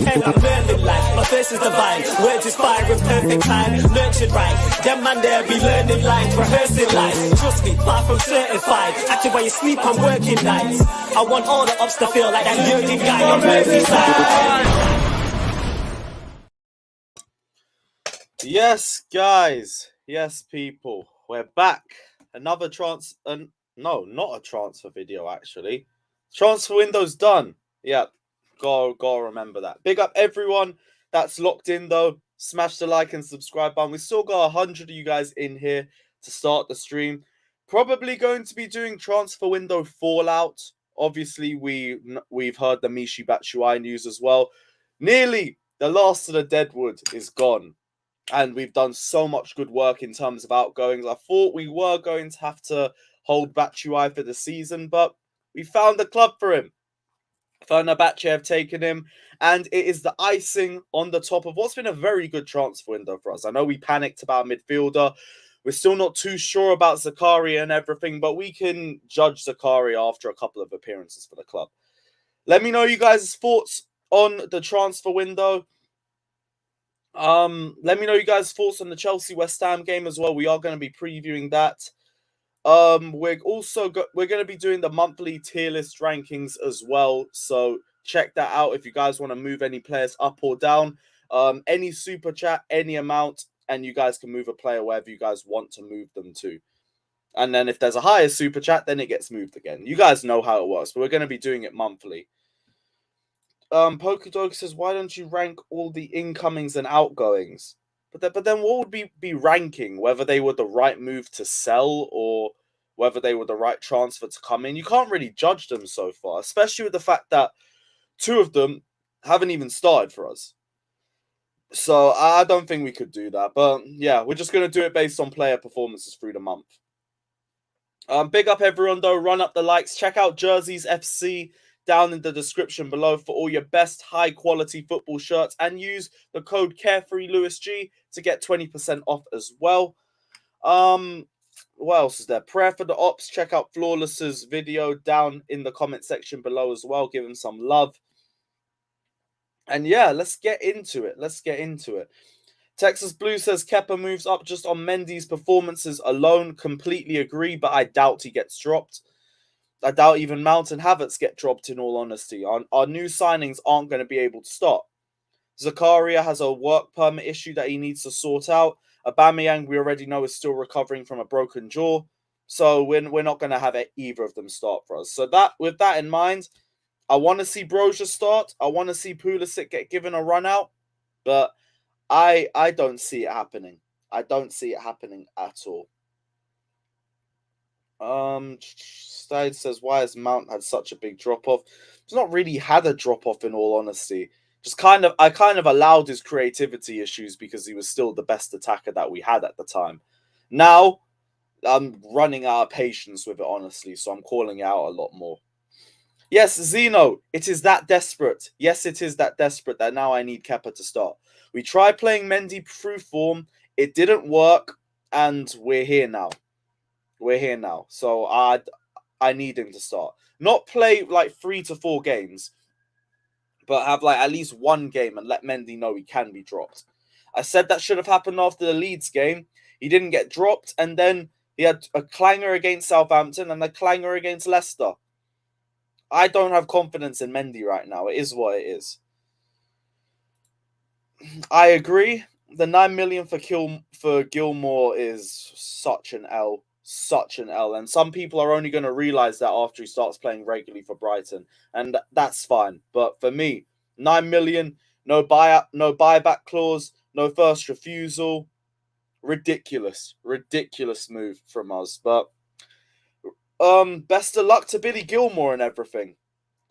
pen, I'm learning life. My thirst is divine, words inspire in perfect time. Nurtured right, them man there be learning lines, rehearsing life. Trust me, far from certified. Acting while you sleep, I'm working nights. I want all the ups to feel like that Jurgen guy on Merseyside. Yes, guys. Yes, people. We're back. Another no, not a transfer video, actually. Transfer window's done. Yeah, gotta remember that. Big up everyone that's locked in, though. Smash the like and subscribe button. We still got 100 of you guys in here to start the stream. Probably going to be doing transfer window fallout. Obviously, we've heard the Michy Batshuayi news as well. Nearly the last of the Deadwood is gone. And we've done so much good work in terms of outgoings. I thought we were going to have to hold Batshuayi for the season, but we found a club for him. Fenerbahce have taken him, and it is the icing on the top of what's been a very good transfer window for us. I know we panicked about midfielder. We're still not too sure about Zakaria and everything, but we can judge Zakaria after a couple of appearances for the club. Let me know you guys' thoughts on the transfer window. Let me know you guys' thoughts on the Chelsea West Ham game as well. We are going to be previewing that. We're going to be doing the monthly tier list rankings as well. So check that out if you guys want to move any players up or down. Any super chat, any amount, and you guys can move a player wherever you guys want to move them to. And then if there's a higher super chat, then it gets moved again. You guys know how it works, but we're going to be doing it monthly. Pokedog says, why don't you rank all the incomings and outgoings? But then what would be ranking? Whether they were the right move to sell or whether they were the right transfer to come in? You can't really judge them so far, especially with the fact that two of them haven't even started for us. So I don't think we could do that. But yeah, we're just going to do it based on player performances through the month. Big up everyone though. Run up the likes. Check out Jerseys FC down in the description below for all your best high quality football shirts, and use the code CareFreeLewisG to get 20% off as well. What else is there? Prayer for the Ops. Check out Flawless's video down in the comment section below as well. Give him some love. And yeah, let's get into it. Texas Blue says Kepa moves up just on Mendy's performances alone. Completely agree, but I doubt he gets dropped. I doubt even Mount and Havertz get dropped, in all honesty. Our new signings aren't going to be able to start. Zakaria has a work permit issue that he needs to sort out. Aubameyang, we already know, is still recovering from a broken jaw. So we're not going to have either of them start for us. So with that in mind, I want to see Broja start. I want to see Pulisic get given a run out. But I don't see it happening. I don't see it happening at all. Stade says, why has Mount had such a big drop-off? He's not really had a drop-off, in all honesty. I kind of allowed his creativity issues because he was still the best attacker that we had at the time. Now, I'm running out of patience with it, honestly, so I'm calling out a lot more. Yes, Zeno, it is that desperate. Yes, it is that desperate that now I need Kepa to start. We tried playing Mendy through form. It didn't work, and we're here now. So I need him to start. Not play like 3 to 4 games, but have like at least one game and let Mendy know he can be dropped. I said that should have happened after the Leeds game. He didn't get dropped, and then he had a clanger against Southampton and a clanger against Leicester. I don't have confidence in Mendy right now. It is what it is. I agree. The 9 million for Gilmour is such an L. And some people are only going to realize that after he starts playing regularly for Brighton, and that's fine. But for me, 9 million, no buyback clause, no first refusal. Ridiculous move from us. But best of luck to Billy Gilmour and everything.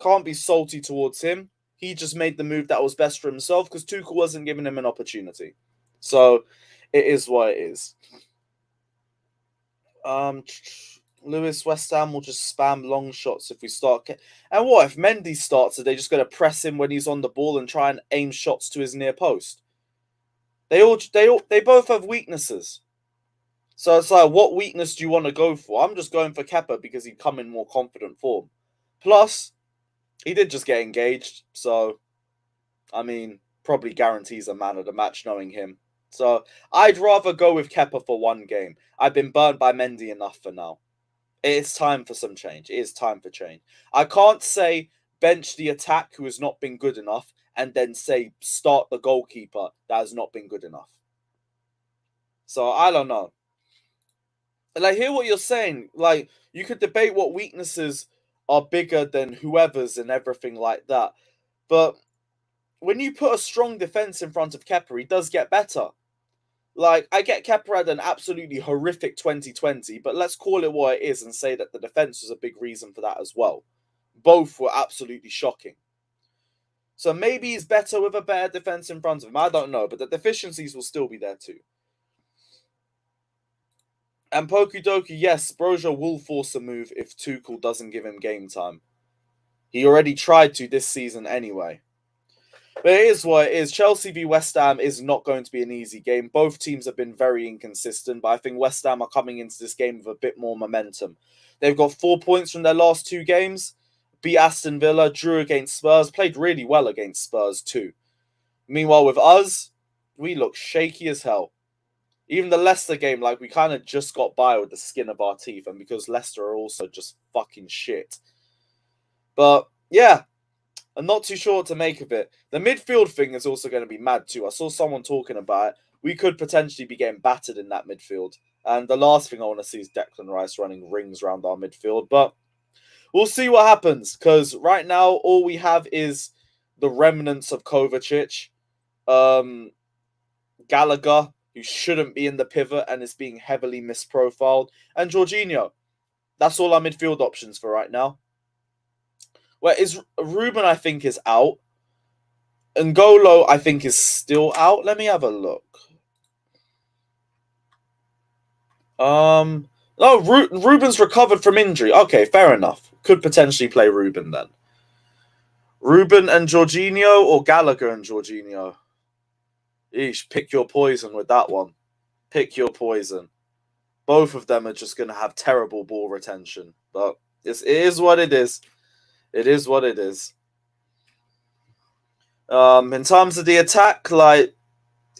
Can't be salty towards him. He just made the move that was best for himself because Tuchel wasn't giving him an opportunity. So it is what it is. Lewis, West Ham will just spam long shots if we start. And what if Mendy starts? Are they just going to press him when he's on the ball and try and aim shots to his near post? They both have weaknesses. So it's like, what weakness do you want to go for? I'm just going for Kepa because he'd come in more confident form. Plus, he did just get engaged, so I mean, probably guarantees a man of the match knowing him. So I'd rather go with Kepa for one game. I've been burnt by Mendy enough for now. It is time for some change. It is time for change. I can't say bench the attack who has not been good enough and then say start the goalkeeper that has not been good enough. So I don't know. And I hear what you're saying. Like, you could debate what weaknesses are bigger than whoever's and everything like that. But when you put a strong defense in front of Kepa, he does get better. Like, I get Kepa had an absolutely horrific 2020, but let's call it what it is and say that the defense was a big reason for that as well. Both were absolutely shocking. So maybe he's better with a better defense in front of him. I don't know, but the deficiencies will still be there too. And Pokudoku, yes, Broja will force a move if Tuchel doesn't give him game time. He already tried to this season anyway. But it is what it is. Chelsea v West Ham is not going to be an easy game. Both teams have been very inconsistent, but I think West Ham are coming into this game with a bit more momentum. They've got 4 points from their last 2 games. Beat Aston Villa, drew against Spurs, played really well against Spurs too. Meanwhile, with us, we look shaky as hell. Even the Leicester game, like, we kind of just got by with the skin of our teeth, and because Leicester are also just fucking shit. But, yeah, I'm not too sure what to make of it. The midfield thing is also going to be mad too. I saw someone talking about it. We could potentially be getting battered in that midfield. And the last thing I want to see is Declan Rice running rings around our midfield. But we'll see what happens, because right now all we have is the remnants of Kovacic, Gallagher, who shouldn't be in the pivot and is being heavily misprofiled, and Jorginho. That's all our midfield options for right now. Well, Ruben, I think, is out. N'Golo, I think, is still out. Let me have a look. Ruben's recovered from injury. Okay, fair enough. Could potentially play Ruben then. Ruben and Jorginho or Gallagher and Jorginho? Eesh, pick your poison with that one. Pick your poison. Both of them are just going to have terrible ball retention. But it is what it is. It is what it is. In terms of the attack, like,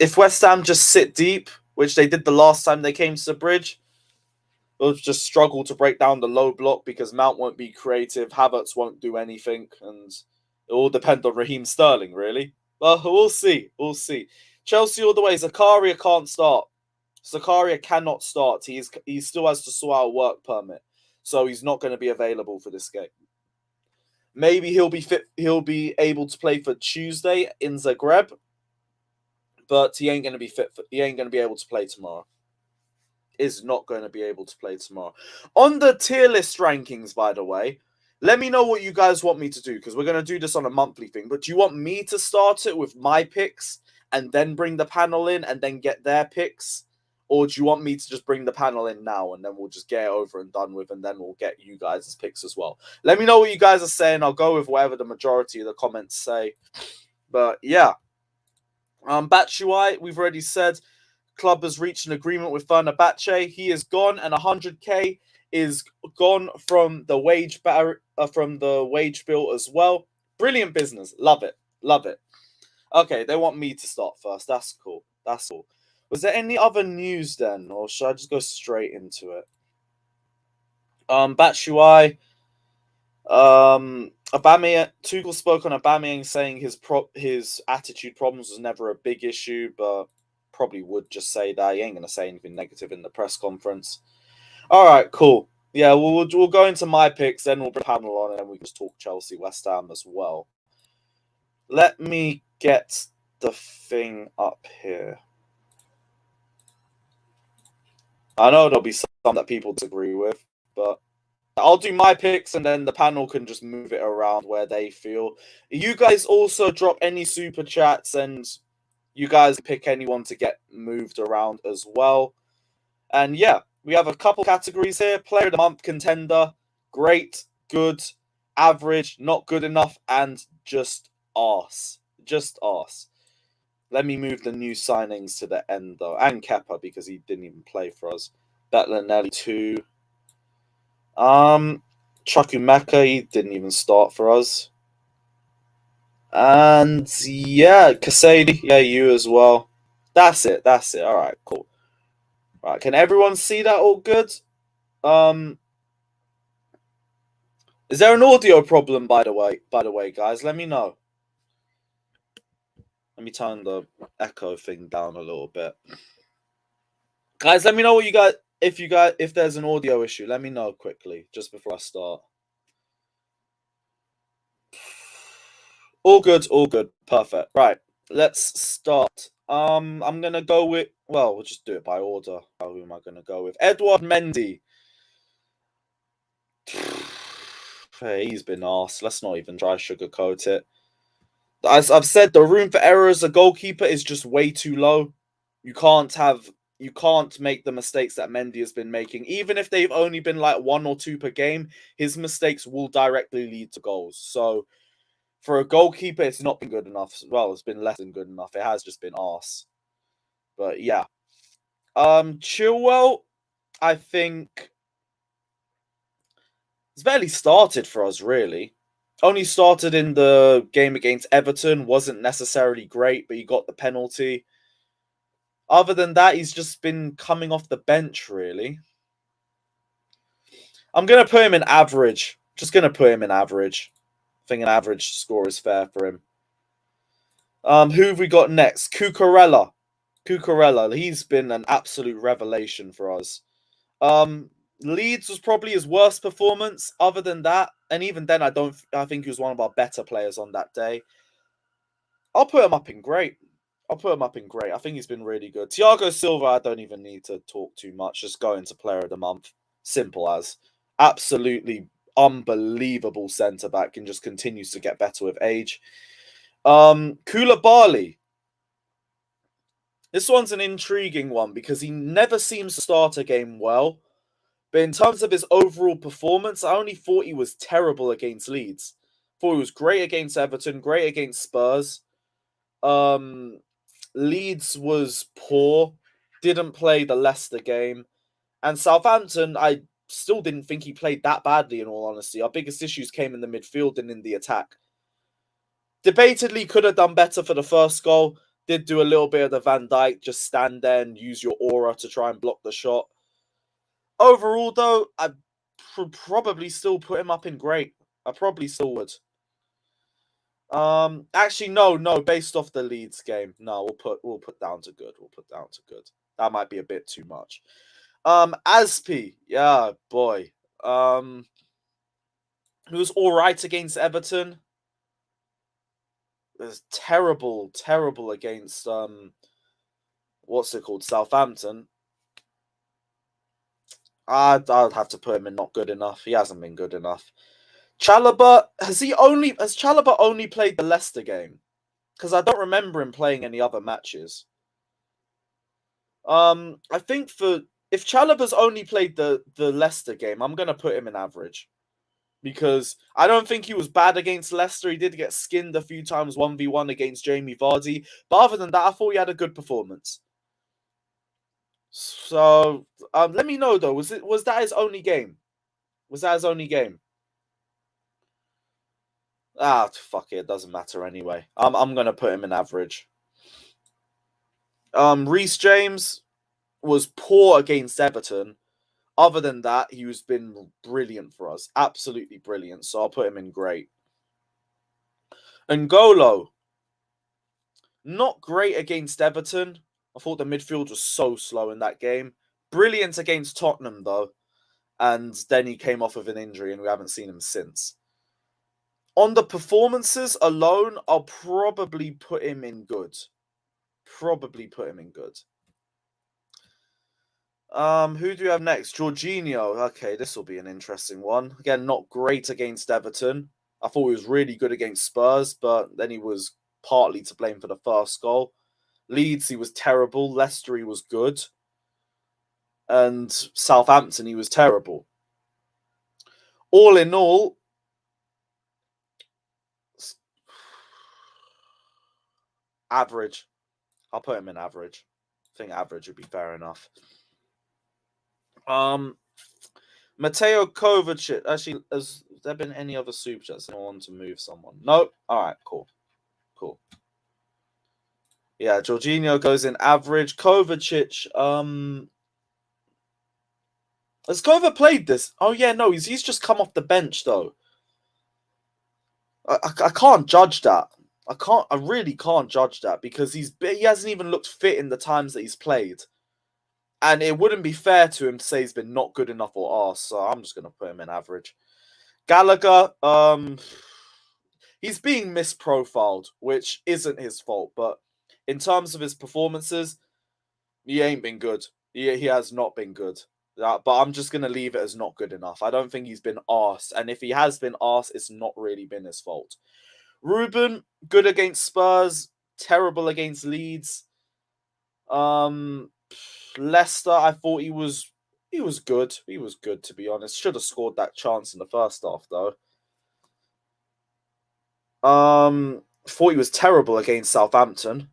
if West Ham just sit deep, which they did the last time they came to the bridge, they'll just struggle to break down the low block because Mount won't be creative, Havertz won't do anything, and it all depends on Raheem Sterling, really. But we'll see. We'll see. Chelsea all the way. Zakaria can't start. Zakaria cannot start. He still has to sort out a work permit, so he's not going to be available for this game. Maybe he'll be fit. He'll be able to play for Tuesday in Zagreb, but he ain't going to be fit. He ain't going to be able to play tomorrow. Is not going to be able to play tomorrow. On the tier list rankings, by the way, let me know what you guys want me to do, because we're going to do this on a monthly thing. But do you want me to start it with my picks and then bring the panel in and then get their picks? Or do you want me to just bring the panel in now and then we'll just get it over and done with, and then we'll get you guys' picks as well? Let me know what you guys are saying. I'll go with whatever the majority of the comments say. But yeah. Batshuayi, we've already said, club has reached an agreement with Fenerbahce. He is gone, and 100k is gone from the wage bill as well. Brilliant business. Love it. Love it. Okay, they want me to start first. That's cool. That's all. Was there any other news then, or should I just go straight into it? Batshuayi. Aubameyang. Tuchel spoke on Aubameyang, saying his attitude problems was never a big issue, but probably would just say that. He ain't going to say anything negative in the press conference. All right, cool. Yeah, we'll go into my picks, then we'll bring a panel on, and then we can just talk Chelsea, West Ham as well. Let me get the thing up here. I know there'll be some that people disagree with, but I'll do my picks, and then the panel can just move it around where they feel. You guys also drop any super chats, and you guys pick anyone to get moved around as well. And yeah, we have a couple categories here. Player of the month, contender, great, good, average, not good enough, and just arse. Just arse. Let me move the new signings to the end, though. And Kepa, because he didn't even play for us. Betlinelli 2. Chukwuemeka, he didn't even start for us. And yeah, Kasady, yeah, you as well. That's it. All right, cool. All right, can everyone see that all good? Is there an audio problem, by the way, guys? Let me know. Let me turn the echo thing down a little bit. Guys, let me know what you guys if there's an audio issue, let me know quickly just before I start. All good, perfect. Right, let's start. I'm gonna go with we'll just do it by order. Who am I gonna go with? Edouard Mendy. Hey, he's been arsed. Let's not even try sugarcoat it. As I've said, the room for error as a goalkeeper is just way too low. You can't make the mistakes that Mendy has been making. Even if they've only been like 1 or 2 per game, his mistakes will directly lead to goals. So for a goalkeeper, it's not been good enough. Well, it's been less than good enough. It has just been arse. But yeah. Chilwell, I think it's barely started for us, really. Only started in the game against Everton, wasn't necessarily great, but he got the penalty. Other than that, he's just been coming off the bench, really. I'm going to put him in average. Just going to put him in average. I think an average score is fair for him. Who have we got next? Cucurella. He's been an absolute revelation for us. Leeds was probably his worst performance. Other than that, and even then, I think he was one of our better players on that day. I'll put him up in great. I think he's been really good. Thiago Silva, I don't even need to talk too much. Just go into player of the month. Simple as. Absolutely unbelievable centre back and just continues to get better with age. Koulibaly. This one's an intriguing one because he never seems to start a game well. But in terms of his overall performance, I only thought he was terrible against Leeds. Thought he was great against Everton, great against Spurs. Leeds was poor, didn't play the Leicester game. And Southampton, I still didn't think he played that badly, in all honesty. Our biggest issues came in the midfield and in the attack. Debatedly could have done better for the first goal. Did do a little bit of the Van Dijk, just stand there and use your aura to try and block the shot. Overall, though, I would probably still put him up in great. I probably still would. Actually, no. Based off the Leeds game, no. We'll put down to good. That might be a bit too much. Aspi, yeah, boy. He was all right against Everton. It was terrible against what's it called, Southampton. I'd have to put him in not good enough. He hasn't been good enough. Chalobah, has Chalobah only played the Leicester game? Because I don't remember him playing any other matches. I think if Chalobah's only played the Leicester game, I'm gonna put him in average. Because I don't think he was bad against Leicester. He did get skinned a few times 1v1 against Jamie Vardy. But other than that, I thought he had a good performance. So let me know though, was that his only game? Fuck it doesn't matter anyway. I'm gonna put him in average. Reece James was poor against Everton. Other than that, he has been brilliant for us. Absolutely brilliant. So I'll put him in great. N'Golo, not great against Everton. I thought the midfield was so slow in that game. Brilliant against Tottenham, though. And then he came off of an injury, and we haven't seen him since. On the performances alone, I'll probably put him in good. Who do we have next? Jorginho. Okay, this will be an interesting one. Again, not great against Everton. I thought he was really good against Spurs, but then he was partly to blame for the first goal. Leeds, he was terrible. Leicester, he was good. And Southampton, he was terrible. All in all, average. I'll put him in average. I think average would be fair enough. Mateo Kovacic. Actually, has there been any other super chats? I want to move someone. No? All right, cool. Cool. Yeah, Jorginho goes in average. Kovacic, has Kova played this? Oh yeah, no, he's just come off the bench though. I can't judge that. I really can't judge that because he hasn't even looked fit in the times that he's played. And it wouldn't be fair to him to say he's been not good enough or arse, so I'm just gonna put him in average. Gallagher, he's being misprofiled, which isn't his fault, but in terms of his performances, he ain't been good. He has not been good. But I'm just going to leave it as not good enough. I don't think he's been arse. And if he has been arse, it's not really been his fault. Ruben, good against Spurs, terrible against Leeds. Leicester, I thought he was good. He was good, to be honest. Should have scored that chance in the first half, though. Thought he was terrible against Southampton.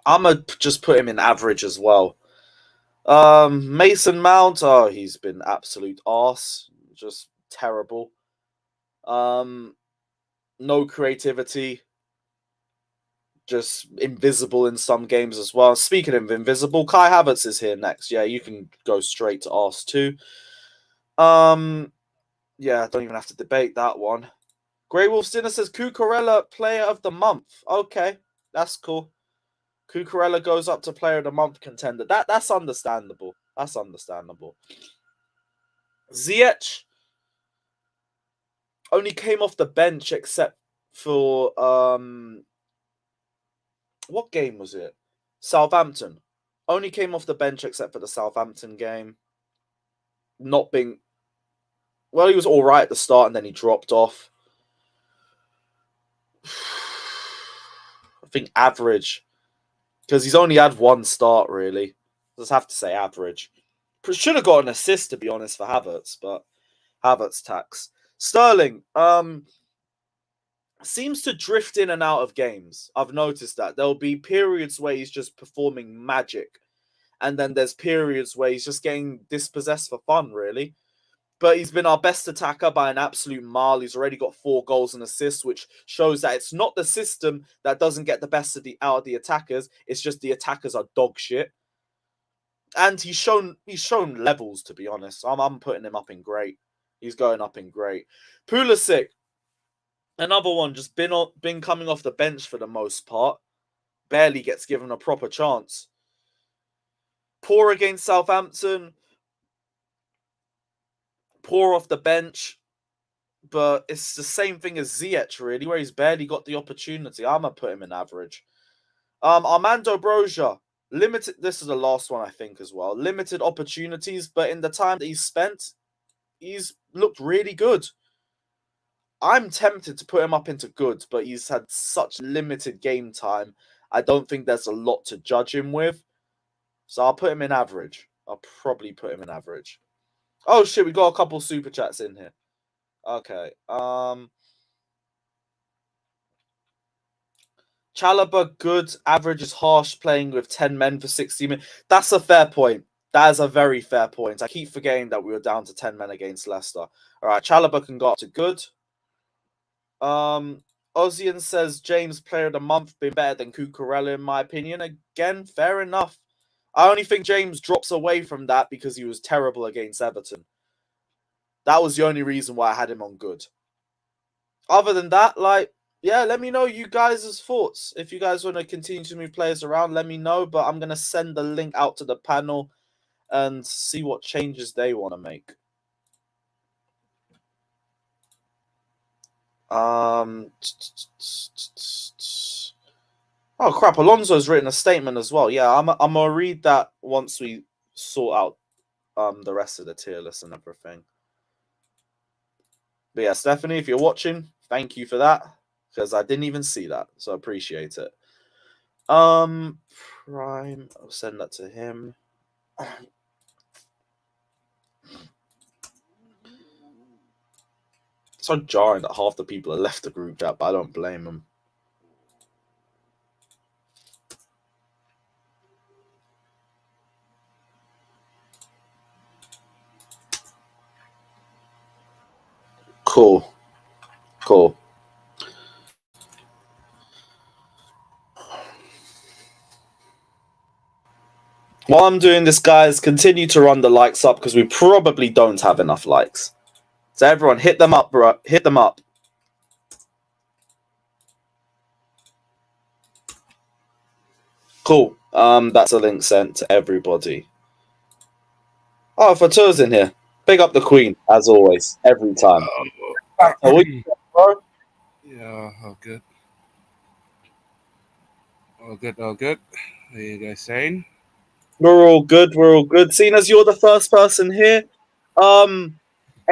I'm going to just put him in average as well. Mason Mount, he's been absolute arse. Just terrible. No creativity. Just invisible in some games as well. Speaking of invisible, Kai Havertz is here next. Yeah, you can go straight to arse too. Yeah, don't even have to debate that one. Grey Wolf Sinner says Cucurella Player of the Month. Okay, that's cool. Cucurella goes up to Player of the Month contender. That's understandable. That's understandable. Ziyech only came off the bench except for what game was it? Southampton. Only came off the bench except for the Southampton game. Not being well, he was all right at the start and then he dropped off. I think average. Because he's only had one start, really. Just have to say average. Should have got an assist, to be honest, for Havertz, but Havertz tax. Sterling, seems to drift in and out of games. I've noticed that. There'll be periods where he's just performing magic. And then there's periods where he's just getting dispossessed for fun, really. But he's been our best attacker by an absolute mile. He's already got 4 goals and assists, which shows that it's not the system that doesn't get the best of out of the attackers. It's just the attackers are dog shit. And he's shown levels, to be honest. I'm putting him up in great. He's going up in great. Pulisic, another one, just been coming off the bench for the most part. Barely gets given a proper chance. Poor against Southampton. Poor off the bench. But it's the same thing as Ziyech, really, where he's barely got the opportunity. I'm going to put him in average. Armando Broja. Limited. This is the last one, I think, as well. Limited opportunities, but in the time that he's spent, he's looked really good. I'm tempted to put him up into good, but he's had such limited game time. I don't think there's a lot to judge him with. So I'll put him in average. I'll probably put him in average. Oh, shit, we got a couple super chats in here. Okay. Chalobah, good. Average is harsh, playing with 10 men for 60 minutes. That's a fair point. That is a very fair point. I keep forgetting that we were down to 10 men against Leicester. All right, Chalobah can go up to good. Ozian says James Player of the Month been better than Cucurella in my opinion. Again, fair enough. I only think James drops away from that because he was terrible against Everton. That was the only reason why I had him on good. Other than that, yeah, let me know you guys' thoughts. If you guys want to continue to move players around, let me know. But I'm going to send the link out to the panel and see what changes they want to make. Oh, crap. Alonso's written a statement as well. Yeah, I'm going to read that once we sort out the rest of the tier list and everything. But yeah, Stephanie, if you're watching, thank you for that. Because I didn't even see that. So I appreciate it. Prime. I'll send that to him. It's so jarring that half the people have left the group chat, but I don't blame them. Cool. While I'm doing this, guys, continue to run the likes up because we probably don't have enough likes. So everyone, hit them up, bro. Hit them up. Cool. That's a link sent to everybody. Oh, Fato's in here. Big up the Queen, as always, every time. Oh, what you doing, bro? Yeah, all good. All good. What are you guys saying? We're all good. We're all good. Seeing as you're the first person here,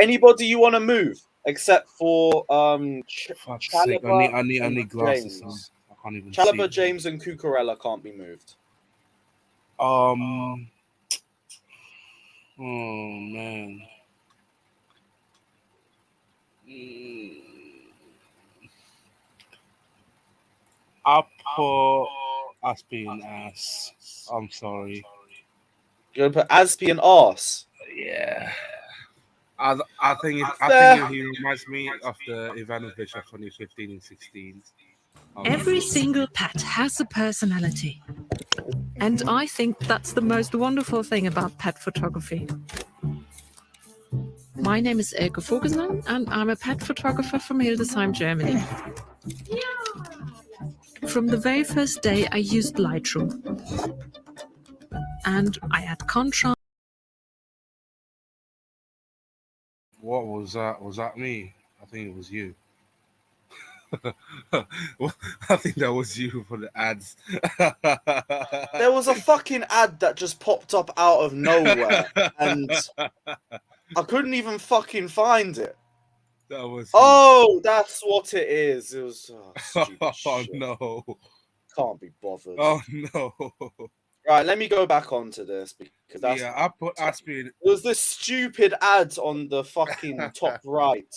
anybody you want to move except for Fuck's sake, I Chalobah need glasses. James. I can't even Chalobah, see. James, and Cucurella can't be moved. Oh man. I'll put Aspie in ass. I'm sorry. You're gonna put Aspie and arse. Yeah. I think he reminds me of the Ivanovic of 2015 and 16. Every single pet has a personality. And I think that's the most wonderful thing about pet photography. My name is Elke Vogelsmann, and I'm a pet photographer from Hildesheim, Germany. From the very first day, I used Lightroom. And I had contrast. What was that? Was that me? I think it was you. I think that was you for the ads. There was a fucking ad that just popped up out of nowhere, and I couldn't even fucking find it. That was. Oh, that's what it is. It was. Stupid shit. No! Can't be bothered. Oh no! Right, let me go back onto this because that's. Yeah, I put Aspie. There was this stupid ad on the fucking top right.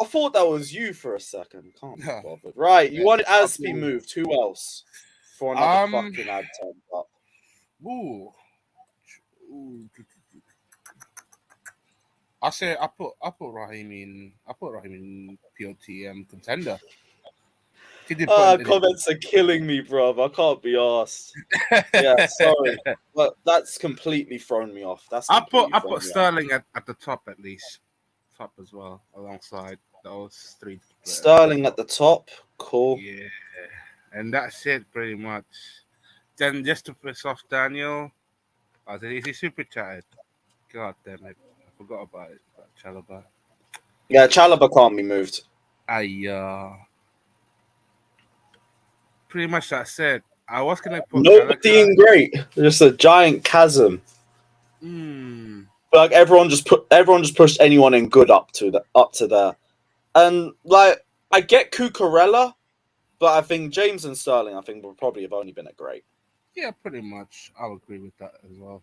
I thought that was you for a second. Can't be bothered. Right, you wanted Aspie moved. Who else? For another fucking ad turned up. Ooh. I put Raheem in POTM contender. Comments are killing me, bruv. I can't be arsed. Yeah, sorry. But that's completely thrown me off. I put Sterling at the top at least. Top as well, alongside those three. Sterling at the top. Cool. Yeah. And that's it pretty much. Then just to piss off Daniel, is he super chatted? God damn it. I forgot about it. About Chalobah. Yeah, Chalobah can't be moved. Pretty much that's it. I was gonna put nobody in great. Just a giant chasm. Like everyone just pushed anyone in good up to there. And like I get Cucurella, but I think James and Sterling would probably have only been a great. Yeah, pretty much. I'll agree with that as well.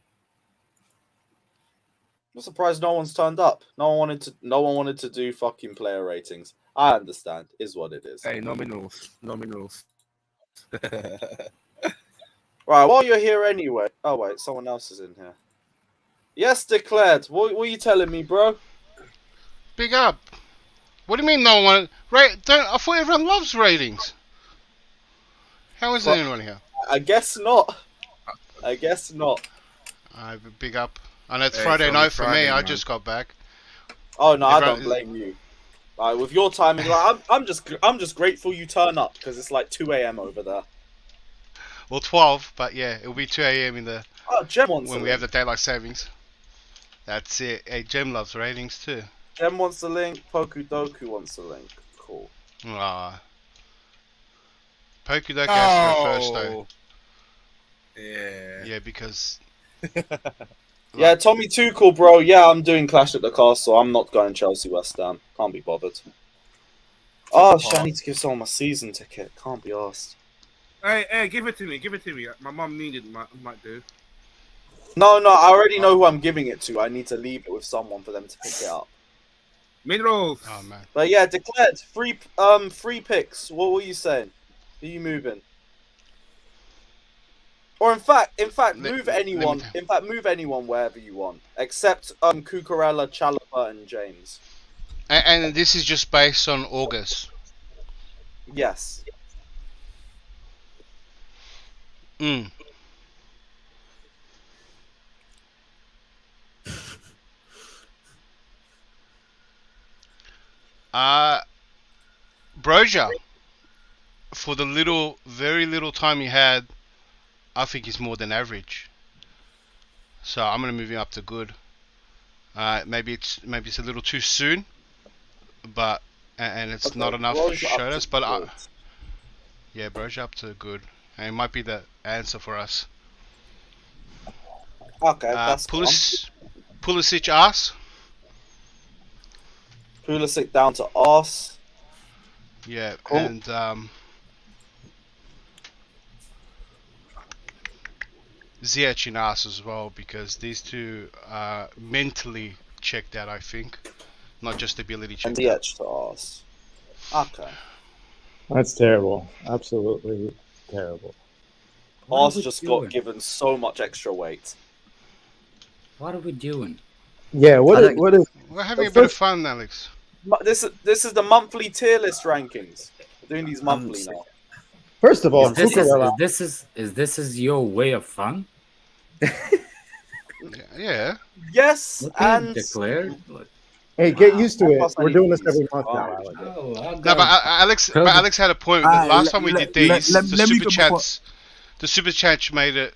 I'm surprised no one's turned up. No one wanted to do fucking player ratings. I understand. Is what it is. Hey, nominals. Right, while you're here anyway. Oh wait, someone else is in here. Yes, Declared. What are you telling me, bro? Big up. What do you mean no one? I thought everyone loves ratings. How is anyone here? I guess not. Big up. And it's Friday night for me. Man. I just got back. Oh no, I don't blame you. Like with your timing, like I'm just grateful you turn up because it's like 2 a.m. over there. Well, 12, but yeah, it'll be 2 a.m. in the when we have the daylight savings. That's it. Hey, Jem loves ratings too. Jem wants the link. Poku Doku wants the link. Cool. Poku Doku has to go first though. Yeah. Yeah, because. Yeah, Tommy Tuchel, bro. Yeah, I'm doing Clash at the Castle. I'm not going Chelsea West Ham. Can't be bothered. Oh, shit, I need to give someone my season ticket. Can't be asked. Hey, give it to me. My mum needed might do. No, I already know who I'm giving it to. I need to leave it with someone for them to pick it up. Minerals. Oh man. But yeah, Declared free picks. What were you saying? Are you moving? Or in fact, move anyone. In fact, move anyone wherever you want, except Cucurella, Chalobah, and James. And this is just based on August. Yes. Broja, for the very little time he had, I think he's more than average. So I'm gonna move him up to good. Maybe it's a little too soon, but and it's not enough showed us. But Broja up to good, and it might be the answer for us. Okay, that's Pulisic arse. Pulisic down to arse. Yeah, cool. And Ziyech in arse as well, because these two are mentally checked out, I think, not just ability checked. And Ziyech to arse. Okay. That's terrible. Absolutely terrible. Arse just got given so much extra weight. What are we doing? Yeah, what is? We're having a bit of fun, Alex. This is the monthly tier list rankings. We're doing these monthly now. First of all, is this your way of fun? Yeah. Yes, and declared. Hey, get used to it. We're doing this every month now, Alex. No, but Alex had a point. Last time we did these, the super chat made it.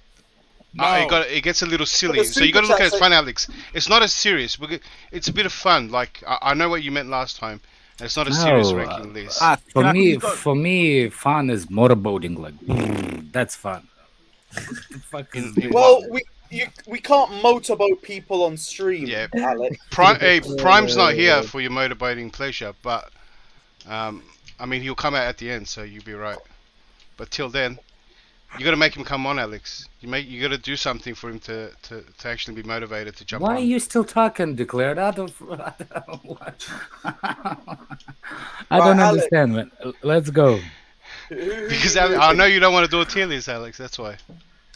It gets a little silly, so you got to look at it as fun, Alex. It's not as serious. It's a bit of fun. Like I know what you meant last time. And it's not a serious ranking list. For me, fun is motorboating. Like that's fun. Well, we can't motorboat people on stream. Yeah, Alex. Prime's not here for your motorboating pleasure, but I mean he'll come out at the end, so you'll be right. But till then, you got to make him come on, Alex. You got to do something for him to actually be motivated to jump on. Why are you still talking, Declared? I don't understand, man. Let's go. Because I know you don't want to do a tier list, Alex. That's why.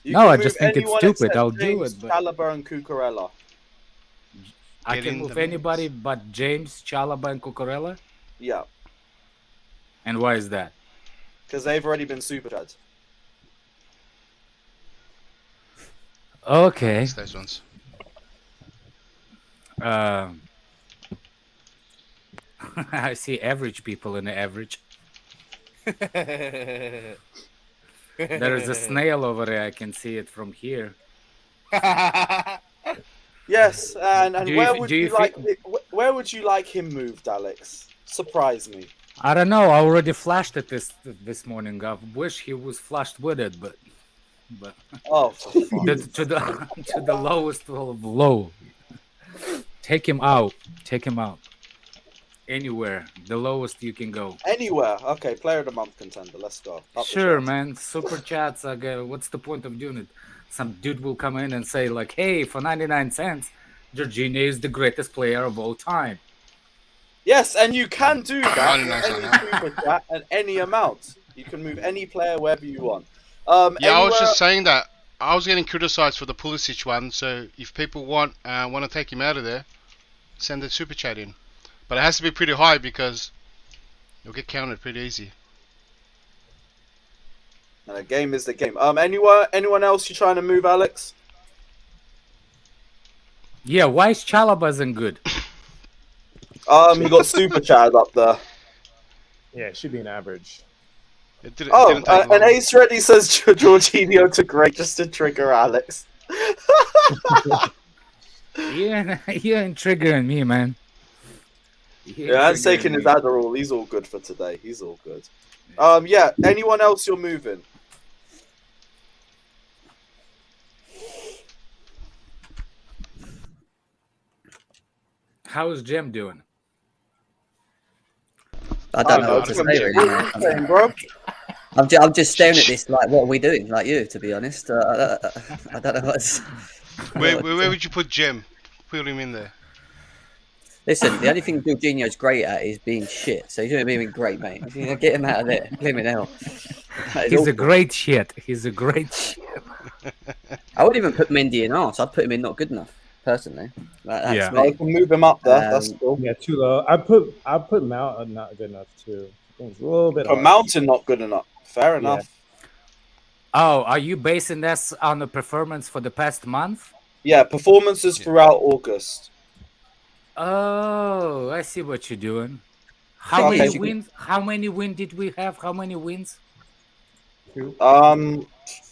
No, I just think it's stupid. I'll do it. But... Chalobah and Cucurella. I can move anybody but James, Chalobah, and Cucurella? Yeah. And why is that? Because they've already been super chatted. Okay. It's those ones. I see average people in the average. There is a snail over there. I can see it from here. Yes, and where would you like him moved, Alex? Surprise me. I don't know. I already flashed it this morning. I wish he was flashed with it, but oh, to the lowest of low. Take him out. Anywhere, the lowest you can go. Anywhere. Okay, player of the month contender. Let's go. Sure, man. Super chats. What's the point of doing it? Some dude will come in and say like, "Hey, for 99 cents, Jorginho is the greatest player of all time." Yes, and you can do that in any super chat and any amount. You can move any player wherever you want. I was just saying that I was getting criticised for the Pulisic one. So if people want to take him out of there, send a super chat in. But it has to be pretty high because you'll get counted pretty easy. And a game is the game. Anyone else you trying to move, Alex? Yeah, why is Chalobah isn't good? You got super chatted up there. Yeah, it should be an average. And Ace Ready says Jorginho to great just to trigger Alex. You ain't triggering me, man. Yeah, I'm taking his Adderall. He's all good for today. He's all good. Yeah. Anyone else you're moving? How's Jim doing? I don't know what to say, really. Bro. I'm just staring at this like, what are we doing? Like you, to be honest. I don't know what's... Where would you put Jem? Put him in there. Listen, the only thing Jorginho's great at is being shit. So he's doing being great, mate. Get him out of there. Leave him hell. He's a great shit. He's a great shit. I wouldn't even put Mendy in arse. I'd put him in not good enough, personally. Yeah, I can move him up there. That's cool. Yeah, too low. I put Mount not good enough too. It's a little bit. Mountain not good enough. Fair enough. Yeah. Oh, are you basing this on the performance for the past month? Yeah, performances throughout August. Oh, I see what you're doing. How many Okay. wins? How many wins did we have? How many wins? 2,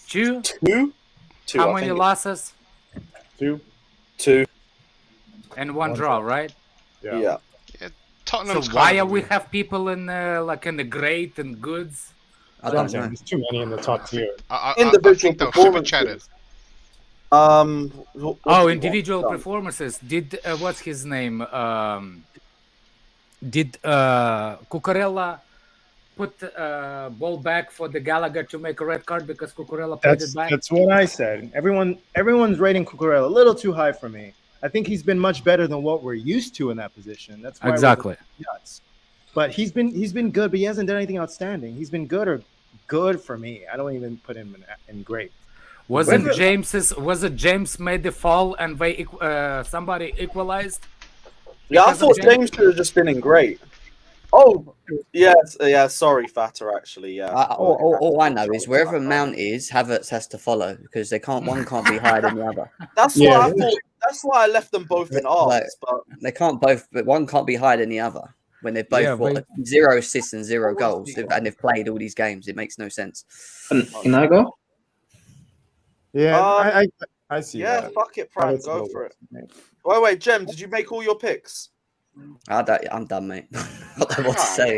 2. Two. How I many think losses? 2. two. And one One draw, draw. right? Yeah. So Tottenham's why kind are of we have people in like in the great and goods? I That's what I'm don't saying. know. There's too many in the top tier. I Individual think they were super chatted. performances. What do you want Individual done? performances. Did what's his name? Did Cucurella put ball back for the Gallagher to make a red card because Cucurella played it back? That's what I said. Everyone's rating Cucurella a little too high for me. I think he's been much better than what we're used to in that position. That's why Exactly. we're nuts. But he's been good, but he hasn't done anything outstanding. He's been good for me. I don't even put him in great. Was it James made the fall and they somebody equalized? Yeah, I Because of thought James? James should have just been in great. Oh, yes. Yeah, sorry, Fatter, actually. Yeah. All I know is wherever Mount is, Havertz has to follow because one can't be higher than the other. That's Yeah. why I thought. That's why I left them both in Like, arts. But They can't both, but one can't be higher than the other when they've both 0 assists and 0 goals, and they've played all these games. It makes no sense. Can I go? Yeah, I see yeah, that. fuck it, Prime, Havertz go will for work. it. Wait, Jem, did you make all your picks? I'm done, mate. I don't know what to say.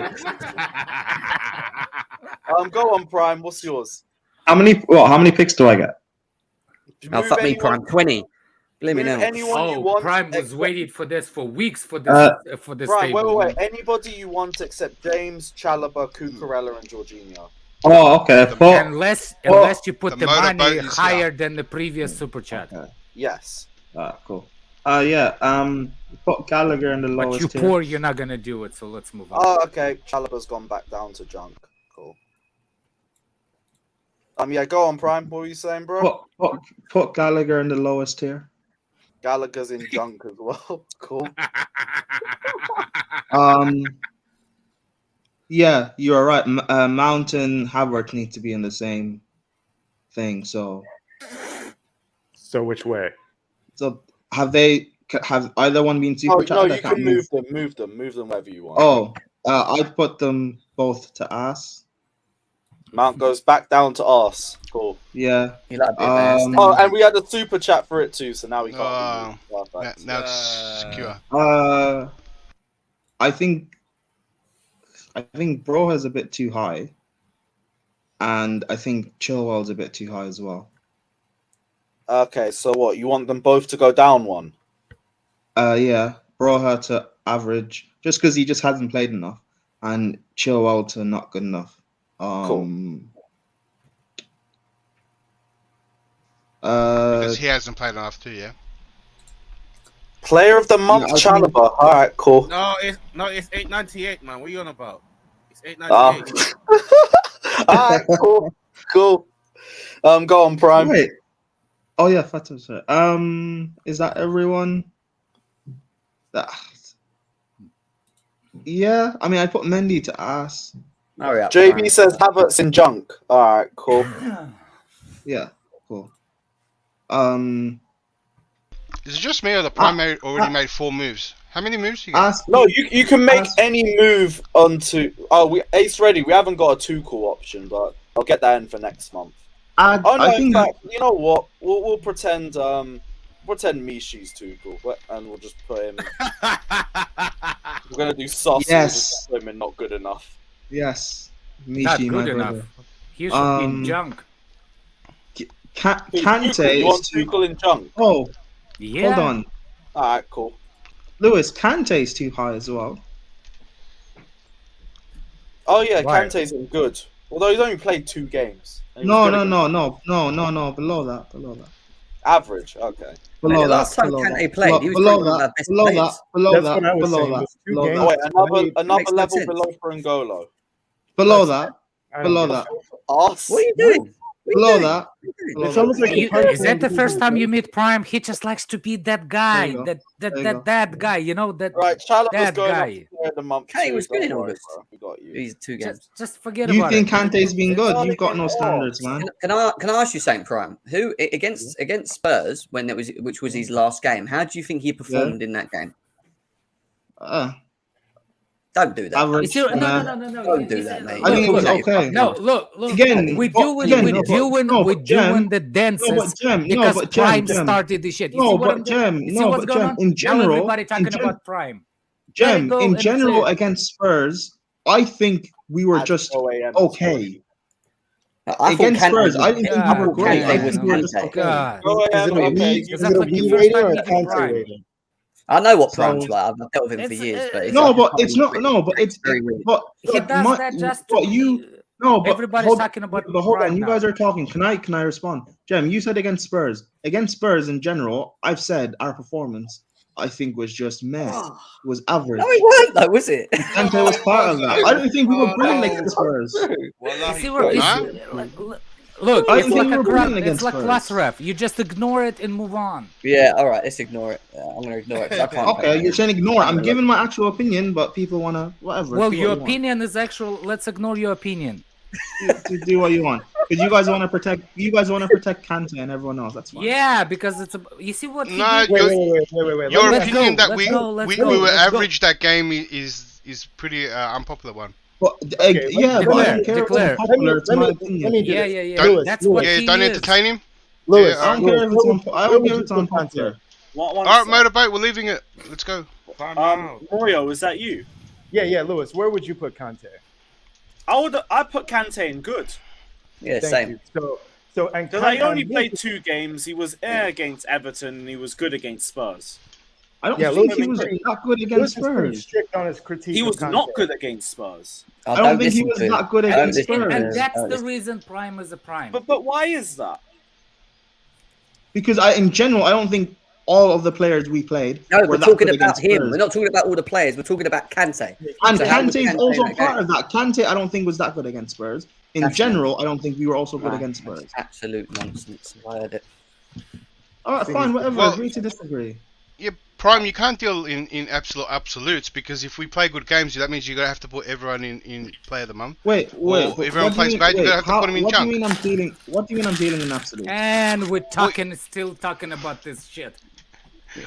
Go on, Prime. What's yours? How many picks do I get? Oh, fuck me, Prime 20. Let me know. Anyone you want. Prime was waiting for this for weeks for this for this Prime, table. wait. Anybody you want except James, Chalobah, Cucurella, and Jorginho. Oh, okay. Unless you put the money motorboat is higher than the previous super chat. Okay. Yes. Cool. Put Gallagher in the But lowest you tier. poor, you're not gonna do it. So let's move on. Oh, okay. Chalobah's gone back down to junk. Cool. Yeah, go on, Prime. What were you saying, bro? Put Gallagher in the lowest tier. Gallagher's in junk as well. Cool. Yeah, you are right. Mount and Havertz need to be in the same thing. So which way? have either one been super No, chatted? you can move them wherever you want. Oh, I'd put them both to ass. Mount goes back down to arse. Cool. Yeah. You like a bit of ass, don't Oh, you? and we had a super chat for it too, so now we can't. Now it's secure. I think Bro is a bit too high, and I think Chilwell's a bit too high as well. Okay, so what? You want them both to go down one? Yeah, Broha to average, just because he just hasn't played enough, and Chilwell to not good enough. Cool. Because he hasn't played enough too, yeah. Player of the month, Chalobah. All right, cool. No, it's 898, man. What are you on about? It's 898. All right, cool. Go on, Prime. Wait. Oh yeah, Fatima. Is that everyone? Yeah, I mean, I put Mendy to ass. Hurry up, JB Prime. says Havertz in junk. All right, cool. Yeah, cool. Is it just me or the Prime already made 4 moves? How many moves you got? No, you can make any move onto. Oh, Ace ready. We haven't got a 2 call option, but I'll get that in for next month. In fact, you know what? We'll pretend Mishi's 2 cool, and we'll just put him. We're gonna do sauce. Yes. We'll just put him in not good enough. Yes, Not Michi, good my enough. brother. He should be in junk. Kante You want is too. Tuchel in junk? Oh, Yeah. hold on, All right, cool. Lewis. Kante is too high as well. Oh yeah, Why? Kante's in good. Although he's only played 2 games. And he No, was no, good no, against- no, no. Below that. Average. Okay. Mate, the last time Kante played, he was probably one of our best players. That's what I was saying. There's 2 games. Oh, wait, another makes no level sense. below for N'Golo. Below that. I don't Below get that. it. Arse. What are you doing? Below that. It's almost like Is that the first time you meet Prime? He just likes to be that guy, There you go. that guy, you know, that Right, Chalobah's that going guy. up to player of the month. Kante too, was good don't in worry, August. bro. We got you. These 2 games. just forget You about think it. Kante's been good? You've got no Oh. standards, man. Can I ask you something, Prime? Who against Spurs which was his last game? How do you think he performed in that game? Don't do that. Average. No. Don't do that, mate. I think it was okay. No, look. Again, We're doing the dances because Prime started this shit. You see what I'm doing? You see what's going on? In general, now everybody talking about Prime. Gem, in general against Spurs, I think we were just okay. Against Spurs, I didn't think we were great. I think we were just okay. I know what Prime's like. I've dealt with him for years. But it's very weird. But he does that just but everybody's talking about. But hold Prime on, you now. guys are talking. Can I respond? Jem, you said against Spurs. Against Spurs in general, I've said our performance, I think, was just meh. It was average. No, it weren't though, was it? Kante was part of that. I don't think we were brilliant against Spurs. Look, I it's think like we were brilliant it's against like Spurs. class ref. You just ignore it and move on. Yeah, all right, let's ignore it. I'm going to ignore it. 'Cause I can't Okay, you're saying ignore. I'm giving my actual opinion, but people want to whatever. Well, do your what you want. opinion is actual. Let's ignore your opinion. Do what you want because you guys want to protect. You guys want to protect Kante and everyone else. That's fine. Yeah, because it's you see what. No, Wait. your Let's opinion go, that let's go, let's we go, were let's go. average that game is pretty unpopular one. But but I don't care if declare. it's popular. It's my opinion. Yeah. Don't- That's what Yeah, he don't is. entertain him. Lewis, Yeah, I don't care if it's I don't care if it's unpopular. One All right, sec. motorbike, we're leaving it. Let's go. Moyo, is that you? Yeah, Lewis, where would you put Kante? I put Kante in good. Yeah, Thank same. you. And Because he only played 2 games. He was against Everton and he was good against Spurs. I don't Yeah, think Lewis he was that good against Lewis is pretty Spurs. strict on his critique. He of was Kante. not good against Spurs. I don't think he was that good against Spurs. And that's the reason Prime is a Prime. But why is that? Because in general, I don't think all of the players we played. No, were we're that talking good about against him. Spurs. We're not talking about all the players. We're talking about Kante. And So how was Kante is Kante also in that part game? of that. Kante, I don't think was that good against Spurs. In That's general, I don't think we were also good Nah, against Spurs. that's absolute nonsense. I heard it. All right, fine, whatever. Well- Agree to disagree. Yeah, Prime, you can't deal in absolutes because if we play good games, that means you're gonna have to put everyone in Player of the Month. Wait. Or if everyone plays bad, you're gonna have to put him in What do junk. you mean I'm dealing? What do you mean I'm dealing in absolute? And we're still talking about this shit.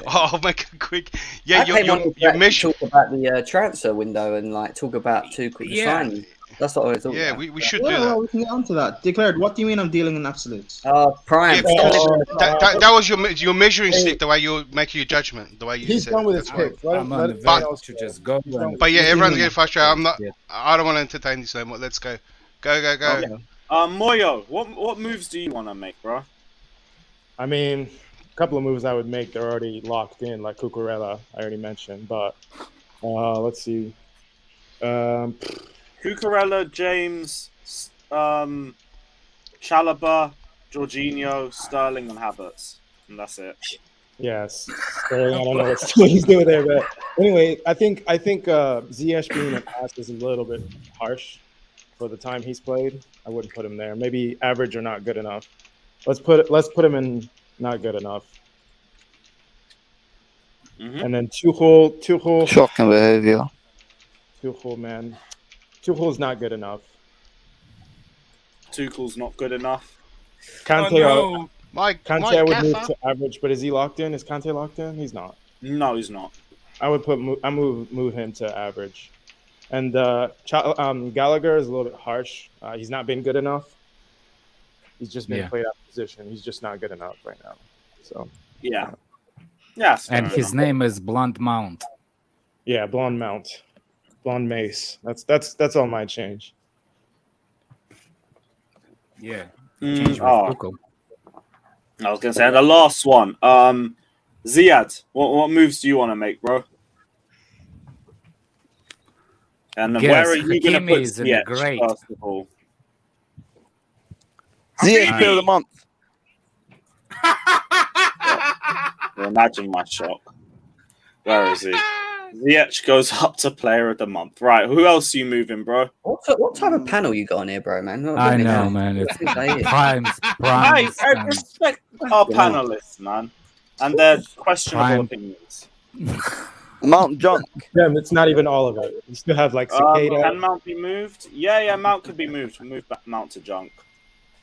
Oh, make it quick. Yeah, I came on you're to measuring. talk about the transfer window and like talk about 2 quick Yeah. signings. That's what I was talking Yeah, about. we should Yeah, do that. well, we can get onto that. Declared. What do you mean I'm dealing in absolutes? Prime. Yeah, that was your measuring stick, the way you're making your judgment, the way you He's said done with it. his That's right. picks. Let I'm on the him verge to just go. But yeah, everyone's mean? getting frustrated. I don't want to entertain this anymore. Let's go. Go. Okay. Moyo, what moves do you want to make, bro? I mean, a couple of moves I would make, they're already locked in, like Cucurella, I already mentioned. But let's see. Cucurella, James, Chalobah, Jorginho, Sterling, and Havertz. And that's it. Yes. Sterling, I don't know what he's doing there, but anyway, I think Ziyech being a pass is a little bit harsh for the time he's played. I wouldn't put him there. Maybe average or not good enough. Let's put him in not good enough. Mhm. And then Tuchel. Shocking behavior. Tuchel, man. Tuchel's not good enough. Tuchel's not good enough. Kante, Mike, Kante, I would move to average, but is he locked in? Is Kante locked in? He's not. No, he's not. I would move him to average. And Gallagher is a little bit harsh. He's not been good enough. He's just been played out of position. He's just not good enough right now. So Yeah. Yes. And his name is Blunt Mount. yeah, blonde mount, blonde mace. That's all my change. Yeah. Oh, I was gonna say the last one. Ziad, what moves do you want to make, bro? And then where are you gonna put Hakimi's in Ziyech, great. first of all? Ziyech Player of the Month. Well, imagine my shock. Where is he? Ziyech goes up to Player of the Month. Right, who else are you moving, bro? What type of panel you got on here, bro, man? I know, man. It's primes. I respect our panelists, man, and their questionable opinions. Mount Junk. Yeah, it's not even all of it. You still have like Cicada. Can Mount be moved? Yeah, Mount could be moved. We'll move back Mount to junk.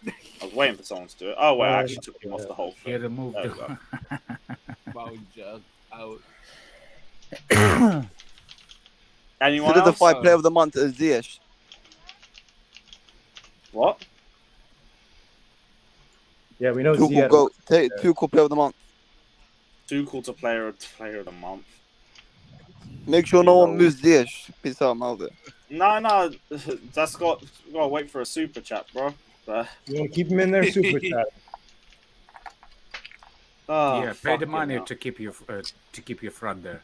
I was waiting for someone to do it. Oh, wait, I actually took him off the whole thing. He removed There we the- go. Mount Junk out. Anyone else? Solidified player of the month is Ziyech. What? Yeah, we know Tuchel Ziyech. Tuchel player of the month. Tuchel to player of the month. Make sure no one moves Ziyech. Peace out, Malvin. No, that's got to wait for a super chat, bro. You want to keep him in there, super chat. Oh, yeah, pay the money to keep your front there.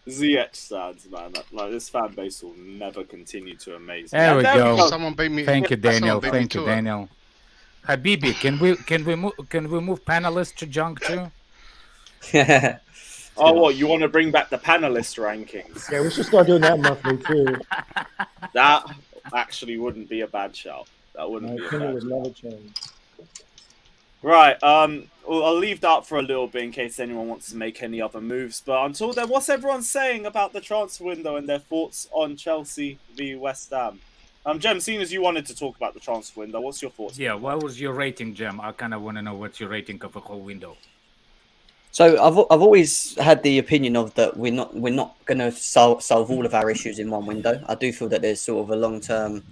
Ziyech stands, man. Like this fan base will never continue to amaze me. There we go. Someone beat me. Thank you, Daniel. Someone beat me Thank you, to it. Daniel. Habibi, can we move panelists to junk too? Oh, what, you want to bring back the panelist rankings? Yeah, we should start doing that monthly too. That actually wouldn't be a bad shout. That wouldn't My be a opinion bad would shout. never change. Right, I'll leave that up for a little bit in case anyone wants to make any other moves. But until then, what's everyone saying about the transfer window and their thoughts on Chelsea v West Ham? Jem, seeing as you wanted to talk about the transfer window, what's your thoughts? Yeah, what was your rating, Jem? I kind of want to know what's your rating of the whole window. So I've always had the opinion of that we're not going to solve all of our issues in one window. I do feel that there's sort of a long term,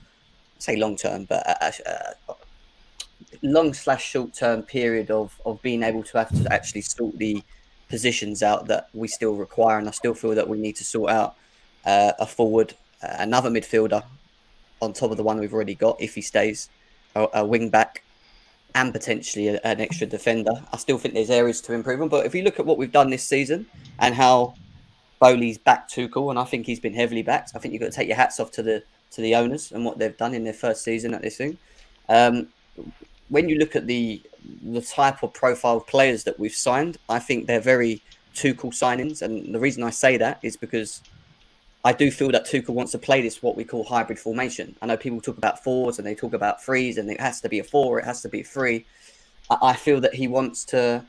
long/short term period of being able to have to actually sort the positions out that we still require, and I still feel that we need to sort out a forward, another midfielder on top of the one we've already got if he stays, a wing back, and potentially an extra defender. I still think there's areas to improve on, but if you look at what we've done this season and how Bowley's backed Tuchel, and I think he's been heavily backed. I think you've got to take your hats off to the owners and what they've done in their first season at this thing. When you look at the type of profile players that we've signed, I think they're very Tuchel signings, and the reason I say that is because I do feel that Tuchel wants to play this what we call hybrid formation. I know people talk about fours and they talk about threes, and it has to be a four, it has to be a three. I feel that he wants to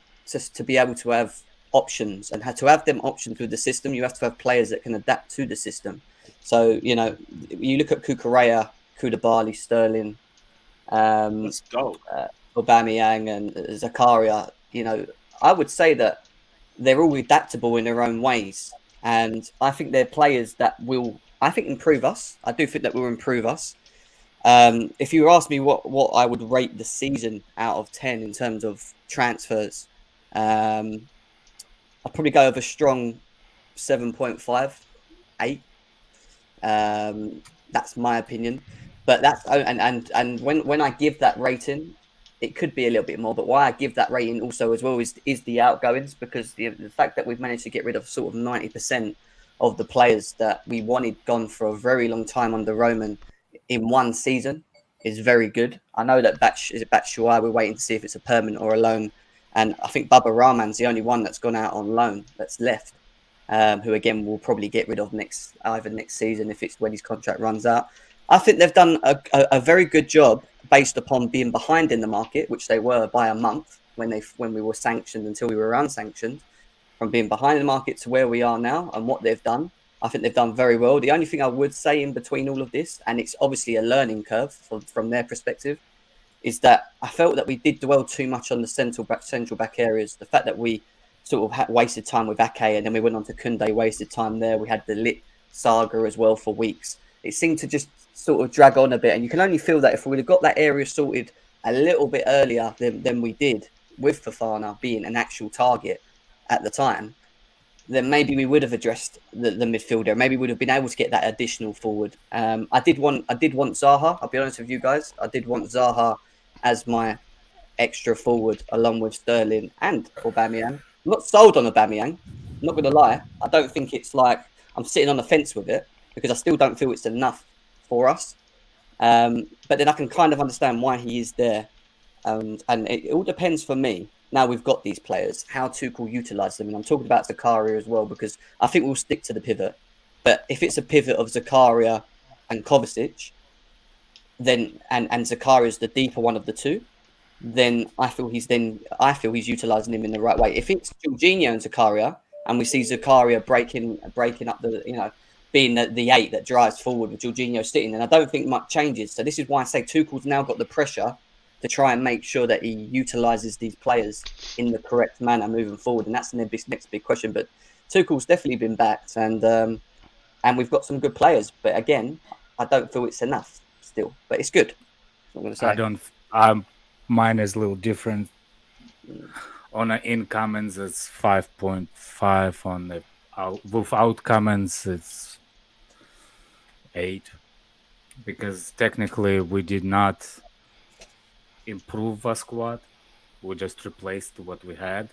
be able to have options, and to have them options with the system, you have to have players that can adapt to the system. So, you look at Kukurea, Koulibaly, Sterling, Let's go. Aubameyang and Zakaria, I would say that they're all adaptable in their own ways. And I think they're players that will, improve us. I do think that will improve us. If you ask me what I would rate the season out of 10 in terms of transfers, I'd probably go with a strong 7.5, 8. That's my opinion. But that's and when I give that rating, it could be a little bit more. But why I give that rating also as well is the outgoings, because the fact that we've managed to get rid of sort of 90% of the players that we wanted gone for a very long time under Roman in one season is very good. I know that Batshuayi, we're waiting to see if it's a permanent or a loan, and I think Baba Rahman's the only one that's gone out on loan that's left, who again we'll probably get rid of either next season if it's when his contract runs out. I think they've done a very good job based upon being behind in the market, which they were by a month when we were sanctioned until we were unsanctioned, from being behind the market to where we are now and what they've done. I think they've done very well. The only thing I would say in between all of this, and it's obviously a learning curve from their perspective, is that I felt that we did dwell too much on the central back areas. The fact that we sort of wasted time with Ake, and then we went on to Koundé, wasted time there. We had the Lit saga as well for weeks. It seemed to just sort of drag on a bit, and you can only feel that if we would have got that area sorted a little bit earlier than we did, with Fofana being an actual target at the time, then maybe we would have addressed the midfielder. Maybe we would have been able to get that additional forward. I did want Zaha. I'll be honest with you guys. I did want Zaha as my extra forward along with Sterling and Aubameyang. I'm not sold on Aubameyang. I'm not going to lie. I don't think it's like I'm sitting on the fence with it, because I still don't feel it's enough for us. But then I can kind of understand why he is there. And it all depends for me. Now we've got these players, how Tuchel utilise them. And I'm talking about Zakaria as well, because I think we'll stick to the pivot. But if it's a pivot of Zakaria and Kovacic, then and Zakaria is the deeper one of the two, then I feel he's utilising him in the right way. If it's Jorginho and Zakaria, and we see Zakaria breaking up the, being the 8 that drives forward with Jorginho sitting, and I don't think much changes. So this is why I say Tuchel's now got the pressure to try and make sure that he utilises these players in the correct manner moving forward, and that's the next big question. But Tuchel's definitely been backed, and we've got some good players. But again, I don't feel it's enough still. But it's good. I'm going to say. I don't. Mine is a little different. On the incomings, it's 5.5. On the without comments, it's 8. Because technically, we did not improve our squad. We just replaced what we had.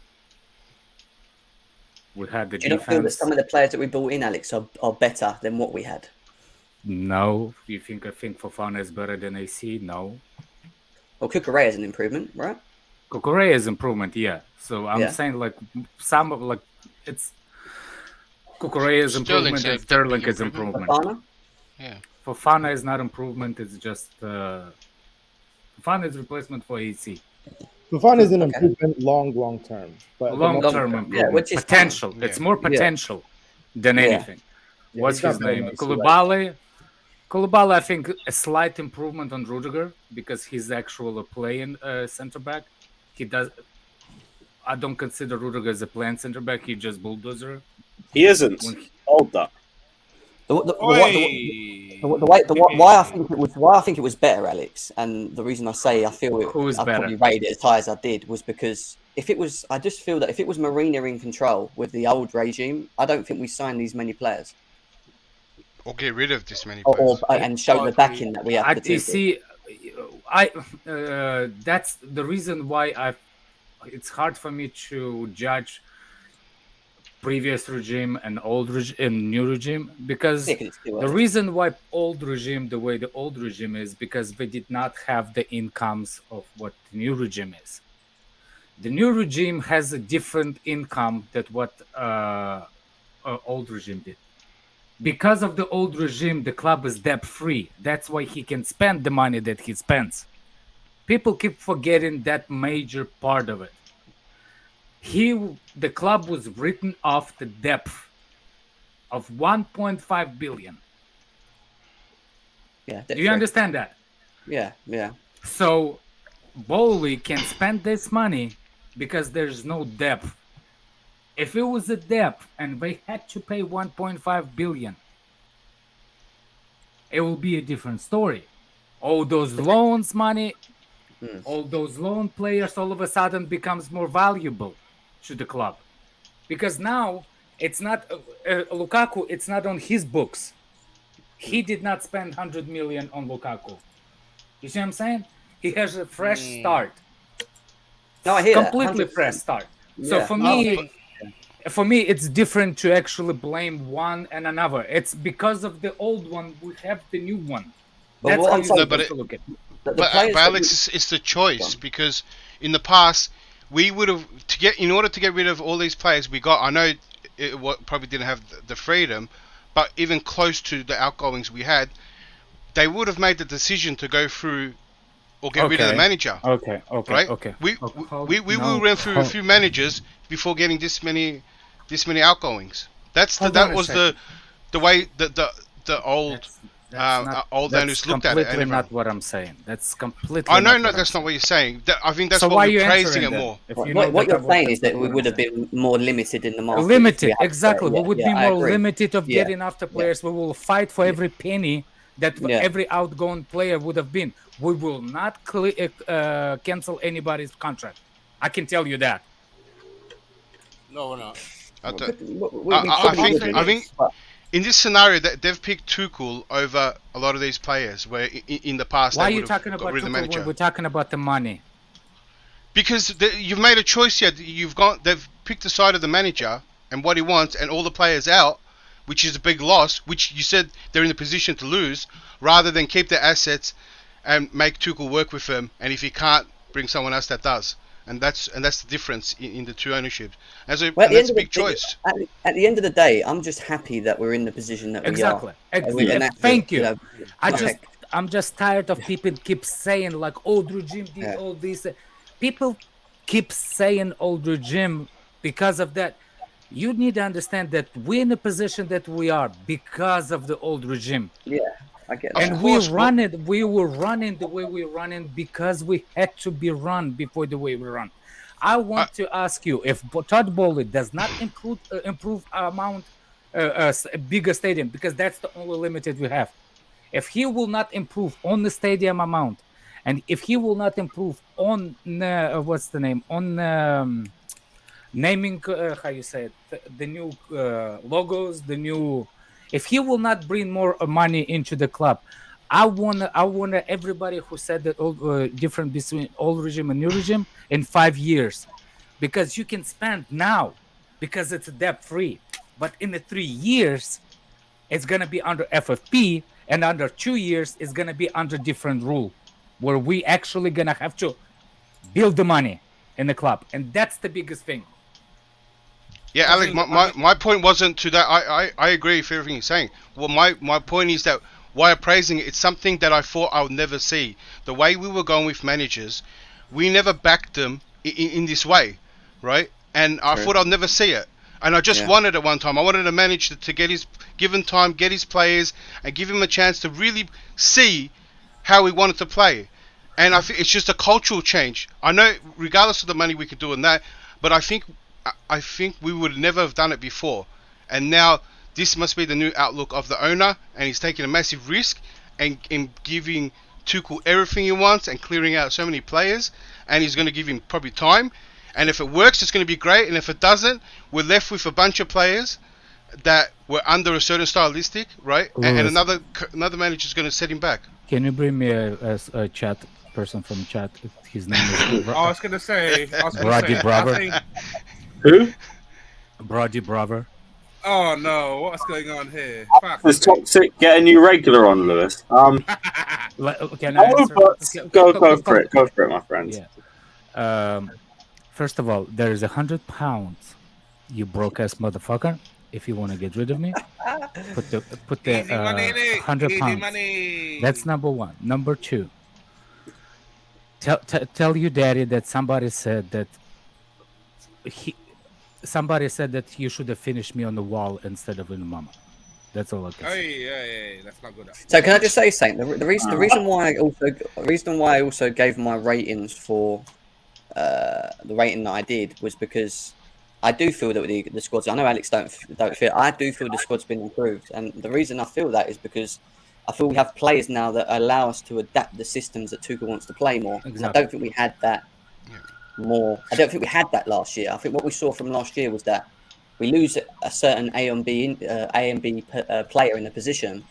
We had the Do you not feel that some of the players that we brought in, Alex, are better than what we had? No. I think Fofana is better than AC? No. Well, Cucurella is an improvement, right? Cucurella is improvement, yeah. So I'm saying like some of like it's Cucurella is improvement and Sterling is improvement. Fofana? Yeah. Fofana is not improvement. It's just Fofana is replacement for AC. Fofana is an improvement long term, but long-term improvement. Which is potential. fine. It's more potential than anything. What's his name? Koulibaly, I think a slight improvement on Rudiger because he's actually playing center back. He does. I don't consider Rudiger as a playing center back. He's just bulldozer. He isn't. Hold that. Why I think it was better, Alex, and the reason I say I feel I probably rated it as high as I did was because I just feel that if it was Mourinho in control with the old regime, I don't think we signed these many players. Or get rid of this many players. And show the backing that we have to see. That's the reason why it's hard for me to judge previous regime and new regime because the reason why the way the old regime is because they did not have the incomes of what the new regime is. The new regime has a different income than what old regime did. Because of the old regime, the club is debt-free. That's why he can spend the money that he spends. People keep forgetting that major part of it. The club was written off the debt of 1.5 billion. Yeah. Do you understand that? Yeah. So, Bowley can spend this money because there's no debt. If it was a debt and they had to pay 1.5 billion, it will be a different story. All those loans money, all those loan players all of a sudden becomes more valuable to the club. Because now it's not Lukaku, it's not on his books. He did not spend 100 million on Lukaku. You see what I'm saying? He has a fresh start. No, I hear completely that. fresh start. Yeah. So for me, it's different to actually blame one and another. It's because of the old one, we have the new one. That's how you supposed to look at it. But Alex, it's the choice because in the past we would have in order to get rid of all these players we got. I know it probably didn't have the freedom, but even close to the outgoings we had, they would have made the decision to go through or get rid of the manager. Okay. Right? Okay. We will run through a few managers before getting this many outgoings. That was the way that the old owners looked at it. That's completely not what I'm saying. That's completely. I know, that's not what you're saying. I think that's why you're praising it more. What you're saying is that we would have been more limited in the market. Limited, exactly. We would be more limited of getting after players. We will fight for every penny that every outgoing player would have been. We will not cancel anybody's contract. I can tell you that. No, we're not. I think in this scenario that they've picked Tuchel over a lot of these players, where in the past why are you talking about Tuchel when we're talking about the money? Because you've made a choice here. They've picked the side of the manager and what he wants, and all the players out, which is a big loss. Which you said they're in a position to lose, rather than keep their assets and make Tuchel work with them. And if he can't, bring someone else that does. And that's the difference in the two ownerships. That's a big choice. At the end of the day, I'm just happy that we're in the position that we are. Exactly. Thank you. I'm just tired of people keep saying like old regime did all this. People keep saying old regime because of that. You need to understand that we're in the position that we are because of the old regime. Yeah. And we were running the way we're running because we had to be run before the way we run. I want to ask you, if Todd Bowley does not improve amount a bigger stadium, because that's the only limited we have. If he will not improve on the stadium amount, and if he will not improve on what's the name on naming, how you say it, the new logos, the new. If he will not bring more money into the club, I want everybody who said that different between old regime and new regime in 5 years, because you can spend now because it's debt free, but in the 3 years it's gonna be under FFP, and under 2 years it's gonna be under different rule, where we actually gonna have to build the money in the club, and that's the biggest thing. Yeah, Alex, my point wasn't to that. I agree with everything you're saying. Well, my point is that why I'm praising it, it's something that I thought I would never see. The way we were going with managers, we never backed them in this way, right? And I thought I'd never see it. And I just wanted it one time. I wanted a manager to get his given time, get his players, and give him a chance to really see how he wanted to play. And I think it's just a cultural change. I know, regardless of the money we could do in that, but I think we would never have done it before. And now this must be the new outlook of the owner, and he's taking a massive risk and giving Tuchel everything he wants and clearing out so many players, and he's going to give him probably time. And if it works, it's going to be great. And if it doesn't, we're left with a bunch of players that were under a certain stylistic, right? And another manager's going to set him back. Can you bring me a chat person from chat? His name is. I was going to say. Brody Brother. Who? Brody Brother. Oh no! What's going on here? This toxic. Get a new regular on, Lewis. Can I answer? Go for it. Go for it, my friends. Yeah. First of all, there is £100. You broke ass motherfucker. If you want to get rid of me, put the £100. That's number one. Number two. Tell your daddy that somebody said that you should have finished me on the wall instead of in the mama. That's all I can say. Yeah, that's not good. So can I just say something? The reason why I also gave my ratings for the rating that I did was because I do feel that the squad's. I know Alex don't feel. I do feel the squad's been improved, and the reason I feel that is because I feel we have players now that allow us to adapt the systems that Tuchel wants to play more. Exactly. I don't think we had that more. I don't think we had that last year. I think what we saw from last year was that we lose a certain A and B player in a position.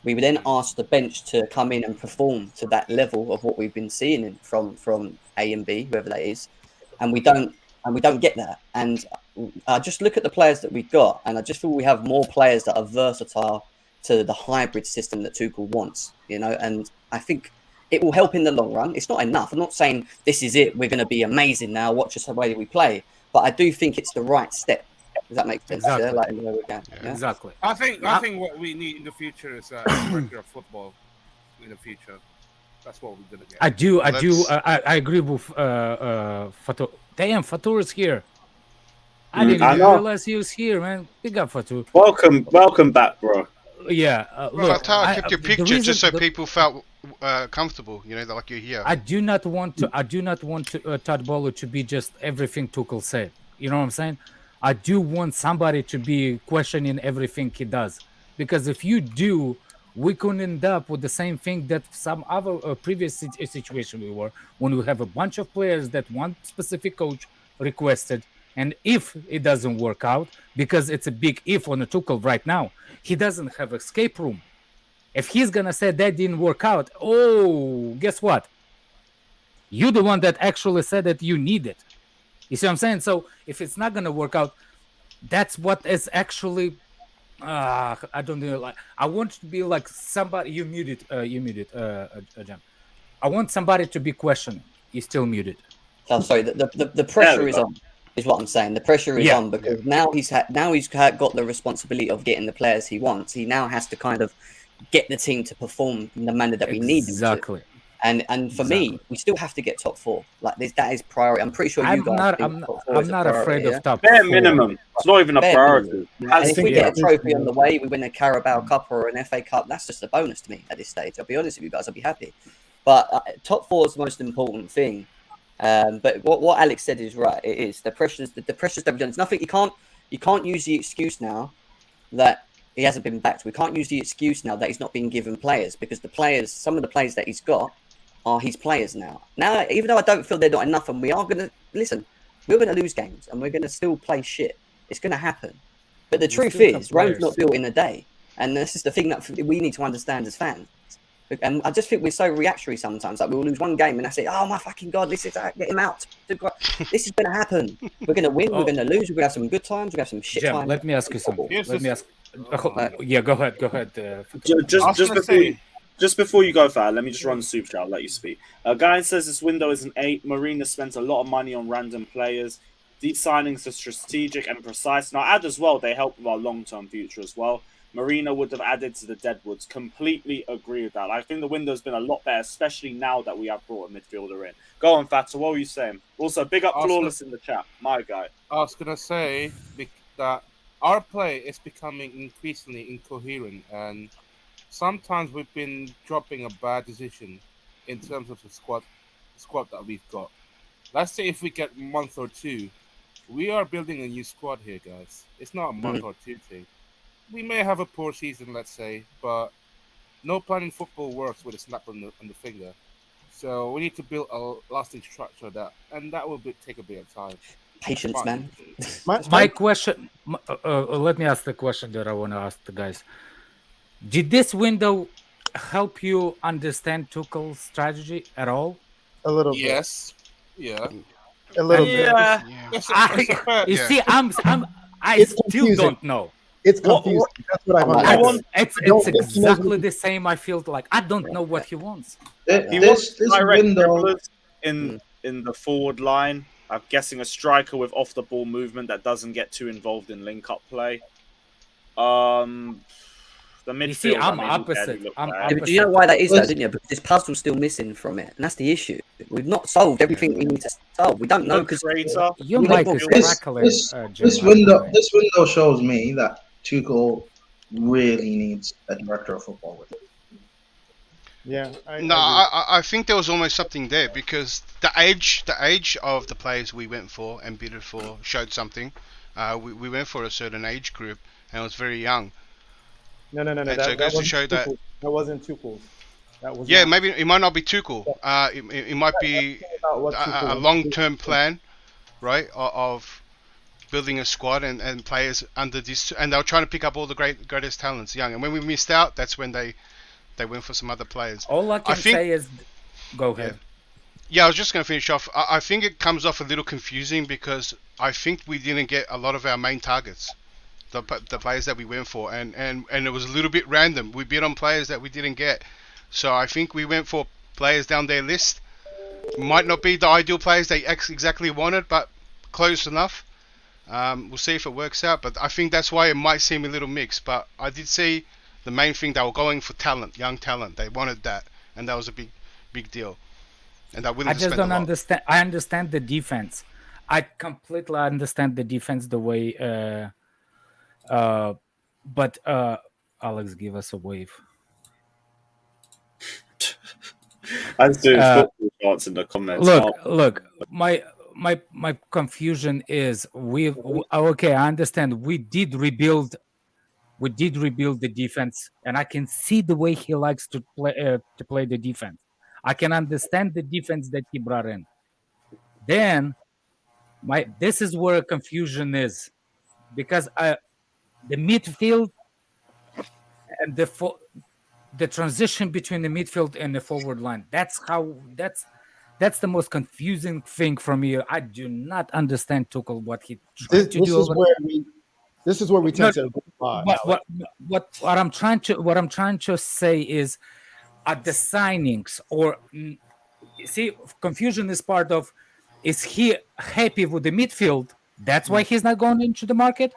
We would then ask the bench to come in and perform to that level of what we've been seeing from A and B, whoever that is, and we don't get that. And I just look at the players that we've got, and I just feel we have more players that are versatile to the hybrid system that Tuchel wants, and I think it will help in the long run. It's not enough. I'm not saying this is it. We're going to be amazing now. Watch us the way we play. But I do think it's the right step. Does that make sense? Exactly. Yeah? Exactly. I think what we need in the future is a director of football in the future. That's what we're gonna get. I agree with Fatou. Damn, Fatou is here. I didn't even realize he was here, man. Big up, Fatou. Welcome back, bro. Yeah. Look, Fatou, I kept your picture just so people felt comfortable. Like you're here. I do not want Todd Bowley to be just everything Tuchel said. You know what I'm saying? I do want somebody to be questioning everything he does, because if you do, we could end up with the same thing that some other previous situation we were, when we have a bunch of players that one specific coach requested, and if it doesn't work out, because it's a big if on the Tuchel right now, he doesn't have escape room. If he's gonna say that didn't work out, guess what? You're the one that actually said that you need it. You see what I'm saying? So if it's not gonna work out, that's what is actually. I don't know. Like, I want to be like somebody. You muted, Jam. I want somebody to be questioning. You're still muted. I'm sorry. The pressure is on. Is what I'm saying. The pressure is on because now he's got the responsibility of getting the players he wants. He now has to kind of get the team to perform in the manner that we need them to. Exactly. And for me, we still have to get top four. Like that is priority. I'm pretty sure you guys. I'm not afraid of top bare four. minimum. It's not even a priority. And if we get a trophy on the way, we win a Carabao Cup or an FA Cup, that's just a bonus to me at this stage. I'll be honest with you guys, I'll be happy. But top four is the most important thing. But what Alex said is right. It is the pressures that we've done. It's nothing. You can't use the excuse now that he hasn't been backed. We can't use the excuse now that he's not being given players, because some of the players that he's got are his players now. Now, even though I don't feel they're not enough, and we're going to lose games, and we're going to still play shit. It's going to happen. But the truth is, Rome's not built in a day, and this is the thing that we need to understand as fans. And I just think we're so reactionary sometimes. Like, we'll lose one game and I say, "Oh my fucking god, this is get him out." This is going to happen. We're going to win. We're going to lose. We're going to have some good times. We're going to have some shit times. Let me ask you something. Yeah, go ahead. Just before you go, Fad, let me just run the super chat. I'll let you speak. Guy says this window is an 8. Marina spent a lot of money on random players. These signings are strategic and precise. And I'll add as well, they help with our long-term future as well. Marina would have added to the Deadwoods. Completely agree with that. I think the window's been a lot better, especially now that we have brought a midfielder in. Go on, Fata. What were you saying? Also, big up Flawless in the chat. My guy. I was going to say that our play is becoming increasingly incoherent, and sometimes we've been dropping a bad decision in terms of the squad that we've got. Let's say if we get a month or two, we are building a new squad here, guys. It's not a month or two thing. We may have a poor season, let's say, but no plan in football works with a snap on the finger. So we need to build a lasting structure and that will take a bit of time. Patience, man. My question. Let me ask the question that I want to ask the guys. Did this window help you understand Tuchel's strategy at all? A little bit. Yes. Yeah. A little bit. You see, I still don't know. It's confusing. That's what I want. It's exactly the same. I feel like I don't know what he wants. He wants direct dribblers in the forward line. I'm guessing a striker with off the ball movement that doesn't get too involved in link up play. The midfield. You see, I'm opposite. Do you know why that is, though, didn't you? Because this puzzle's still missing from it, and that's the issue. We've not solved everything we need to solve. We don't know because your mic is crackling. This window shows me that Tuchel really needs a director of football with it. Yeah. I think there was almost something there, because the age of the players we went for and bid for showed something. We went for a certain age group and it was very young. No. That goes to show that wasn't Tuchel. Maybe it might not be Tuchel. It might be a long-term plan, right? Of building a squad and players under this, and they were trying to pick up all the greatest talents young. And when we missed out, that's when they went for some other players. All I can say is, go ahead. Yeah, I was just going to finish off. I think it comes off a little confusing because I think we didn't get a lot of our main targets, the players that we went for, and it was a little bit random. We bid on players that we didn't get. So I think we went for players down their list. Might not be the ideal players they exactly wanted, but close enough. We'll see if it works out, but I think that's why it might seem a little mixed. But I did see the main thing, they were going for talent, young talent. They wanted that, and that was a big deal. And I just don't understand. I understand the defense. I completely understand the defense the way. But Alex, give us a wave. I'm doing football charts in the comments. Look. My confusion is okay. I understand. We did rebuild the defense, and I can see the way he likes to play the defense. I can understand the defense that he brought in. Then, this is where confusion is, because the midfield and the transition between the midfield and the forward line. That's the most confusing thing for me. I do not understand Tuchel what he tried to do. This is where we tend to. What I'm trying to say is, at the signings, or see, confusion is part of. Is he happy with the midfield? That's why he's not going into the market,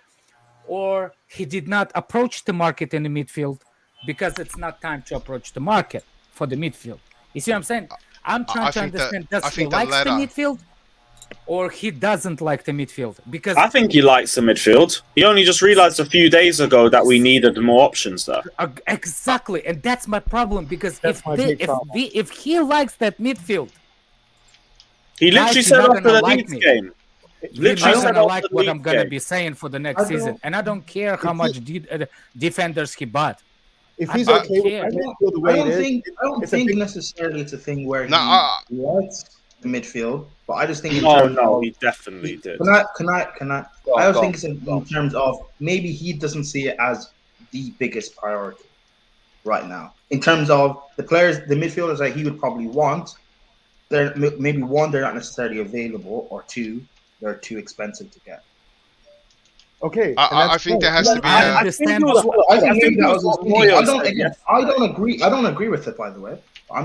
or he did not approach the market in the midfield because it's not time to approach the market for the midfield. You see what I'm saying? I'm trying to understand, does he like the midfield or he doesn't like the midfield? Because I think he likes the midfield. He only just realized a few days ago that we needed more options there. Exactly, and that's my problem, because if he likes that midfield, He literally said after the Leeds game. You're not gonna like what I'm gonna be saying for the next season, and I don't care how much defenders he bought. If he's okay with the way it is, I don't think necessarily it's a thing where he wants the midfield, but I just think he definitely did. Can I? I also think it's in terms of maybe he doesn't see it as the biggest priority right now. In terms of the players, the midfielders that he would probably want, they're maybe one, they're not necessarily available, or two, they're too expensive to get. Okay, I think there has to be. I don't agree. I don't agree with it. By the way, I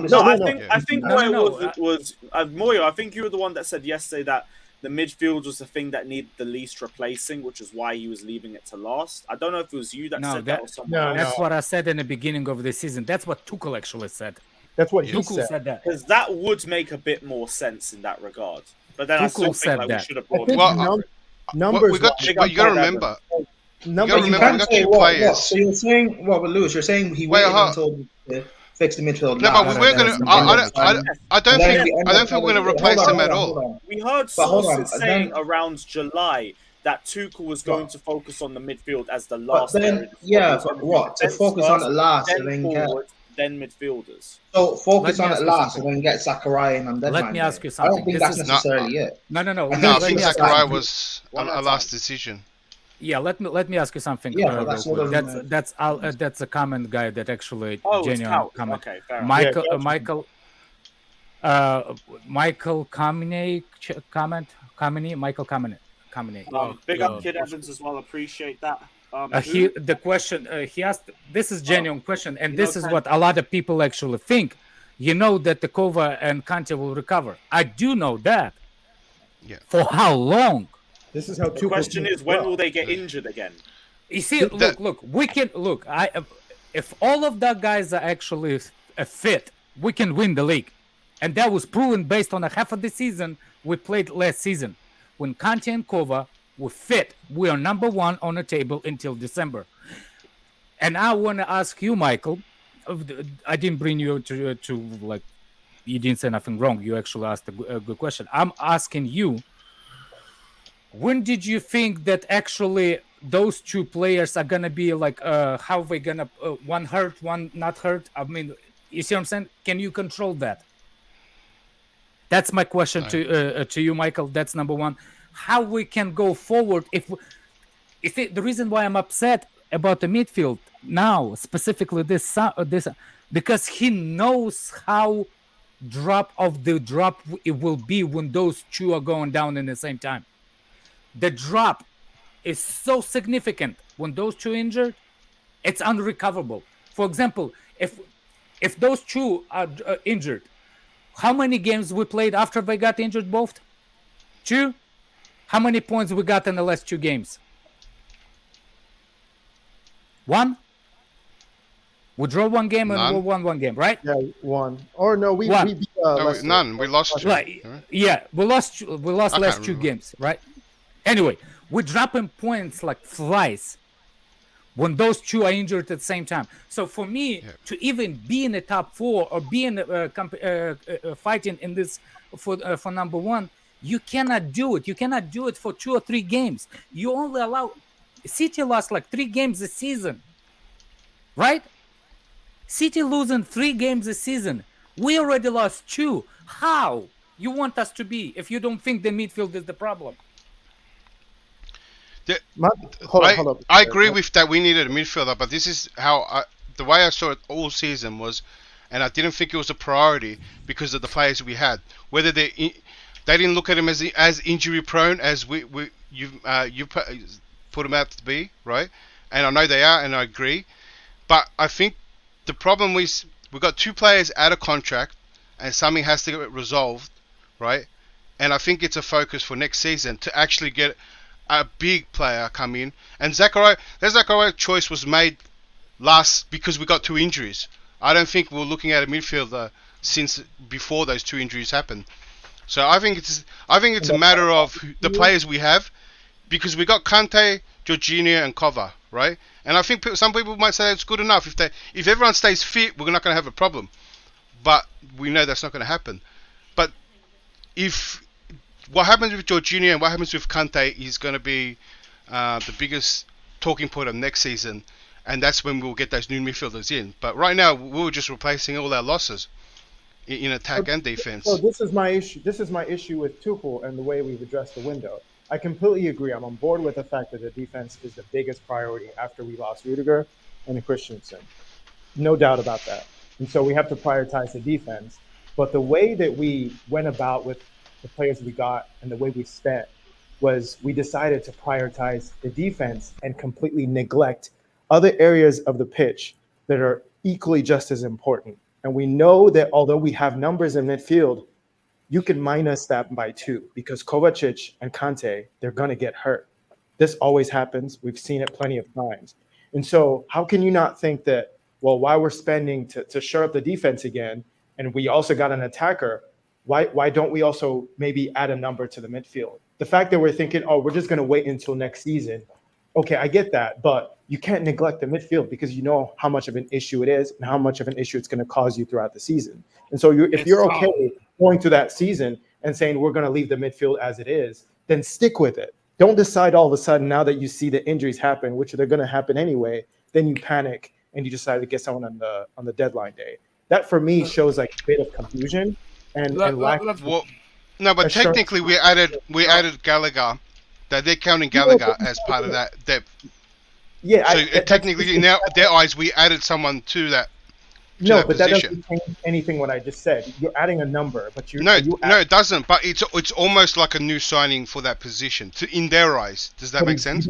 think Moyo. I think you were the one that said yesterday that the midfield was the thing that needed the least replacing, which is why he was leaving it to last. I don't know if it was you that said that or someone else. That's what I said in the beginning of the season. That's what Tuchel actually said. That's what he Tuchel said. That because that would make a bit more sense in that regard. But then Tuchel I still think we should have brought numbers. You got to remember. We got two players. What? So you're saying, but Lewis, you're saying he waited until to fix the midfield. No, but we're going to. I don't think we're going to replace them at all. We heard sources saying around July that Tuchel was going to focus on the midfield as the last. But what? To focus on it last and then forward, then midfielders. So focus on it last and then get Zakaria and then. Let me ask you something. I don't think that's necessarily it. No. I think Zakaria was a last decision. Yeah, let me ask you something. Yeah, that's a comment, guy. That actually genuine comment. Okay, fair Michael Kamine comment. Michael Kamine. Big up Kid Evans as well. Appreciate that. The question he asked. This is genuine question, and this is what a lot of people actually think. You know that the Kova and Kante will recover. I do know that. Yeah. For how long? This is how. The question is, when will they get injured again? You see, look. We can look. If all of the guys are actually fit, we can win the league, and that was proven based on a half of the season we played last season. When Kante and Kova were fit, we are number one on the table until December. And I want to ask you, Michael. I didn't bring you to like, you didn't say nothing wrong. You actually asked a good question. I'm asking you. When did you think that actually those two players are gonna be like? How are they gonna one hurt, one not hurt? I mean, you see what I'm saying? Can you control that? That's my question to you, Michael. That's number one. How we can go forward if the reason why I'm upset about the midfield now, specifically this because he knows how drop it will be when those two are going down in the same time. The drop is so significant when those two injured, it's unrecoverable. For example, if those two are injured, how many games we played after they got injured both? 2? How many points we got in the last 2 games? 1? We drew 1 game and we won 1 game, right? Yeah, 1. Or no, we beat none. We lost 2. Right. Yeah, we lost last 2 games, right? Anyway, we're dropping points like flies when those two are injured at the same time. So for me, to even be in the top 4 or be in fighting in this for number 1, you cannot do it. You cannot do it for 2 or 3 games. You only allow. City lost like 3 games this season, right? City losing 3 games this season. We already lost 2. How you want us to be if you don't think the midfield is the problem? I agree with that. We needed a midfielder, but this is how the way I saw it all season was, and I didn't think it was a priority because of the players we had. Whether they didn't look at him as injury prone as you put him out to be, right? And I know they are, and I agree. But I think the problem is we got 2 players out of contract, and something has to get resolved, right? And I think it's a focus for next season to actually get a big player come in. And Zakaria choice was made last because we got 2 injuries. I don't think we're looking at a midfielder since before those 2 injuries happened. So I think it's a matter of the players we have, because we got Kante, Jorginho, and Kova, right? And I think some people might say it's good enough. If everyone stays fit, we're not going to have a problem. But we know that's not going to happen. But if what happens with Jorginho and what happens with Kante is going to be the biggest talking point of next season, and that's when we'll get those new midfielders in. But right now, we're just replacing all our losses in attack and defense. So this is my issue. This is my issue with Tuchel and the way we've addressed the window. I completely agree. I'm on board with the fact that the defense is the biggest priority after we lost Rudiger and Christensen. No doubt about that. And so we have to prioritize the defense. But the way that we went about with the players we got and the way we spent was we decided to prioritize the defense and completely neglect other areas of the pitch that are equally just as important. And we know that although we have numbers in midfield, you can minus that by 2 because Kovacic and Kante, they're going to get hurt. This always happens. We've seen it plenty of times. And so how can you not think that, well, while we're spending to shore up the defense again, and we also got an attacker, why don't we also maybe add a number to the midfield? The fact that we're thinking, oh, we're just going to wait until next season. Okay, I get that, but you can't neglect the midfield because you know how much of an issue it is and how much of an issue it's going to cause you throughout the season. And so if you're okay going through that season and saying we're going to leave the midfield as it is, then stick with it. Don't decide all of a sudden now that you see the injuries happen, which they're going to happen anyway, then you panic and you decide to get someone on the deadline day. That for me shows like a bit of confusion and lack of. Well, no, but technically we added Gallagher. They're counting Gallagher as part of that depth. Yeah. So technically, in their eyes, we added someone to that. No, but that doesn't change anything what I just said. You're adding a number, but no, it doesn't. But it's almost like a new signing for that position in their eyes. Does that make sense?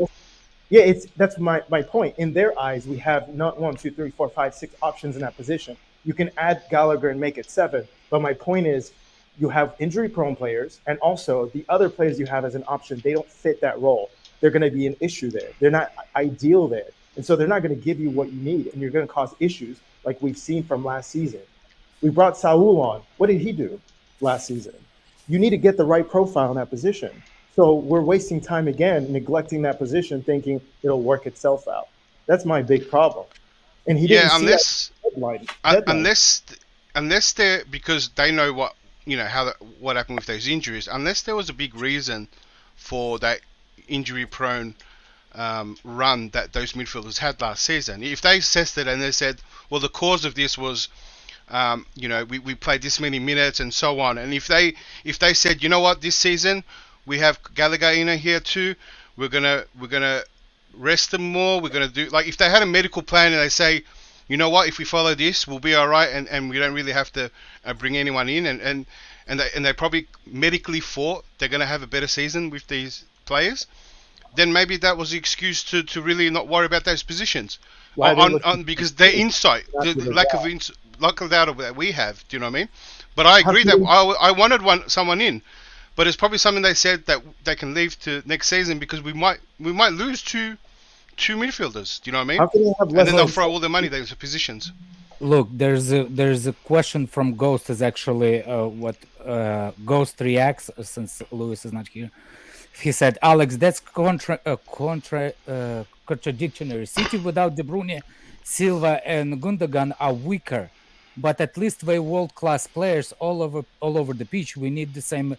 Yeah, that's my point. In their eyes, we have not 1, 2, 3, 4, 5, 6 options in that position. You can add Gallagher and make it 7. But my point is, you have injury-prone players, and also the other players you have as an option, they don't fit that role. They're going to be an issue there. They're not ideal there. And so they're not going to give you what you need, and you're going to cause issues like we've seen from last season. We brought Saul on. What did he do last season? You need to get the right profile in that position. So we're wasting time again, neglecting that position, thinking it'll work itself out. That's my big problem. And he didn't see that deadline. Unless they're, because they know what, what happened with those injuries, unless there was a big reason for that injury-prone run that those midfielders had last season. If they assessed it and they said, well, the cause of this was, we played this many minutes and so on, and if they said, you know what, this season we have Gallagher in here too, we're gonna rest them more. We're gonna do, like, if they had a medical plan and they say, you know what, if we follow this, we'll be all right, and we don't really have to bring anyone in, and they probably medically thought they're going to have a better season with these players, then maybe that was the excuse to really not worry about those positions. Because their insight, the lack of data that we have, do you know what I mean? But I agree that I wanted someone in, but it's probably something they said that they can leave to next season because we might lose two midfielders. Do you know what I mean? How can you have and then they'll throw all their money those positions. Look, there's a question from Ghost. Is actually what Ghost reacts since Lewis is not here. He said, "Alex, that's contradictory. City without De Bruyne, Silva, and Gundogan are weaker, but at least they're world-class players all over the pitch. We need the same.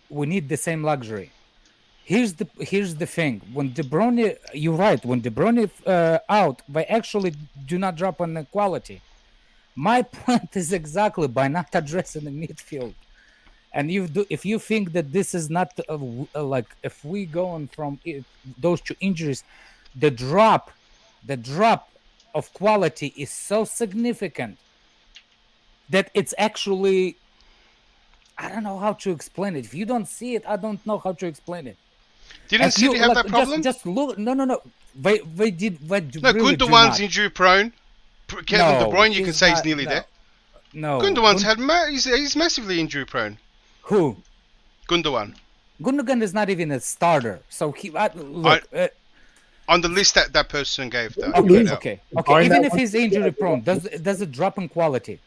We need the same luxury." Here's the thing. When De Bruyne, you're right. When De Bruyne out, they actually do not drop on the quality. My point is exactly by not addressing the midfield. And if you think that this is not like, if we go on from those two injuries, the drop of quality is so significant that it's actually, I don't know how to explain it. If you don't see it, I don't know how to explain it. Didn't City have that problem? Just look. No. They did. No, Gundogan's injury prone. Kevin De Bruyne, you can say he's nearly there. No, Gundogan's he's massively injury prone. Who? Gundogan. Gundogan is not even a starter. So on the list that person gave. Okay. Even if he's injury prone, does it drop in quality?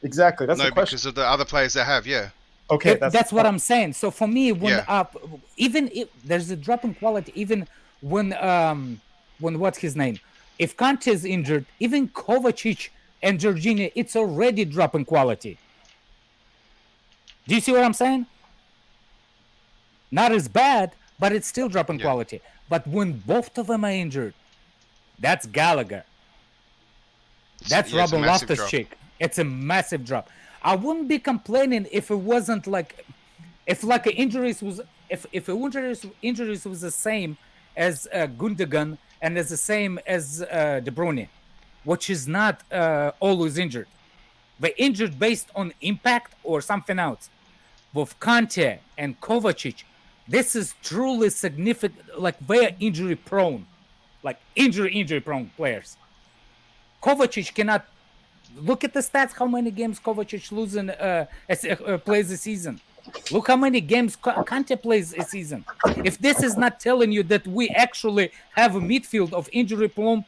Exactly. That's the question. Because of the other players they have. Yeah. Okay, that's what I'm saying. So for me, even if there's a drop in quality, even when what's his name? If Kante is injured, even Kovacic and Jorginho, it's already drop in quality. Do you see what I'm saying? Not as bad, but it's still dropping quality. But when both of them are injured, that's Gallagher. That's Robin Loftus-Cheek. It's a massive drop. I wouldn't be complaining if it wasn't like, if like injuries was, if injuries was the same as Gundogan and as the same as De Bruyne, which is not always injured. They injured based on impact or something else. With Kante and Kovacic, this is truly significant. Like they are injury prone, like injury prone players. Kovacic cannot look at the stats. How many games Kovacic losing plays a season? Look how many games Kante plays a season. If this is not telling you that we actually have a midfield of injury prone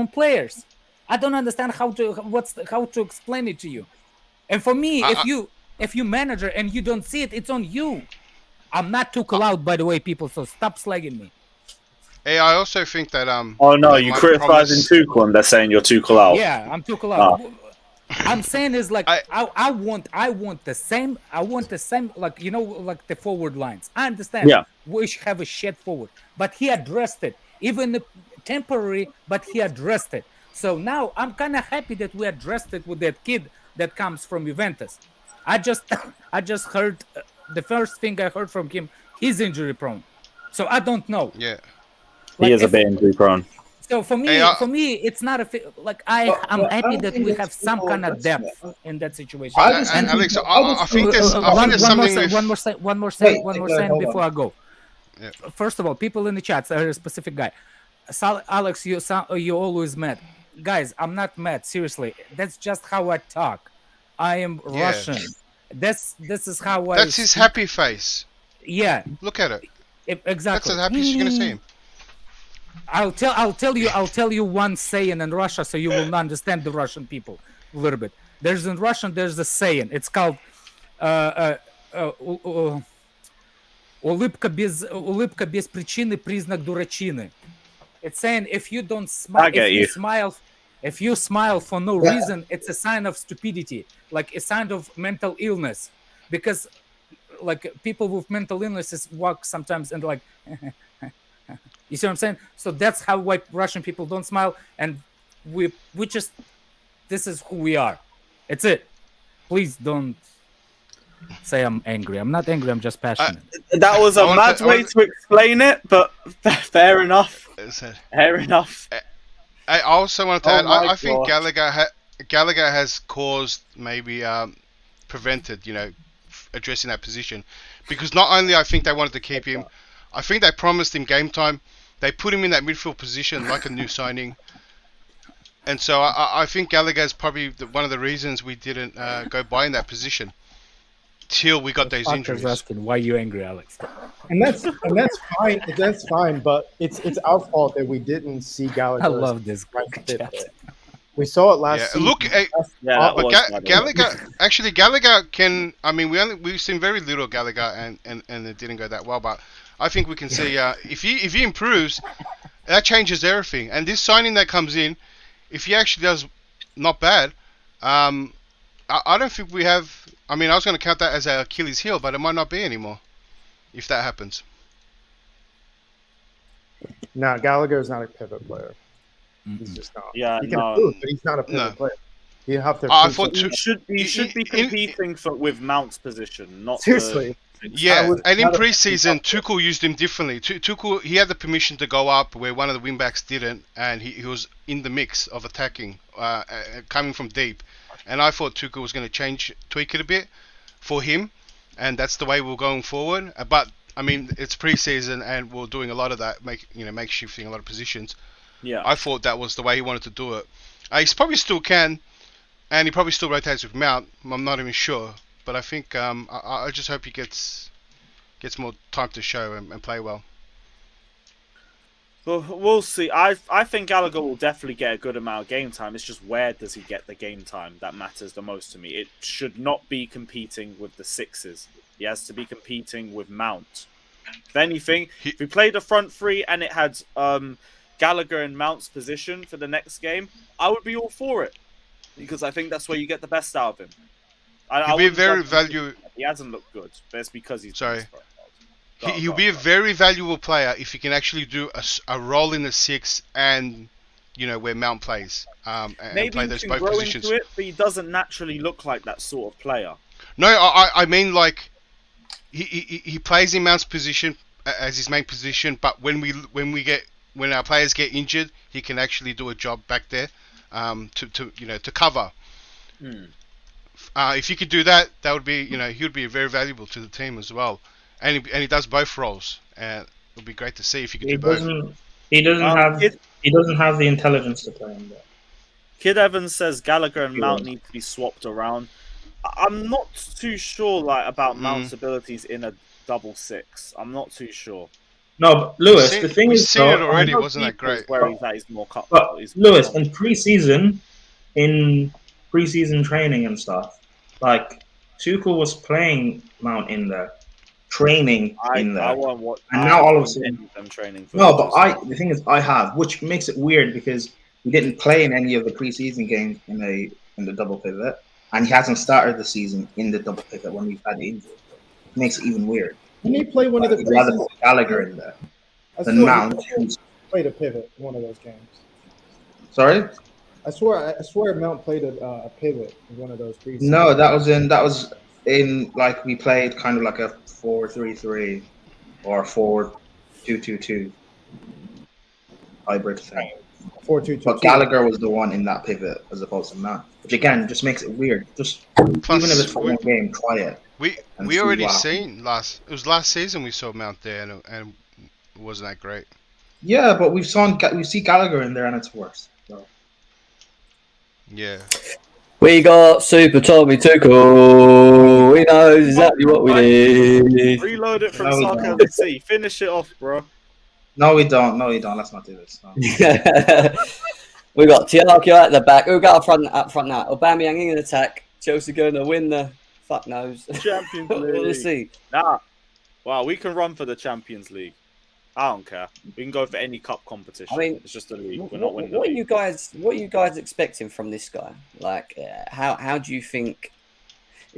players, I don't understand how to explain it to you. And for me, if you manager and you don't see it, it's on you. I'm not Tuchel out, by the way, people. So stop slagging me. Hey, I also think that Oh no, you criticizing Tuchel and they're saying you're Tuchel out. Yeah, I'm Tuchel out. I'm saying is like I want the same. I want the same, like, you know, like the forward lines. I understand. Yeah. We should have a shed forward, but he addressed it, even temporary. But he addressed it. So now I'm kind of happy that we addressed it with that kid that comes from Juventus. I just heard the first thing I heard from him. He's injury prone, so I don't know. Yeah, like, he is a bit injury prone. So for me, it's not like I'm happy that we have some kind of depth in that situation. And Alex, I think there's something. One more thing before I go. Yeah. First of all, people in the chat, a specific guy. Alex, you always mad. Guys, I'm not mad. Seriously, that's just how I talk. I am Russian. This is how I. That's his happy face. Yeah. Look at it. Exactly. That's the happiest you're gonna see him. I'll tell you one saying in Russia, so you will understand the Russian people a little bit. There's a saying. It's called улыбка без причины признак дурачины. It's saying if you don't smile, if you smile for no reason, it's a sign of stupidity, like a sign of mental illness. Because like people with mental illnesses walk sometimes and like. You see what I'm saying? So that's how white Russian people don't smile, and we just, this is who we are. It's it. Please don't say I'm angry. I'm not angry. I'm just passionate. That was a mad way to explain it, but fair enough. Fair enough. I also want to add. I think Gallagher has caused, maybe prevented, addressing that position, because not only I think they wanted to keep him, I think they promised him game time. They put him in that midfield position like a new signing. And so I think Gallagher is probably one of the reasons we didn't go buy in that position till we got those injuries. Asking, why are you angry, Alex? And that's fine. That's fine, but it's our fault that we didn't see Gallagher. I love this guy. We saw it last season. Look, but Gallagher can. I mean, we've seen very little Gallagher, and it didn't go that well. But I think we can see if he improves, that changes everything. And this signing that comes in, if he actually does not bad, I don't think we have. I mean, I was going to count that as our Achilles heel, but it might not be anymore if that happens. No, Gallagher is not a pivot player. He's just not. Yeah, he can improve, but he's not a pivot player. You have to. I thought he should be competing with Mount's position, not seriously. And in pre-season, Tuchel used him differently. Tuchel, he had the permission to go up where one of the wing-backs didn't, and he was in the mix of attacking, coming from deep. And I thought Tuchel was going to tweak it a bit for him, and that's the way we're going forward. But I mean, it's pre-season, and we're doing a lot of that, makeshifting a lot of positions. Yeah, I thought that was the way he wanted to do it. He probably still can, and he probably still rotates with Mount. I'm not even sure. But I think I just hope he gets more time to show and play well. Well, we'll see. I think Gallagher will definitely get a good amount of game time. It's just where does he get the game time that matters the most to me. It should not be competing with the sixes. He has to be competing with Mount. If anything, if we played a front three and it had Gallagher and Mount's position for the next game, I would be all for it. Because I think that's where you get the best out of him. He'd be very value. He hasn't looked good, but it's because he's He'll be a very valuable player if he can actually do a role in the 6 and, where Mount plays. And maybe play he those can both grow positions. into it, but he doesn't naturally look like that sort of player. No, I mean like he plays in Mount's position as his main position, but when our players get injured, he can actually do a job back there, to cover. If he could do that, that would be he would be very valuable to the team as well, and he does both roles, and it would be great to see if he could do both. He doesn't have the intelligence to play in there. Kid Evans says Gallagher and Mount need to be swapped around. I'm not too sure about Mount's abilities in a double 6. I'm not too sure. No, but Lewis, the thing is, we've seen it already. Wasn't that great? Where he's more cut. But Lewis, in preseason training and stuff, like Tuchel was playing Mount in there, training in there, and now all of a sudden, the thing is, I have, which makes it weird because he didn't play in any of the preseason games in the double pivot, and he hasn't started the season in the double pivot when we've had the injury. It makes it even weird. Can he play one of the rather put Gallagher in there than Mount? Played a pivot in one of those games. Sorry? I swear Mount played a pivot in one of those preseason. No, that was in like we played kind of like a 4-3-3 or 4-2-2-2 hybrid thing. 4-2-2-2. But Gallagher was the one in that pivot as opposed to Mount, which again just makes it weird. Just even if it's for one game, try it. We already seen last season we saw Mount there and it wasn't that great. Yeah, but we see Gallagher in there and it's worse. So. Yeah. We got Super Tommy Tuchel. He knows exactly what we need. Reload it from Sarcasm C. Finish it off, bro. No, we don't. Let's not do this. No. We got Thiago at the back. Who got up front now? Aubameyang in attack. Chelsea going to win the fuck knows. Champions League. We'll see. Nah. Wow, we can run for the Champions League. I don't care. We can go for any cup competition. I mean, it's just a league. We're not winning the league. What are you guys expecting from this guy? Like, how do you think?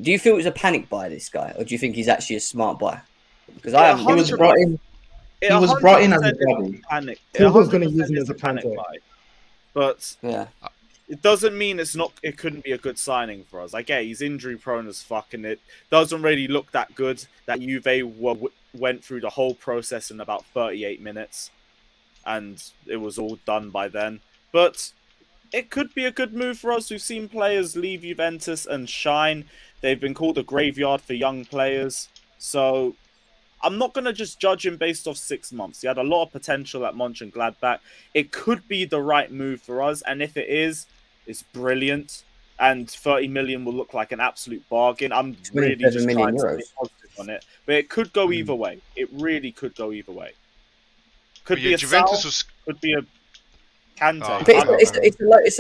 Do you feel it was a panic buy, this guy, or do you think he's actually a smart buy? Because he was brought in. He was brought in as a body. Tuchel's going to use him as a panic buy. But yeah, it doesn't mean it couldn't be a good signing for us. I get he's injury prone as fuck, and it doesn't really look that good. That Juve went through the whole process in about 38 minutes, and it was all done by then. But it could be a good move for us. We've seen players leave Juventus and shine. They've been called a graveyard for young players. So I'm not going to just judge him based off 6 months. He had a lot of potential at Mönchengladbach. It could be the right move for us. And if it is, it's brilliant. And 30 million will look like an absolute bargain. I'm really just trying to be positive on it. But it could go either way. It really could go either way. Could be a Juventus, could be a Kante. It's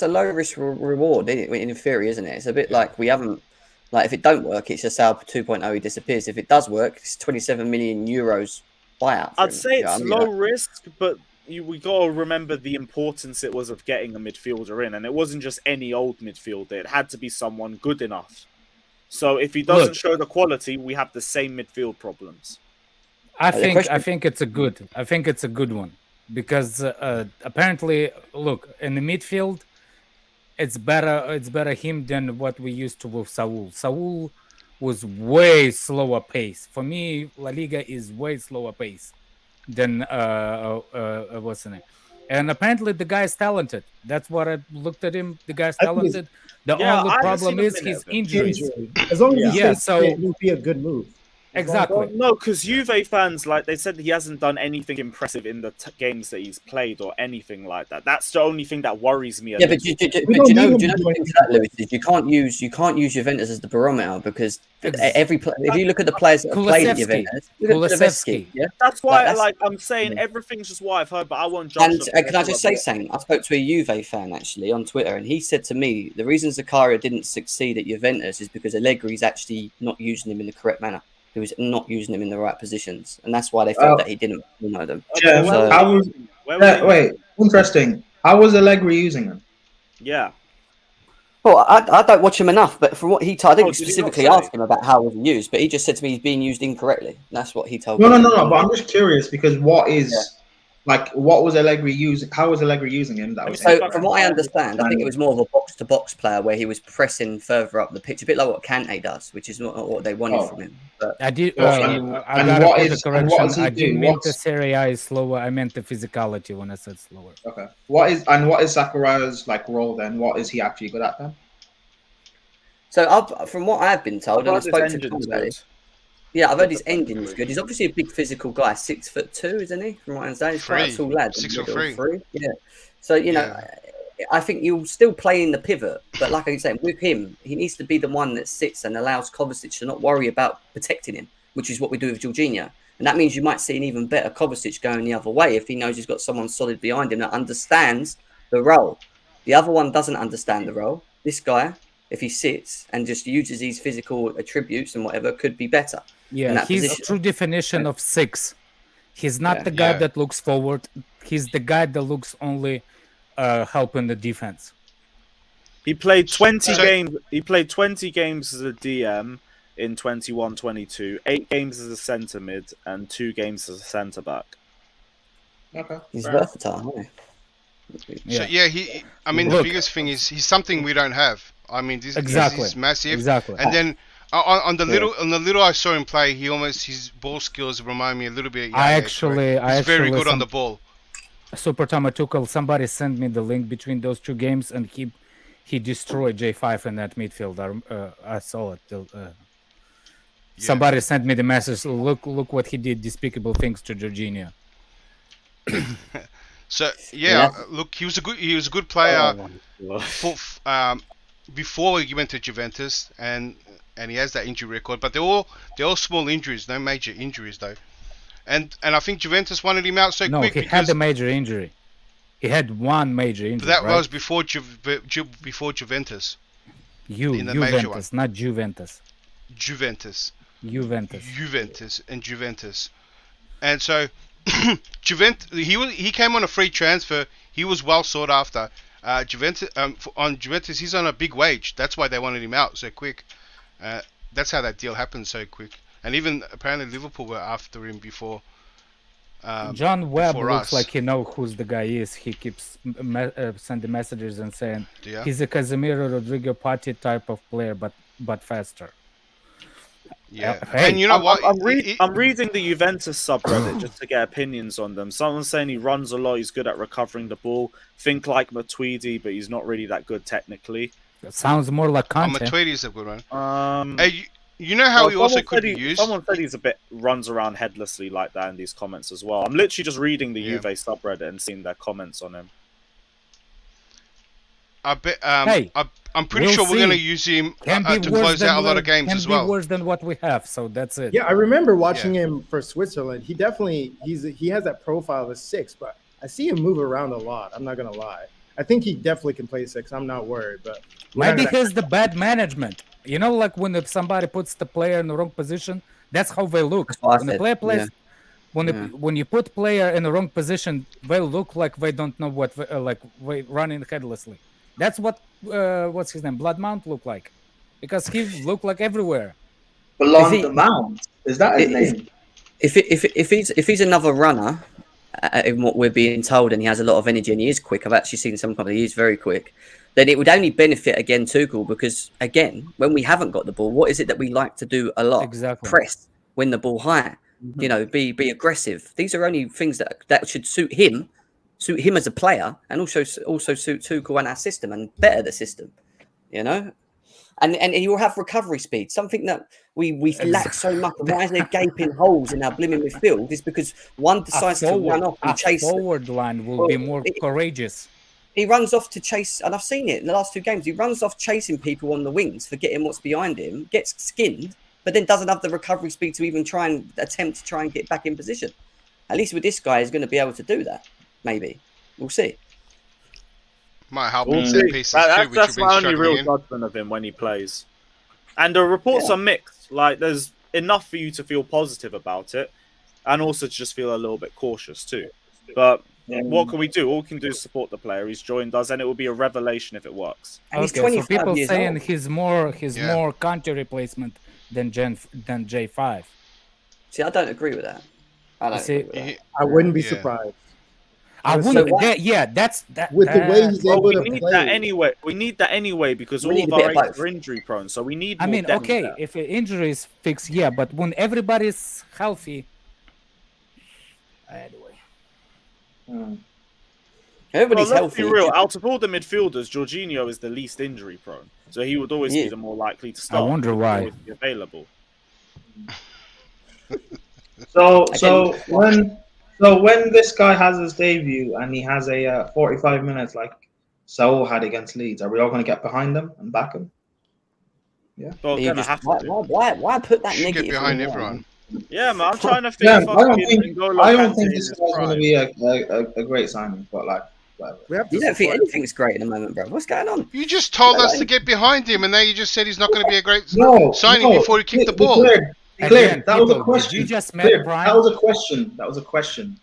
a low risk reward in theory, isn't it? It's a bit like we haven't. Like, if it don't work, it's just Sal 2.0, he disappears. If it does work, it's 27 million euros buyout. I'd say it's low risk, but we got to remember the importance it was of getting a midfielder in. And it wasn't just any old midfielder. It had to be someone good enough. So if he doesn't show the quality, we have the same midfield problems. I think it's a good one. Because apparently, look, in the midfield, it's better him than what we used to with Saul. Saul was way slower pace. For me, La Liga is way slower pace than what's the name. And apparently the guy is talented. That's what I looked at him. The guy's talented. The only problem is his injuries. As long as he stays fit, it will be a good move. Exactly. No, because Juve fans, like they said, he hasn't done anything impressive in the games that he's played or anything like that. That's the only thing that worries me. Yeah, but do you know that, Lewis? You can't use Juventus as the barometer because if you look at the players that have played at Juventus, Kulusevski. Yeah, that's why I'm saying everything's just what I've heard, but I won't judge. And can I just say something? I spoke to a Juve fan actually on Twitter, and he said to me the reason Zakaria didn't succeed at Juventus is because Allegri's actually not using him in the correct manner. He was not using them in the right positions, and that's why they felt that he didn't know them. Yeah, wait, interesting. How was Allegri using them? Yeah, Well, I don't watch him enough, but from what he told, I didn't did he not specifically say? ask him about how it was used, but he just said to me he's being used incorrectly. That's what he told No, me. but I'm just curious because what was Allegri using? How was Allegri using him? So, from what I understand, I think it was more of a box-to-box player where he was pressing further up the pitch, a bit like what Kante does, which is not what they wanted from him. But I did. and I got what to put is- the and what correction. does he I do? didn't mean the What's- Serie A is slower. I meant the physicality when I said slower. Okay. What is Zakaria's role then? What is he actually good at then? So, from what I've been told, and I I've heard spoke his to Tom engine's about good. it, yeah, I've heard his engine is good. He's obviously a big physical guy, 6'2", isn't he? From what I understand, he's quite a tall lad. 6'3". Yeah. So I think you'll still play in the pivot, but like I was saying, with him, he needs to be the one that sits and allows Kovacic to not worry about protecting him, which is what we do with Jorginho. And that means you might see an even better Kovacic going the other way if he knows he's got someone solid behind him that understands the role. The other one doesn't understand the role. This guy, if he sits and just uses his physical attributes and whatever, could be better. Yeah, he's a true definition of 6. He's not the guy that looks forward. He's the guy that looks only helping the defense. He played 20 games. He played 20 games as a DM in 21-22, 8 games as a centre mid, and 2 games as a centre back. Okay, he's versatile, isn't he? So I mean, the biggest thing is he's something we don't have. I mean, this is massive. Exactly. And then on the little I saw him play, his ball skills remind me a little bit. He's very good on the ball. Super Tama Tuchel, somebody sent me the link between those 2 games, and he destroyed J5 in that midfield. I saw it. Somebody sent me the message. Look what he did! Despicable things to Jorginho. So look, he was a good player before he went to Juventus, and he has that injury record. But they're all small injuries, no major injuries though. And I think Juventus wanted him out quick. No, he had a major injury. He had one major injury. But that was before Juventus. Juventus, not Juventus. Juventus. And so Juventus, he came on a free transfer. He was well sought after. Juventus, he's on a big wage. That's why they wanted him out so quick. That's how that deal happened so quick. And even apparently Liverpool were after him before. John Webb looks like he knows who the guy is. He keeps sending messages and saying he's a Casemiro, Rodrigo Patti type of player, but faster. Yeah, and you know what? I'm reading the Juventus subreddit just to get opinions on them. Someone's saying he runs a lot, he's good at recovering the ball. Think like Matuidi, but he's not really that good technically. That sounds more like content. Matuidi's a good one. Hey, you know how he also could be used? Someone said he's runs around headlessly like that in these comments as well. I'm literally just reading the Juve subreddit and seeing their comments on him. I bet. I'm pretty sure we're going to use him to close out a lot of games as well. Can be worse than what we have, so that's it. Yeah, I remember watching him for Switzerland. He definitely he has that profile of a 6, but I see him move around a lot. I'm not gonna lie. I think he definitely can play 6. I'm not worried, but maybe he's the bad management. You know, like when somebody puts the player in the wrong position, that's how they look. When the player plays, when you put player in the wrong position, they look like they don't know what they running headlessly. That's what what's his name? Bloodmount looked like, because he looked like everywhere. Bloodmount, is that his name? If he's another runner, in what we're being told, and he has a lot of energy and he is quick. I've actually seen some company. He is very quick. Then it would only benefit again Tuchel, because again, when we haven't got the ball, what is it that we like to do a lot? Exactly. Press, win the ball higher. You know, be aggressive. These are only things that should suit him as a player, and also suit Tuchel and our system, and better the system. You know, and he will have recovery speed. Something that we lack so much. Why is there gaping holes in our blimmin' midfield? Is because one decides to run off and chase. Forward line will be more courageous. He runs off to chase, and I've seen it in the last 2 games. He runs off chasing people on the wings, forgetting what's behind him, gets skinned, but then doesn't have the recovery speed to even try and get back in position. At least with this guy, he's going to be able to do that. Maybe we'll see. Might help him set pieces too, that's my only real judgment of him when he plays. And the reports are mixed. Like, there's enough for you to feel positive about it, and also to just feel a little bit cautious too. But What can we do? All we can do is support the player. He's joined us, and it will be a revelation if it works. And he's Okay, so 25 people years saying old. he's more Conte replacement than J5. See, I don't agree with that. I don't See, agree with that. I wouldn't be surprised. I So wouldn't. what- That's that. With the way he's Well, able we to need play. that anyway. We need that anyway because We all need of a bit our of eights both. are injury prone. So we need. I more mean, depth okay, there. if injury is fixed, yeah, but when everybody's healthy, anyway. Everybody's let's healthy. be real. Out of all the midfielders, Jorginho is the least injury prone, so he would always Yeah. be the more likely to start. wonder He would why. always be available. So when this guy has his debut and he has a 45 minutes like Saul had against Leeds, are we all going to get behind him and back him? Yeah. Well, You gonna just- have to. why put that You should get negative behind in there? everyone. Yeah, man. I'm trying to think. Yeah, I don't think N'Golo I don't Kante think in this his guy's going to prime. be a great signing, but like whatever. We have to You don't think support anything's great at the moment, bro? What's going on? You just told us to get behind him, and now you just said he's not going to be a great No, signing before he kicked the ball. Clear. Again, That was a people, question. did you just Clear. met Brian? That was a question. That was a question.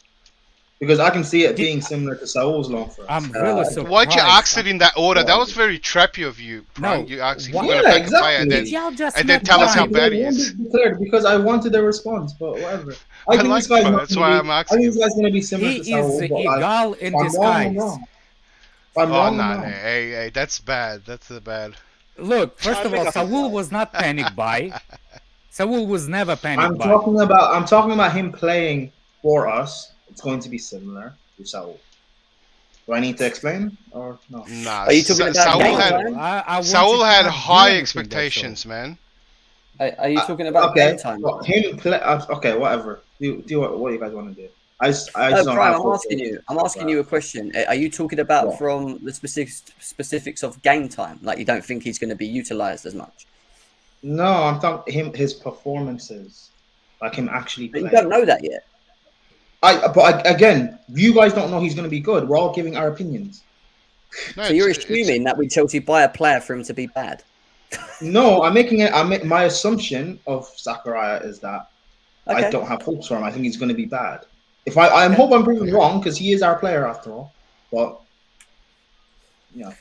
Because I can see it being similar to Saul's loan for us. I'm really surprised. Why'd you ask it in that order? That was very trappy of you. Brian. No. You asked if Why- you're going to Yeah, back a player, exactly. Y'all just and then met tell us how Brian. bad he is. Because I wanted a response, but whatever. I think like this guy's Brian, not that's gonna why be- I'm I asking think this guy's going to be similar He to Saul. is but like, Igal in if I'm wrong, I'm disguise. wrong. If I'm Oh, wrong, no, I'm no. wrong. Hey, that's bad. That's bad. Look, first I of think all, I think Saul was not panicked by. Saul was never panicked I'm by. talking about him playing for us. It's going to be similar to Saul. Do I need to explain or no? Nah, Are you talking about Saul game had, time? I want Saul you to had not do high anything, expectations, man. Are you talking about Okay, game time? well, him play. Okay, whatever. Do what you guys want to do. I just No, don't Brian, have I'm asking you. I'm asking you a question. Are you talking about Yeah. from the specifics of game time? Like you don't think he's going to be utilized as much? No, I'm talking his performances, like him actually But playing. you don't know that yet. Again, you guys don't know he's going to be good. We're all giving our opinions. No, So you're it's- assuming that we Chelsea buy a player for him to be bad. No, I'm making it. My assumption of Zakaria is that I Okay. don't have hopes for him. I think he's going to be bad. If I hope I'm proven wrong because he is our player after all. But yeah.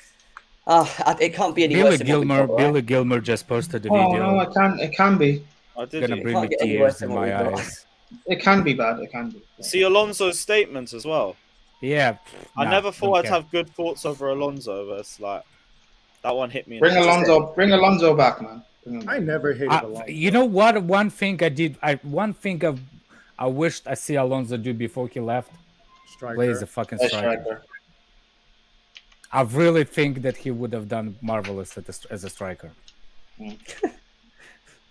It can't be any Billy worse than what we Gilmour, got, right? Billy Gilmour just posted the Oh video. no, it can be. Gonna It bring can't me get any worse tears than in what we my got. eyes. It can be bad. It can be. See Alonso's statements as well. Yeah. I nah, never thought don't I'd care. have good thoughts over Alonso, but it's like that one hit me. in Bring the chest. Alonso back, man. Bring him I back. never hated Alonso. You know what? One thing I did. I wished I see Alonso do before he left. Striker. Play as a fucking striker. I really think that he would have done marvelous as a striker.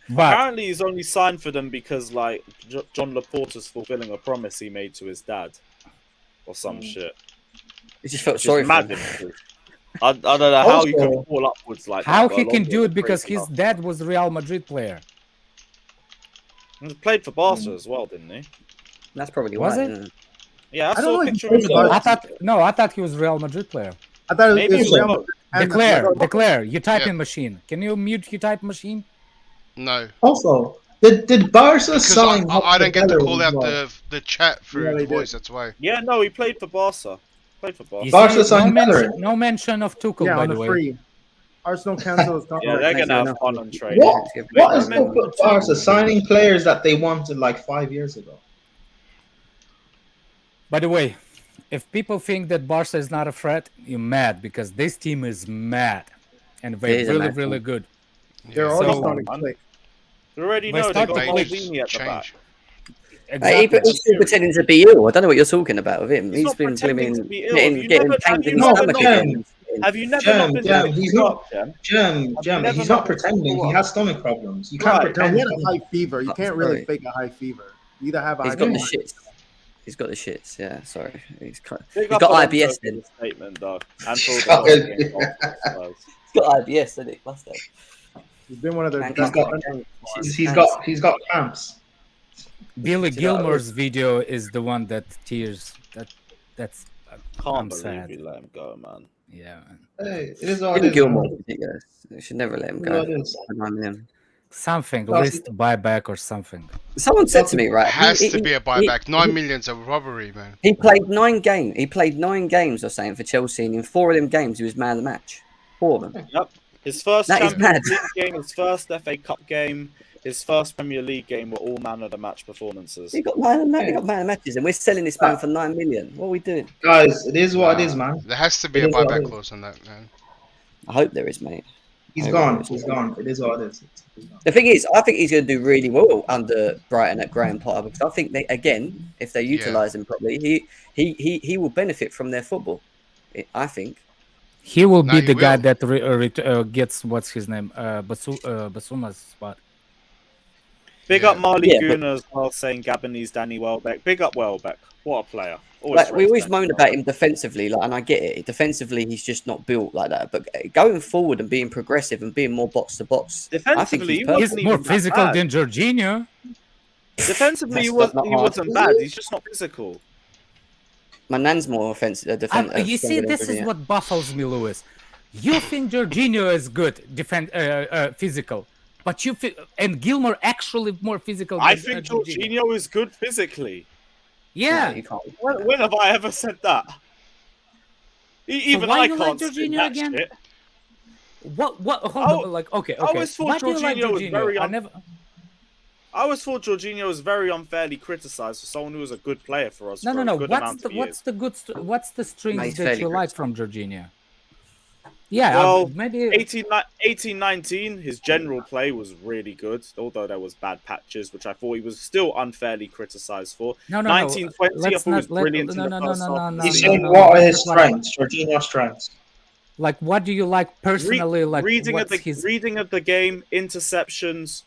But Apparently, he's only signed for them because like John Laporta's fulfilling a promise he made to his dad, or some shit. He just felt Which is sorry for mad him. in truth. I don't know how you can fall upwards like how that. he but can Alonso do is it because crazy his enough. dad was a Real Madrid player. He played for Barca as well, didn't he? That's probably Was why. it? isn't it? Yeah, I I don't saw know a if he picture played of for him. Barca. I thought he was a Real Madrid player. I thought Maybe it was so. Real Madrid and Declare. You type in machine. Can you mute your type machine? No. Also, did Barca Because sign? I don't get to Hector call as out well? the chat Yeah, through they the voice, did. that's why. Yeah, no, he played for Barca. Played for Barca. You Barca see, signed Bellerin. no mention of Tuchel, Yeah, by on the the way. free. Arsenal cancels. Yeah, they're Makes gonna it have fun on trade. What is up with Barca signing players that they wanted like 5 years ago? By the way, if people think that Barca is not a threat, you're mad because this team is mad, and It they're is a really, mad really team. good. They're already So- starting to click. You already They know they start got to click. Maldini at the back. Exactly. He's still pretending to be ill. I don't know what you're talking about with him. He's He's not been pretending blooming, to be ill. Have you getting never- pains have in you his never stomach known? again. Have you never Gem, not been Gem, to he's the not. up, Gem? Gem, Have you never he's not known pretending. what? He has stomach problems. You can't Right. No, pretend. he had a high fever. You can't really Sorry. fake a high fever. You either have a He's high got the fever. shits. He's got the shits. Yeah, sorry. He's got Big up IBS Alonso for then. the statement, though. And for He's the got goal it. against Arsenal. He's got IBS, isn't it? Must have. He's been one of the Man, best got- defenders. He's got cramps. Billy See, that Gilmour's video is the one that tears. That's Can't I'm believe sad. we let him go, man. Yeah, man. Hey, it is what it Billy is. Gilmour, man. ridiculous. They should never let him It is what go. it is. I don't know him. Something, list buyback or something. Someone said to me, right? It has to be a buyback. 9 million's a robbery, man. He played 9 games. He played 9 games or something for Chelsea, and in 4 of them games, he was man of the match. 4 of them. Yep. His first That is Champions mad. League game, his first FA Cup game, his first Premier League game were all man of the match performances. He got man of matches, and we're selling this man for 9 million. What are we doing, guys? It is what it is, man. There has to be a buyback clause on that, man. I hope there is, mate. He's gone. He's gone. It is what it is. The thing is, I think he's going to do really well under Brighton at Graham Potter, because I think they, again, if they utilise him properly, he will benefit from their football. I think he will be the guy that gets what's his name, Basuma's spot. Big up Marley Gunnar as well, saying Gabonese Danny Welbeck. Big up Welbeck. What a player. We always moan about him defensively, and I get it. Defensively, he's just not built like that. But going forward and being progressive and being more box to box, defensively, he's more physical than Jorginho. Defensively, he wasn't bad. He's just not physical. My nan's more offensive. You see, this is what baffles me, Lewis. You think Jorginho is good, physical, but and Gilmour actually more physical. I think Jorginho is good physically. Yeah. No, when have I ever said that? Even I can't say that shit. What? Hold on. Like, okay. I always thought Jorginho was very. I always thought Jorginho was very unfairly criticised for someone who was a good player for us. No. What's the strengths that you like from Jorginho? Yeah, well, maybe 18-19, his general play was really good, although there was bad patches, which I thought he was still unfairly criticised for. 19-20, I thought he was brilliant in the first half. He's saying what are his strengths, Jorginho's strengths? Like, what do you like personally? Reading of the game, interceptions,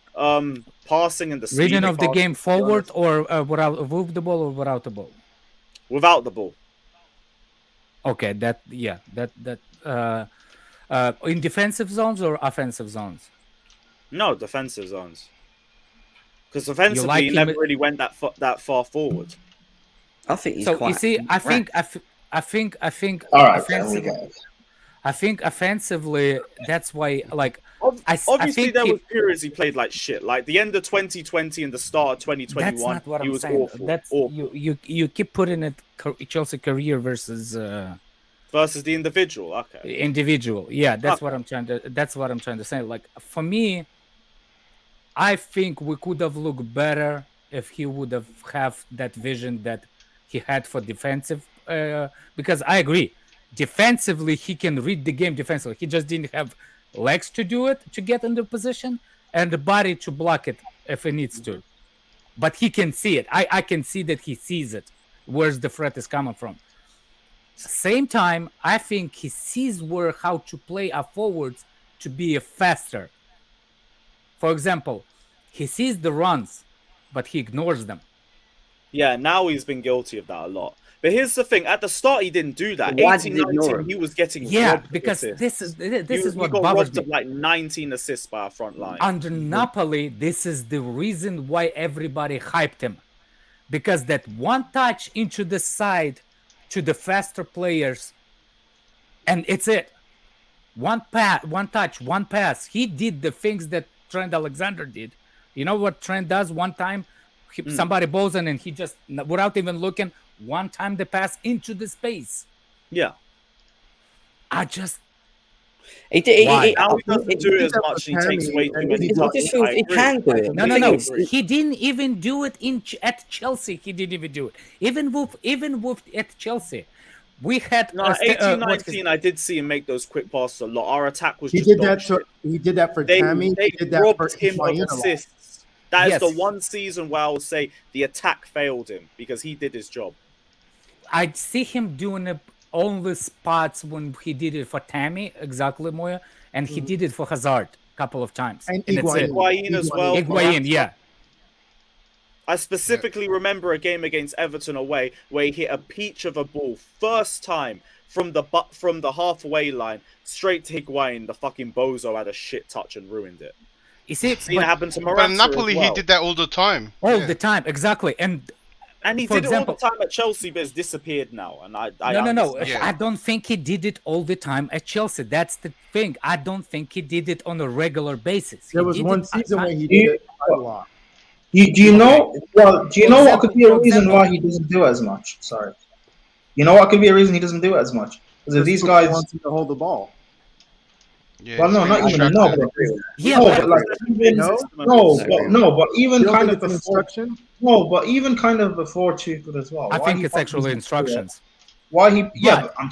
passing, and the speed reading of the game forward or with the ball or without the ball? Without the ball. Okay, in defensive zones or offensive zones? No, defensive zones. Because offensively, he never really went that far forward. I think he's so. You see, I think. All right, I think offensively, that's why. Like, obviously, there was periods he played like shit. Like the end of 2020 and the start of 2021, that's not what he I'm was saying. awful. That's awful. You keep putting it Chelsea career versus the individual. Okay. Individual. Yeah, that's what I'm trying to say. Like, for me, I think we could have looked better if he would have that vision that he had for defensive. Because I agree, defensively he can read the game defensively. He just didn't have legs to do it, to get into position, and the body to block it if he needs to. But he can see it. I can see that he sees it. Where's the threat is coming from? Same time, I think he sees how to play a forwards to be faster. For example, he sees the runs, but he ignores them. Yeah, now he's been guilty of that a lot. But here's the thing: at the start, he didn't do that. 18-19, he was getting robbed because this is what got bothers robbed me. of like 19 assists by our front line. Under Napoli, this is the reason why everybody hyped him, because that one touch into the side to the faster players, and it's it. One touch, one pass. He did the things that Trent Alexander did. You know what Trent does? One time, somebody balls in, and he just, without even looking, one time the pass into the space. Yeah. He doesn't do it as much. He takes way too many touches. He can do it. No. He didn't even do it at Chelsea. He didn't even do it. Even with at Chelsea, we had 18-19. I did see him make those quick passes a lot. Our attack was. He did that for Tammy. They he did that robbed for him of assists. That is Yes. the one season where I will say the attack failed him because he did his job. I see him doing it only spots when he did it for Tammy, exactly, Moya, and he did it for Hazard a couple of times. And Higuain as well. Higuain, yeah. I specifically remember a game against Everton away where he hit a peach of a ball first time from the halfway line straight to Higuain. The fucking bozo had a shit touch and ruined it. You see, Seen it happen to Morata But Napoli, as well. he did that all the time. All the time, exactly. And And he for did example, it all the time at Chelsea, but it's disappeared now. And I no. understand. I don't think he did it all the time at Chelsea. That's the thing. I don't think he did it on a regular basis. There was one season where he did it quite a lot. Do you know? Well, do you know what could be a reason why he doesn't do it as much? Sorry. You know what could be a reason he doesn't do it as much? Because if these guys want him to hold the ball. Yeah, well, no, not even no, but but even kind of before. No, but even kind of before Tuchel as well. I think it's actually instructions. Why he? Yeah, but I'm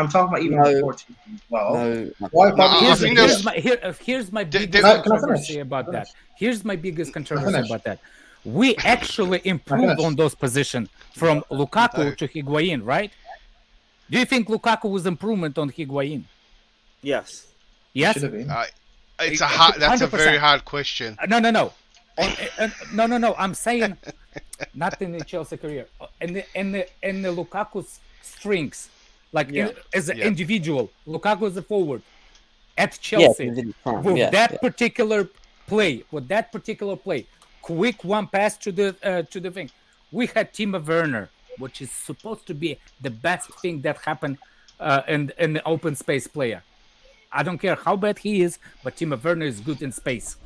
talking about even before Tuchel as well. Why? Here's my biggest controversy about that. Here's my biggest controversy about that. We actually improved on those positions from Lukaku to Higuain, right? Do you think Lukaku was improvement on Higuain? Yes. Yes. It's that's a very hard question. No. No. I'm saying not in the Chelsea career. In the Lukaku's strengths, like as an individual, Lukaku is a forward at Chelsea with that particular play. Quick one pass to the thing. We had Timo Werner, which is supposed to be the best thing that happened in the open space player. I don't care how bad he is, but Timo Werner is good in space.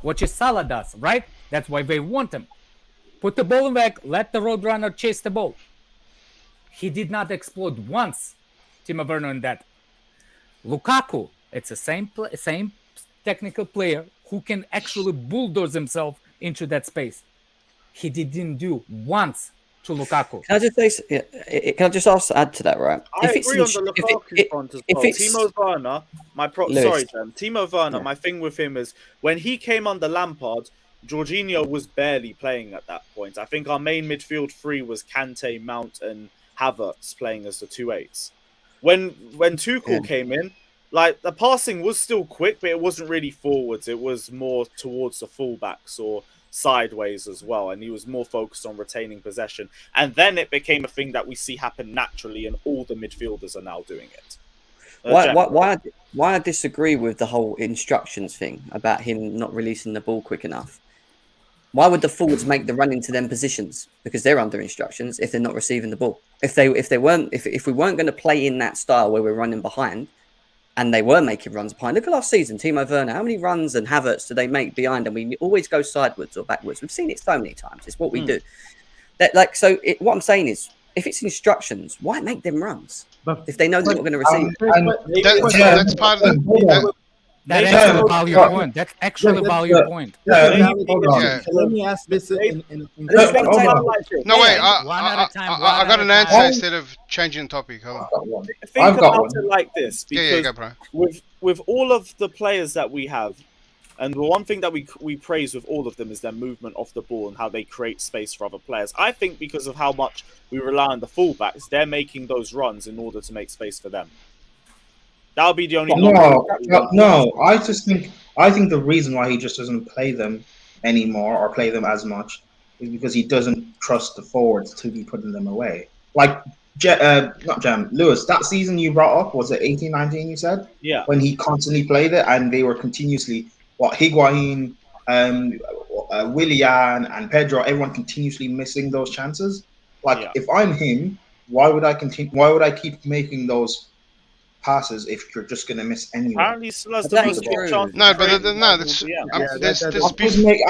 Which is Salah does, right? That's why they want him. Put the ball back, let the roadrunner chase the ball. He did not explode once, Timo Werner, in that. Lukaku, it's the same technical player who can actually bulldoze himself into that space. He didn't do once to Lukaku. Can I just say? Can I just add to that, right? I agree on the Lukaku front as well. Timo Werner, Timo Werner. My thing with him is when he came under Lampard, Jorginho was barely playing at that point. I think our main midfield three was Kante, Mount, and Havertz playing as the 2/8s. When Tuchel came in, like the passing was still quick, but it wasn't really forwards. It was more towards the fullbacks or sideways as well, and he was more focused on retaining possession. And then it became a thing that we see happen naturally, and all the midfielders are now doing it. Why I disagree with the whole instructions thing about him not releasing the ball quick enough. Why would the forwards make the run into them positions? Because they're under instructions if they're not receiving the ball. If we weren't going to play in that style where we're running behind, and they were making runs behind. Look at last season, Timo Werner. How many runs and Havertz do they make behind? And we always go sideways or backwards. We've seen it so many times. It's what we do. What I'm saying is, if it's instructions, why make them runs if they know they're not going to receive? That's part of the. That's actually a value point. That's actually a value point. Let me ask this in No, wait. I got an answer instead of changing the topic. Hold on. Think about it like this, because with all of the players that we have, and the one thing that we praise with all of them is their movement off the ball and how they create space for other players. I think because of how much we rely on the fullbacks, they're making those runs in order to make space for them. That'll be the only. No. I think the reason why he just doesn't play them anymore or play them as much is because he doesn't trust the forwards to be putting them away. Like Lewis, that season you brought up, was it 18-19? You said, yeah, when he constantly played it and they were continuously Higuain, Willian, and Pedro, everyone continuously missing those chances. If I'm him, why would I continue? Why would I keep making those passes if you're just going to miss anyway? Apparently, still has the most chance. No, but that's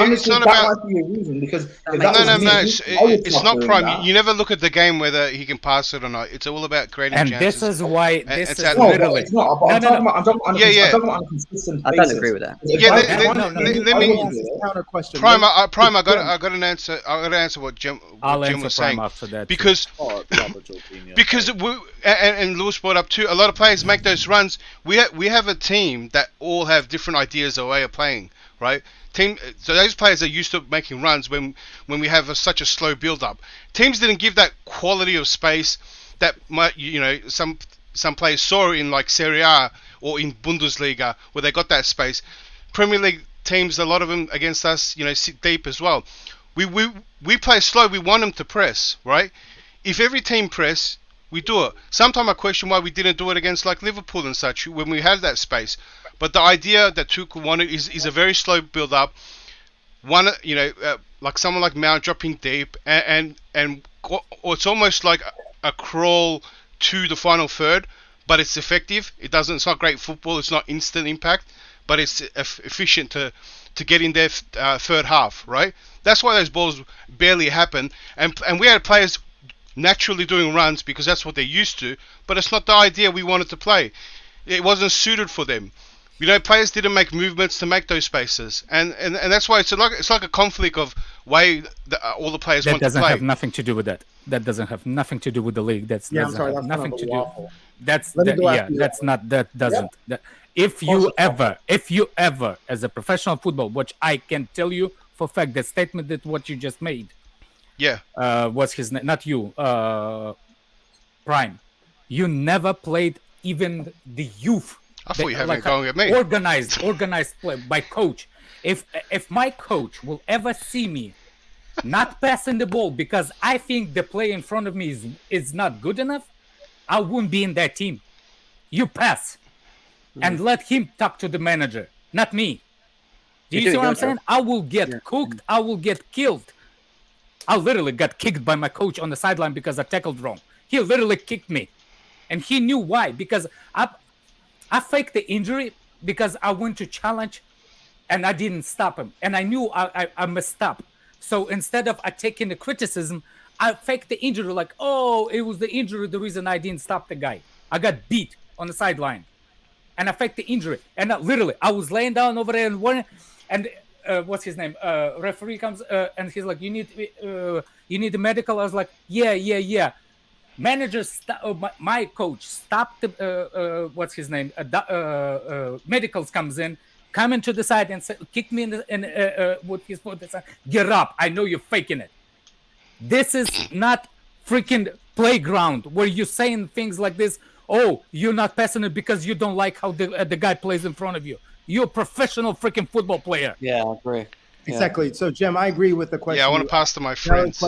it's not about. Might be a reason because it's not prime. You never look at the game whether he can pass it or not. It's all about creating chances. And this is why this is literally. It's not. I'm talking about on a consistent basis. I don't agree with that. Let me counter question. Prime. I got an answer. I got to answer what Jim was saying after that because and Lewis brought up too. A lot of players make those runs. We have a team that all have different ideas or way of playing, right? So those players are used to making runs when we have such a slow build up. Teams didn't give that quality of space that might, some players saw in like Serie A or in Bundesliga where they got that space. Premier League teams, a lot of them against us, sit deep as well. We play slow. We want them to press, right? If every team press, we do it. Sometimes I question why we didn't do it against like Liverpool and such when we had that space. But the idea that Tuchel wanted is a very slow build up. like someone like Mount dropping deep, or it's almost like a crawl to the final third, but it's effective. It's not great football. It's not instant impact, but it's efficient to get in their third half, right? That's why those balls barely happen, and we had players naturally doing runs because that's what they're used to, but it's not the idea we wanted to play. It wasn't suited for them. Players didn't make movements to make those spaces, and that's why it's like a conflict of way all the players want to play. That doesn't have nothing to do with that. That doesn't have nothing to do with the league. That's nothing to do. If you ever, as a professional football, which I can tell you for fact, the statement that what you just made. Yeah. What's his name? Not you. Prime. You never played even the youth. I thought you were going at me. Organized play by coach. If my coach will ever see me not passing the ball because I think the play in front of me is not good enough, I wouldn't be in that team. You pass and let him talk to the manager, not me. Do you see what I'm saying? I will get cooked. I will get killed. I literally got kicked by my coach on the sideline because I tackled wrong. He literally kicked me. And he knew why. Because I faked the injury because I went to challenge and I didn't stop him. And I knew I messed up. So instead of taking the criticism, I faked the injury like, oh, it was the injury the reason I didn't stop the guy. I got beat on the sideline. And I faked the injury. And I was laying down over there and what's his name? Referee comes and he's like, you need a medical? I was like, yeah. Manager, my coach stopped the what's his name? Medicals comes in, come into the side and kick me with his foot. Get up! I know you're faking it. This is not freaking playground where you're saying things like this. Oh, you're not passing it because you don't like how the guy plays in front of you. You're a professional freaking football player. Yeah, I agree. Exactly. So, Jem, I agree with the question. Yeah, I want to pass to my friends.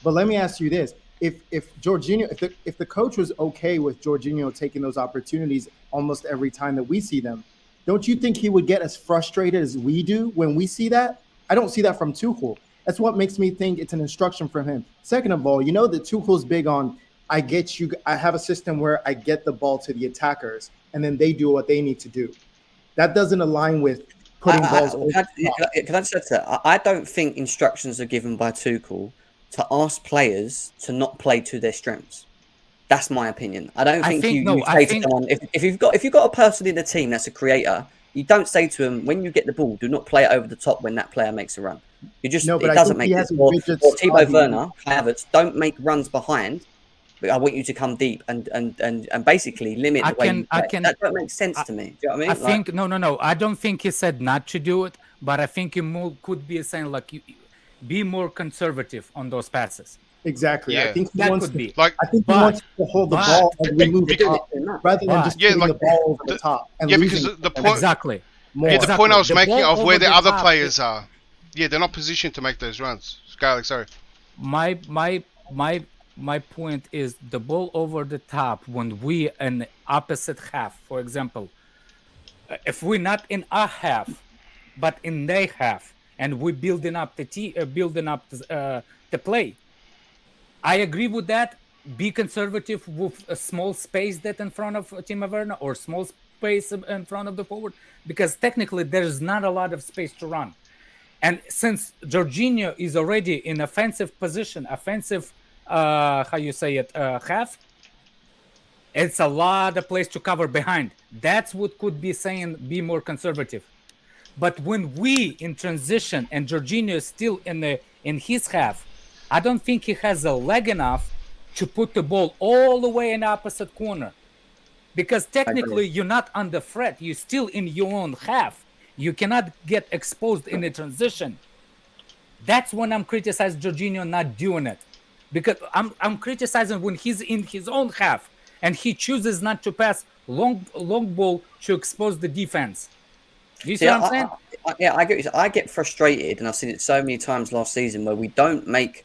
But let me ask you this. If Jorginho, if the coach was okay with Jorginho taking those opportunities almost every time that we see them, don't you think he would get as frustrated as we do when we see that? I don't see that from Tuchel. That's what makes me think it's an instruction from him. Second of all, that Tuchel's big on, I have a system where I get the ball to the attackers and then they do what they need to do. That doesn't align with putting balls over the top. Can I just say that? I don't think instructions are given by Tuchel to ask players to not play to their strengths. That's my opinion. I don't think you say to someone, if you've got a person in the team that's a creator, you don't say to him, when you get the ball, do not play it over the top when that player makes a run. It doesn't make sense. Or Thibaut Werner, Havertz, don't make runs behind. But I want you to come deep and basically limit the way you play. That don't make sense to me. Do you know what I mean? No. I don't think he said not to do it, but I think he could be saying like, be more conservative on those passes. Exactly. Yeah. I think he That wants could be. I think he wants to hold the ball and move it up rather than just putting the ball over the top. And because the point exactly. Yeah, the point I was making of where the other players are. Yeah, they're not positioned to make those runs. Skylick, sorry. My point is the ball over the top when we in the opposite half, for example, if we're not in our half, but in their half, and we're building up the play. I agree with that. Be conservative with a small space that in front of Timo Werner or small space in front of the forward, because technically there's not a lot of space to run. And since Jorginho is already in offensive position, half, it's a lot of place to cover behind. That's what could be saying be more conservative. But when we in transition and Jorginho is still in his half, I don't think he has a leg enough to put the ball all the way in the opposite corner. Because technically you're not on the threat. You're still in your own half. You cannot get exposed in the transition. That's when I'm criticizing Jorginho not doing it. Because I'm criticizing when he's in his own half and he chooses not to pass long ball to expose the defense. Do you see what I'm saying? I get frustrated, and I've seen it so many times last season where we don't make.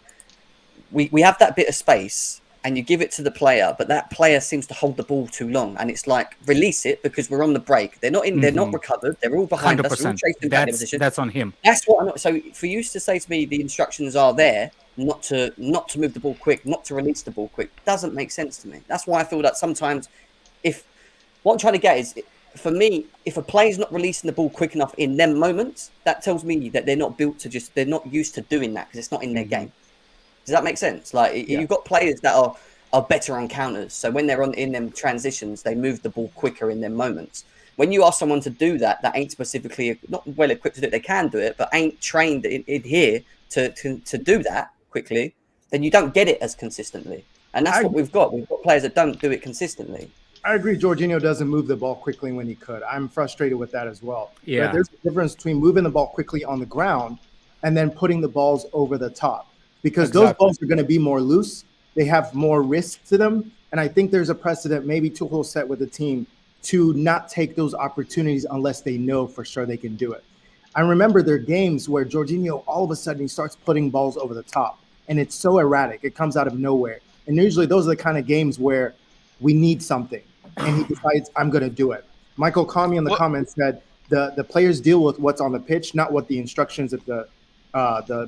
We have that bit of space, and you give it to the player, but that player seems to hold the ball too long, and it's like, release it because we're on the break. They're not in. They're not recovered. They're all behind us. We're all chasing back their position. That's on him. That's what I'm not. So for you to say to me, the instructions are there not to move the ball quick, not to release the ball quick, doesn't make sense to me. That's why I feel that sometimes, if what I'm trying to get is, for me, if a player's not releasing the ball quick enough in them moments, that tells me that they're not built to they're not used to doing that because it's not in their game. Does that make sense? Like you've got players that are better on counters, so when they're in them transitions, they move the ball quicker in them moments. When you ask someone to do that ain't specifically not well equipped to do it, they can do it, but ain't trained in here to do that quickly, then you don't get it as consistently. And that's what we've got. We've got players that don't do it consistently. I agree. Jorginho doesn't move the ball quickly when he could. I'm frustrated with that as well. Yeah. But there's a difference between moving the ball quickly on the ground and then putting the balls over the top, because those balls are going to be more loose. They have more risk to them. And I think there's a precedent maybe Tuchel set with the team to not take those opportunities unless they know for sure they can do it. I remember there are games where Jorginho, all of a sudden, he starts putting balls over the top. And it's so erratic. It comes out of nowhere. And usually those are the kind of games where we need something. And he decides, I'm going to do it. Michael Kami in the comments said the players deal with what's on the pitch, not what the instructions that the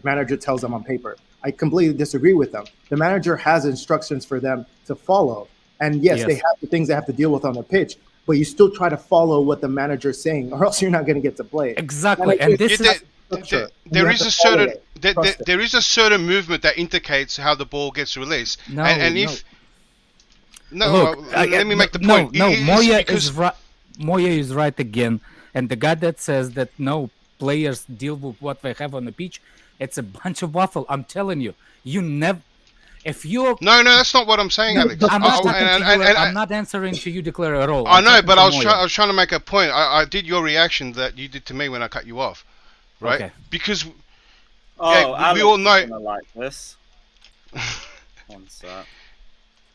manager tells them on paper. I completely disagree with them. The manager has instructions for them to follow. And yes, they have the things they have to deal with on the pitch, but you still try to follow what the manager is saying, or else you're not going to get to play. Exactly. And this is there is a certain movement that indicates how the ball gets released. Let me make the point. Moya is right again, and the guy that says that no players deal with what they have on the pitch, it's a bunch of waffle. I'm telling you, you never. If you're no, that's not what I'm saying, Alex. I'm not answering to you, Declare, at all. I know, but I was trying to make a point. I did your reaction that you did to me when I cut you off, right? Okay. Because we all know. Like this. One sec.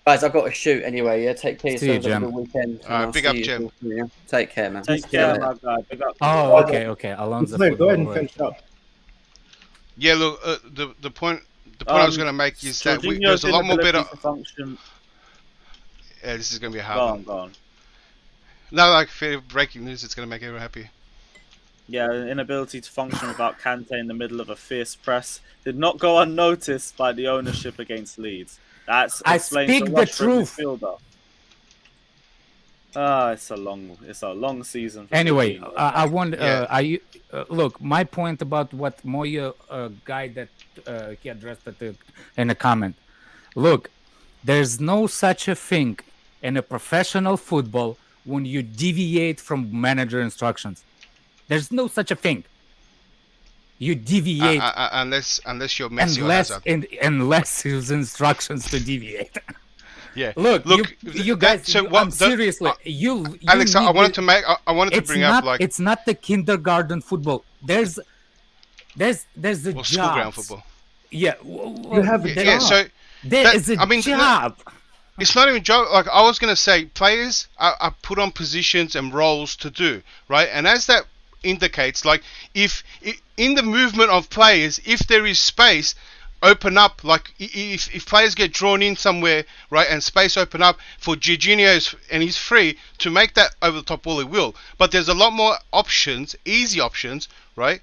Guys, I've got to shoot anyway. Yeah, take care. See you, Jim. Have a good weekend. Big up, Jim. Take care, man. Take care, my guy. Big up. Oh, okay. Alonso. Go ahead and finish up. Yeah, look, the point I was going to make is that there's a lot more better. Yeah, this is going to be a hard one. Go on. No, like breaking news, it's going to make everyone happy. Yeah, inability to function without Kante in the middle of a fierce press did not go unnoticed by the ownership against Leeds. I speak the truth. It's a long season. Anyway, I want. Look, my point about what Moya guy that he addressed in a comment. Look, there's no such a thing in a professional football when you deviate from manager instructions. There's no such a thing. You deviate unless you're Messi or Hazard. Unless his instructions to deviate. Yeah. Look, you guys. Seriously, Alex, I wanted to bring up like it's not the kindergarten football. There's the job. School ground football. Yeah. You have a job. So there is a job. It's not even job. Like I was gonna say, players are put on positions and roles to do, right? And as that indicates, like if in the movement of players, if there is space, open up. Like if players get drawn in somewhere, right, and space open up for Jorginho and he's free to make that over the top ball, he will. But there's a lot more options, easy options, right,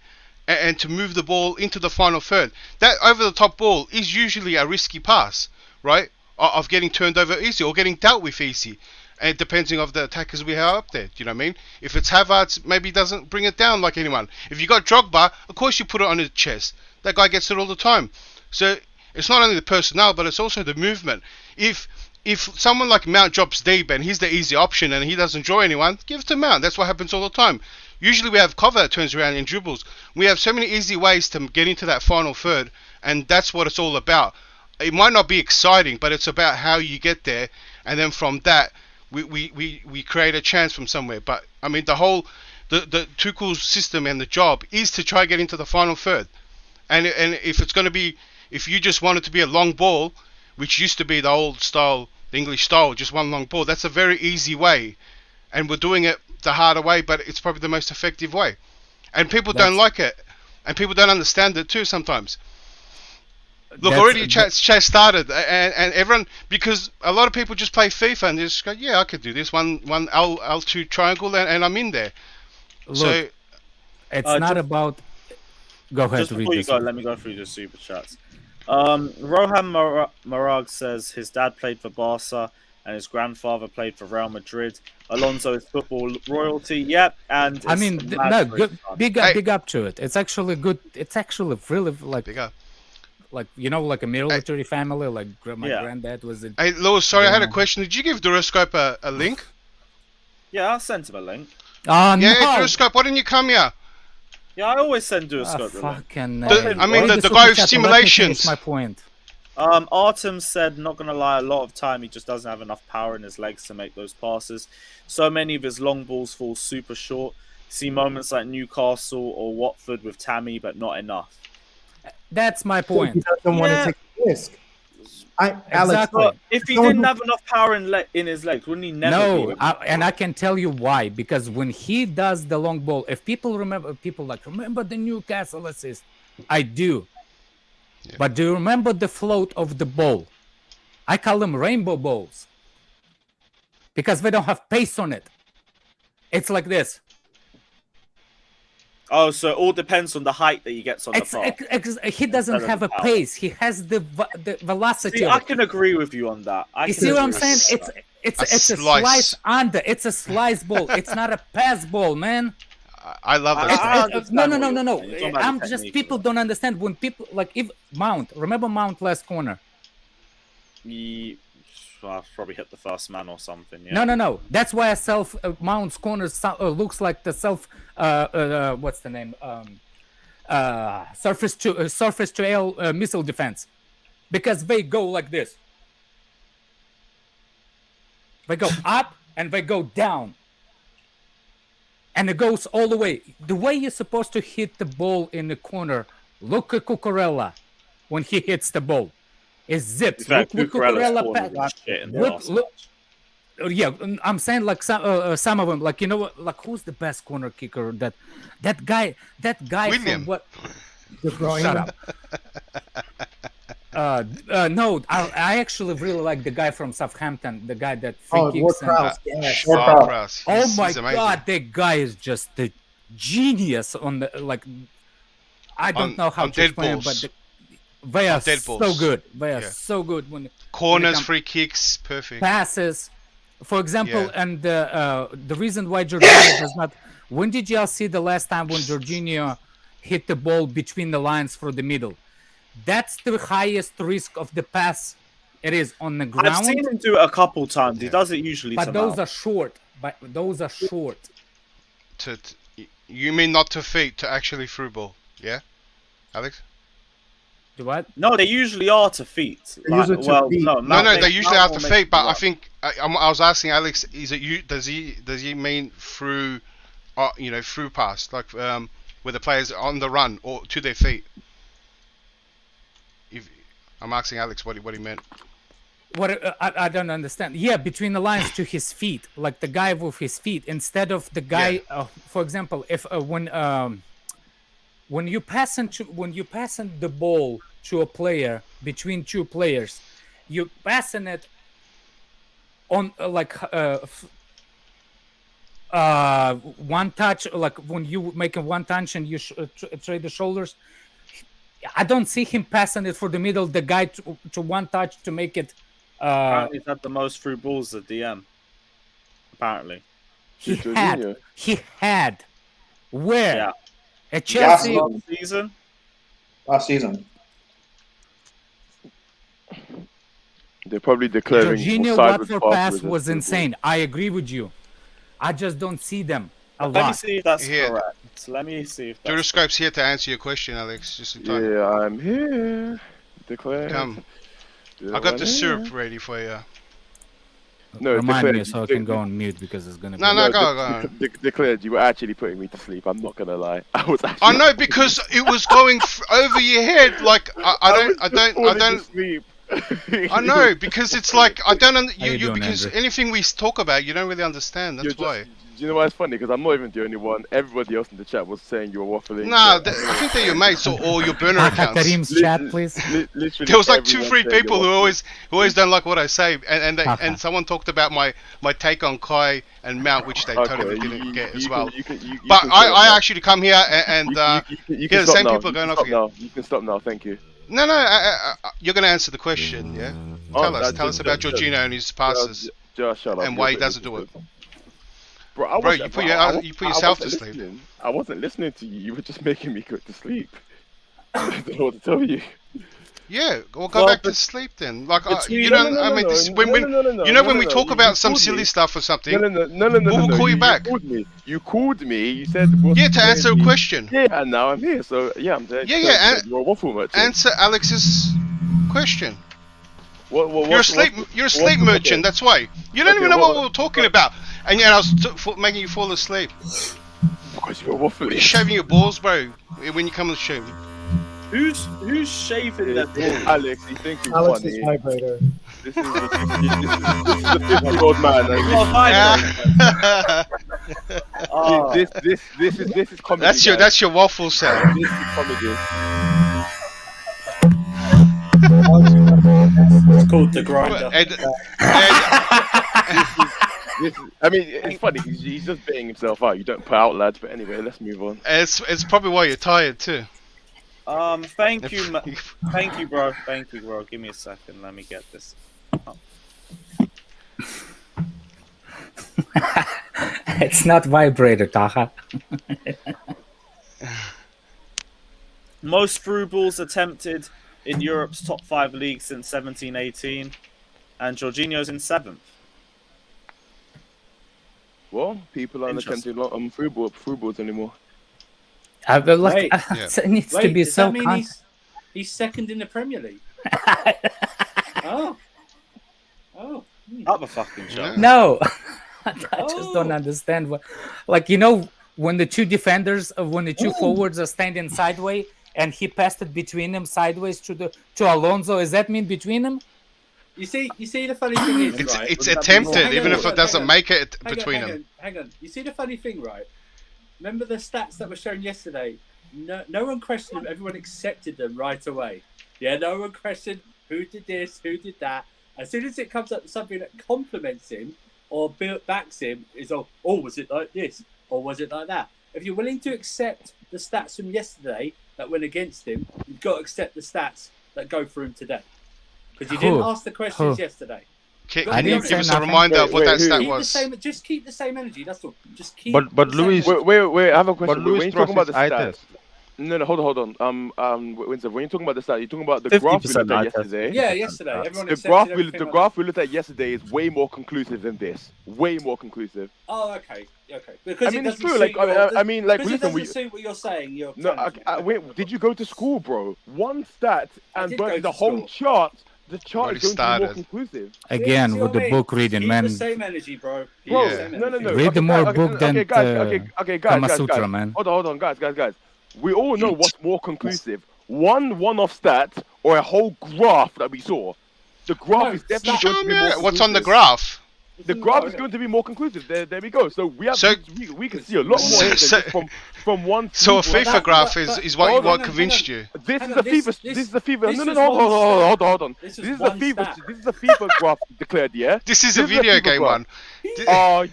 and to move the ball into the final third. That over the top ball is usually a risky pass, right, of getting turned over easy or getting dealt with easy. And depending on the attackers we have up there, do you know what I mean? If it's Havertz, maybe doesn't bring it down like anyone. If you got Drogba, of course you put it on his chest. That guy gets it all the time. So it's not only the personnel, but it's also the movement. If someone like Mount drops deep and he's the easy option and he doesn't draw anyone, give it to Mount. That's what happens all the time. Usually we have cover that turns around and dribbles. We have so many easy ways to get into that final third, and that's what it's all about. It might not be exciting, but it's about how you get there, and then from that, we create a chance from somewhere. But I mean, the Tuchel's system and the job is to try to get into the final third. And if it's going to be, if you just want it to be a long ball, which used to be the old style, the English style, just one long ball, that's a very easy way. And we're doing it the harder way, but it's probably the most effective way. And people don't like it. And people don't understand it too sometimes. Look, already chat started, and everyone, because a lot of people just play FIFA and just go, yeah, I could do this one L2 triangle and I'm in there. Look, So it's not about. Go ahead. Just before you go, let me go through the super chats. Rohan Marag says his dad played for Barca and his grandfather played for Real Madrid. Alonso is football royalty. Yep, and I mean, no, good, big up to it. It's actually good. It's actually really like big up. Like, you know, like a military family. Like my granddad was. Hey, Lewis, sorry, I had a question. Did you give Duroscope a link? Yeah, I sent him a link. Oh no! Yeah, Duroscope, why didn't you come here? Yeah, I always send Duroscope the link. The guy with simulations. My point. Artem said, not gonna lie, a lot of time he just doesn't have enough power in his legs to make those passes. So many of his long balls fall super short. See moments like Newcastle or Watford with Tammy, but not enough. That's my point. He doesn't want to take a risk. Alex, if he didn't have enough power in his legs, wouldn't he never be? And I can tell you why. Because when he does the long ball, if people remember the Newcastle assist, I do. Yeah. But do you remember the float of the ball? I call them rainbow balls because they don't have pace on it. It's like this. Oh, so it all depends on the height that he gets on the bar. He doesn't have a pace. He has the velocity. See, I can agree with you on that. You see what I'm saying? It's a slice under. It's a slice ball. It's not a pass ball, man. I love that. No. I'm just, people don't understand when people like, if Mount, remember Mount last corner? I've probably hit the first man or something. Yeah. No. That's why a Mount's corner looks like the what's the name? Surface to air missile defense, because they go like this. They go up and they go down. And it goes all the way. The way you're supposed to hit the ball in the corner, look at Cucurella when he hits the ball. It zips. Look, Cucurella. Yeah, I'm saying like some of them, like, you know what, like who's the best corner kicker? That guy William. From what? Shut up. No, I actually really like the guy from Southampton, the guy that free kicks. Ward-Prowse. Oh my God, that guy is just the genius on the, like, I don't know how to explain, but they are so good. They are so good when corners, free kicks, perfect passes, for example. And the reason why Jorginho does not. When did y'all see the last time when Jorginho hit the ball between the lines for the middle? That's the highest risk of the pass. It is on the ground. I've seen him do it a couple times. He does it usually. But those are short. You mean not to feet, to actually through ball? Yeah, Alex. Do what? No, they usually are to feet. No, they usually are to feet. But I think I was asking Alex: is it you? Does he mean through, through pass, like where the players are on the run or to their feet? I'm asking Alex what he meant. What I don't understand. Yeah, between the lines to his feet, like the guy with his feet, instead of the guy. For example, if when you pass the ball to a player between two players, you passing it on one touch, like when you make a one touch and you trade the shoulders. I don't see him passing it for the middle, the guy to one touch to make it. Apparently he's had the most through balls at DM. Apparently. He had. Where? Yeah. At Chelsea? Last season. They're probably declaring Jorginho Watford pass was insane. I agree with you. I just don't see them a lot. Let me see if that's correct. Let me see if that's Duroscope's here to answer your question, Alex. Just in time. Yeah, I'm here. Declare. Come. I got the syrup ready for you. No, remind me so I can go on mute because it's gonna. No, go on. Declared, you were actually putting me to sleep. I'm not gonna lie. I know, because it was going over your head. Like I don't. Sleep. I know, because it's like I don't doing, because Andrew? anything we talk about you don't really understand. That's why. Do you know why it's funny? Because I'm not even the only one. Everybody else in the chat was saying you were waffling. Nah, I think they're your mates or your burner accounts. Karim's chat, please. There was like 2-3 people who always don't like what I say, and someone talked about my take on Kai and Mount, which they totally didn't get as well. But I actually come here and the same people are going off here. You can stop now. Thank you. No, you're going to answer the question, yeah? Tell us about Jorginho and his passes Just shut up. and why he doesn't do it. Bro, you put yourself to sleep. I wasn't listening to you. You were just making me go to sleep. I don't know what to tell you. Yeah, well, go back to sleep then. Like, you know, I mean, when we talk about some silly stuff or something, we'll call you back. You called me. You said, yeah, to answer a question. Yeah, and now I'm here. So yeah, I'm there. Yeah. You're a waffle merchant. Answer Alex's question. What, you're a sleep merchant. That's why. You don't even know what we were talking about. And yeah, I was making you fall asleep. Because you're waffling. You're shaving your balls, bro. When you come to the show. Who's shaving their balls? Alex, he thinks he's Alex funny. is vibrator. This is a 50-year-old man. This is comedy. That's your waffle sound. This is comedy. It's called the grinder. I mean, it's funny. He's just baiting himself out. You don't put out, lads. But anyway, let's move on. It's probably why you're tired too. Thank you, bro. Thank you, bro. Give me a second. Let me get this. It's not vibrator, Taha. Most through balls attempted in Europe's top 5 leagues since 17-18, and Jorginho's in 7th. Well, people aren't attempting through balls anymore. It needs to be does so. That mean he's second in the Premier League? Oh. Up a fucking shot. No, I just don't understand what. Like, you know, when the two defenders, when the two forwards are standing sideways, and he passed it between them sideways to Alonso. Does that mean between them? You see the funny thing is, right? It's attempted, even if it doesn't make it between them. Hang on. You see the funny thing, right? Remember the stats that were shown yesterday? No one questioned them. Everyone accepted them right away. Yeah, no one questioned who did this, who did that. As soon as it comes up to something that compliments him or backs him, is was it like this or was it like that? If you're willing to accept the stats from yesterday that went against him, you've got to accept the stats that go for him today. Because you didn't ask the questions yesterday. Can you give us a reminder of what that stat was? Just keep the same energy. That's all. Just keep. But Luis, wait. I have a question. But Luis when you're talking about the items. stats, no, hold on. Winston, when you're talking about the stats, you're talking about the graph we looked at yesterday. Yeah, yesterday. Everyone the graph we looked at yesterday is way more conclusive than this. Way more conclusive. Oh, okay. Because it's true. Like, listen, we see what you're saying. Wait. Did you go to school, bro? One stat and the whole chart. The chart is going to be more conclusive. Again, with the book reading, man. Keep the same energy, bro. No. Read the more book than Kama Sutra, guys. man. Hold on, guys. We all know what's more conclusive. One-off stat or a whole graph that we saw. The graph is definitely going to be more conclusive. What's on the graph? The graph is going to be more conclusive. There we go. So we can see a lot more here from one. So a FIFA graph is what convinced you. This is the FIFA. No, hold on. This is the FIFA graph declared. Yeah. This is a video game one.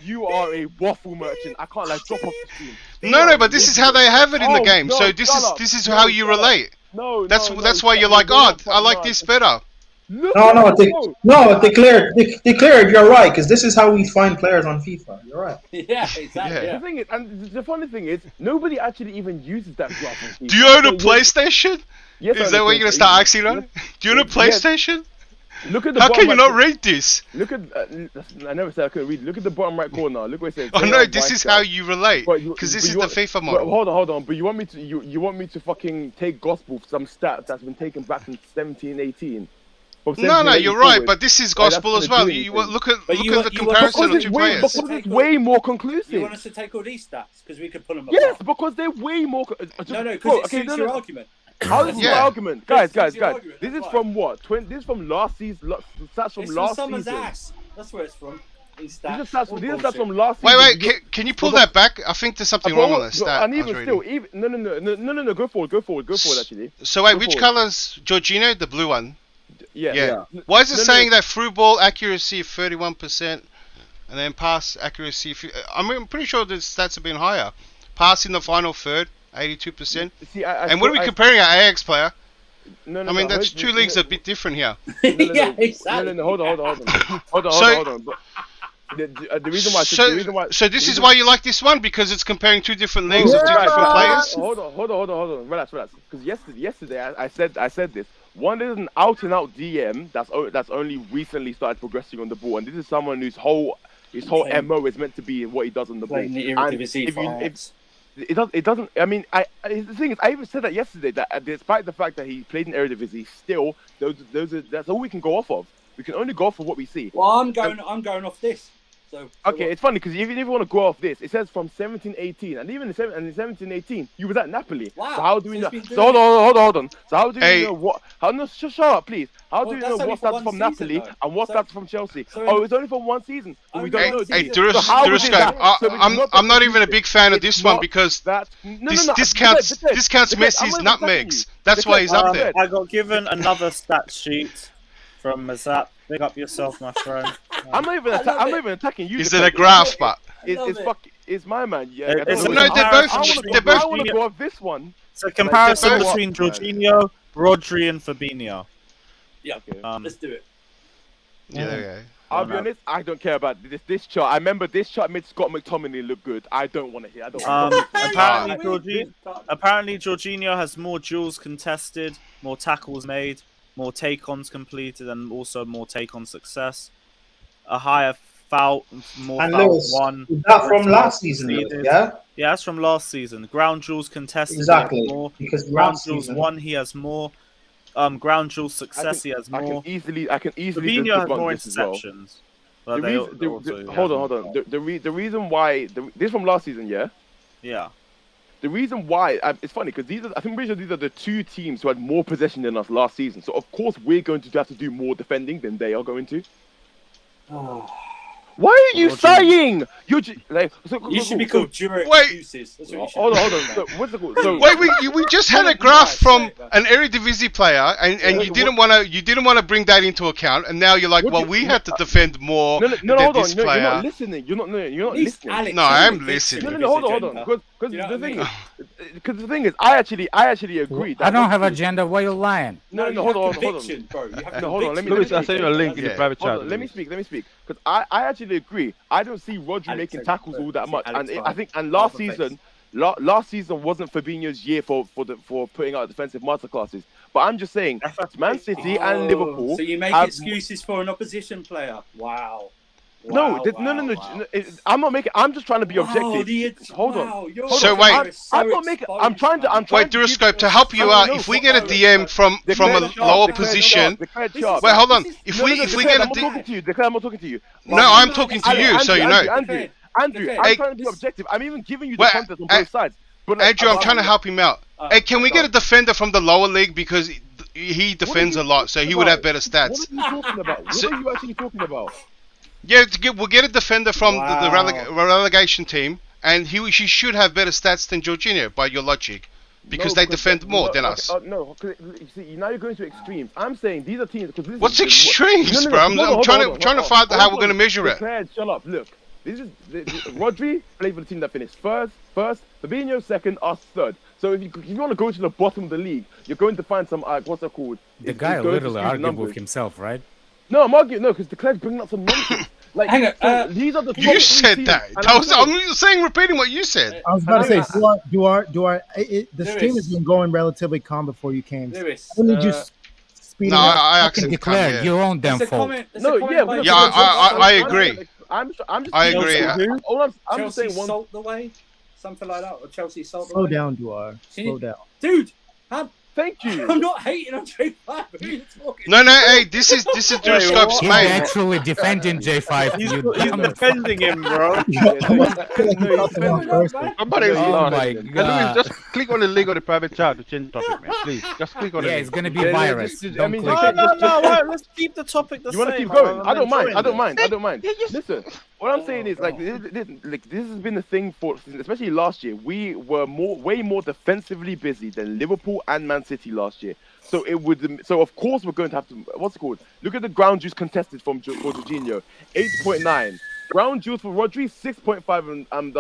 You are a waffle merchant. I can't drop off the screen. No, but this is how they have it in the game. So this is how you relate. That's why you're like, I like this better. No, declared. You're right, because this is how we find players on FIFA. You're right. Yeah, exactly. The thing is, and the funny thing is, nobody actually even uses that graph on FIFA. Do you own a PlayStation? Yes, is that what you're gonna start asking on? Do you own a PlayStation? Look at the How can you not read this? Look at. I never said I couldn't read. Look at the bottom right corner. Look what it says. Oh no, this is how you relate. Because this is the FIFA model. Hold on. But you want me to? You want me to fucking take gospel for some stats that's been taken back from 17-18? No, you're right, but this is gospel as well. You look at the comparison of two players. Because it's way more conclusive. You want us to take all these stats because we could pull them apart? Yes, because they're way more. No, because it suits your argument. How is this my Yeah. argument, guys? That's your Guys, argument, this that's is why. from what? This is from last season. Stats from It's from last someone's season. ass. That's where it's from. These These are stats. stats. These are stats from last Wait, season. wait. Can you pull that back? I think there's something wrong on that stat. And I was even reading. still, no. Go forward. Actually. So wait, Go which forward. colour's Jorginho? The blue one. Yeah. Why is it No, saying that through ball accuracy 31%, and then pass accuracy? I'm pretty sure the stats have been higher. Pass in the final third, 82%. See, and what are we comparing our Ajax player? No, I mean, that's two leagues a bit different here. Yeah, exactly. No, hold on. But the reason why. So this is why you like this one, because it's comparing two different leagues of two different players. Hold on. Relax. Because yesterday I said this. One is an out and out DM that's only recently started progressing on the ball, and this is someone whose whole MO is meant to be what he does on the ball. Playing the Eredivisie it doesn't. I mean, the thing is, I even said that yesterday that despite the fact that he played in Eredivisie, still that's all we can go off of. We can only go off of what we see. Well, I'm going off this. So okay, it's funny because even if you want to go off this, it says from 17-18, and even in 17-18, you was at Napoli. Wow. So how do we know? So hold on. So how do we know what? Shut up, please. How do you know what stats from Napoli and what stats from Chelsea? It's only from one season. We don't know. Hey, Durusko, I'm not even a big fan of this one because this counts Messi's nutmegs. That's why he's up there. I got given another stat sheet from Mazap. Big up yourself, my friend. I'm not even attacking you. Is it a graph, but it's my man. Yeah. No, they're both. I want to go off this one. It's a comparison between Jorginho, Rodri, and Fabinho. Yeah. Let's do it. Yeah, there you go. I'll be honest. I don't care about this chart. I remember this chart made Scott McTominay look good. I don't want to hear. Apparently, Jorginho has more duels contested, more tackles made, more take-ons completed, and also more take-on success. A higher more and foul Lewis, one. Is that from last season, Lewis, yeah? Yeah, that's from last season. Ground duels contested. Exactly. More. Because ground last duels season... one, he has more. Ground duels success, he has more. I can easily. Fabinho has more interceptions. Hold on. The reason why this from last season, yeah. Yeah. The reason why it's funny because these are the two teams who had more possession than us last season. So of course we're going to have to do more defending than they are going to. Why are you sighing? You should be called Jura excuses. Hold on. So, what's it called? So, wait, we just had a graph from an Eredivisie player, and you didn't want to bring that into account, and now you're like, well, we had to defend more than this player. You're not listening. You're not listening. No, I am listening. No, hold on. Because the thing is, I actually agree. I don't have agenda. Why you lying? No, hold on. Hold on. Lewis, I'll send you a link in the private chat. Let me speak. Because I actually agree. I don't see Rodri making tackles all that much, and I think last season wasn't Fabinho's year for putting out defensive masterclasses. But I'm just saying, Man City and Liverpool. So you make excuses for an opposition player? Wow. No. I'm not making. I'm just trying to be objective. Hold on. So wait. I'm not making. I'm trying to. Wait, Duroscope, to help you out. If we get a DM from a lower position, wait, hold on. If we get a DM, I'm not talking to you. No, I'm talking to you, so you know. Andrew, I'm trying to be objective. I'm even giving you the context on both sides. But Andrew, I'm trying to help him out. Hey, can we get a defender from the lower league because he defends a lot, so he would have better stats? What are you talking about? What are you actually talking about? Yeah, we'll get a defender from the relegation team, and she should have better stats than Jorginho, by your logic, because they defend more than us. No, you see, now you're going to extremes. I'm saying these are teams. What's extremes, bro? I'm trying to find out how we're going to measure it. Shut up. Look, this is Rodri played for the team that finished first, Fabinho second, us third. So if you want to go to the bottom of the league, you're going to find some what's that called? The guy literally argued with himself, right? No, I'm arguing because the Declare's bringing up some nonsense. Like, hang on, these are the you said that. I'm repeating what you said. I was about to say, this team has been going relatively calm before you came. Lewis, Let me just speed no, it up. I can declare your own damn fault. I agree. I agree. I'm just saying salt the way, something like that, or Chelsea salt the way. Slow down, Duar. Slow down. Dude, Thank you. I'm not hating on J5. Who are you talking No, hey, this is Durascope's He's mate. actually defending J5. He's dumb defending him, bro. Somebody Oh lost. my And Lewin, God. just click on the link on the private chat to change topic, man. Please, just click on Yeah, it. it's gonna be virus. Don't click. No. Let's keep the topic the You same. want to keep going? man. I don't mind. enjoying I don't this. mind. I don't mind. Listen, what I'm saying is like this has been the thing for, especially last year. We were way more defensively busy than Liverpool and Man City last year. So of course we're going to have to, what's it called? Look at the ground juice contested for Jorginho, 8.9. Ground juice for Rodri, 6.5, and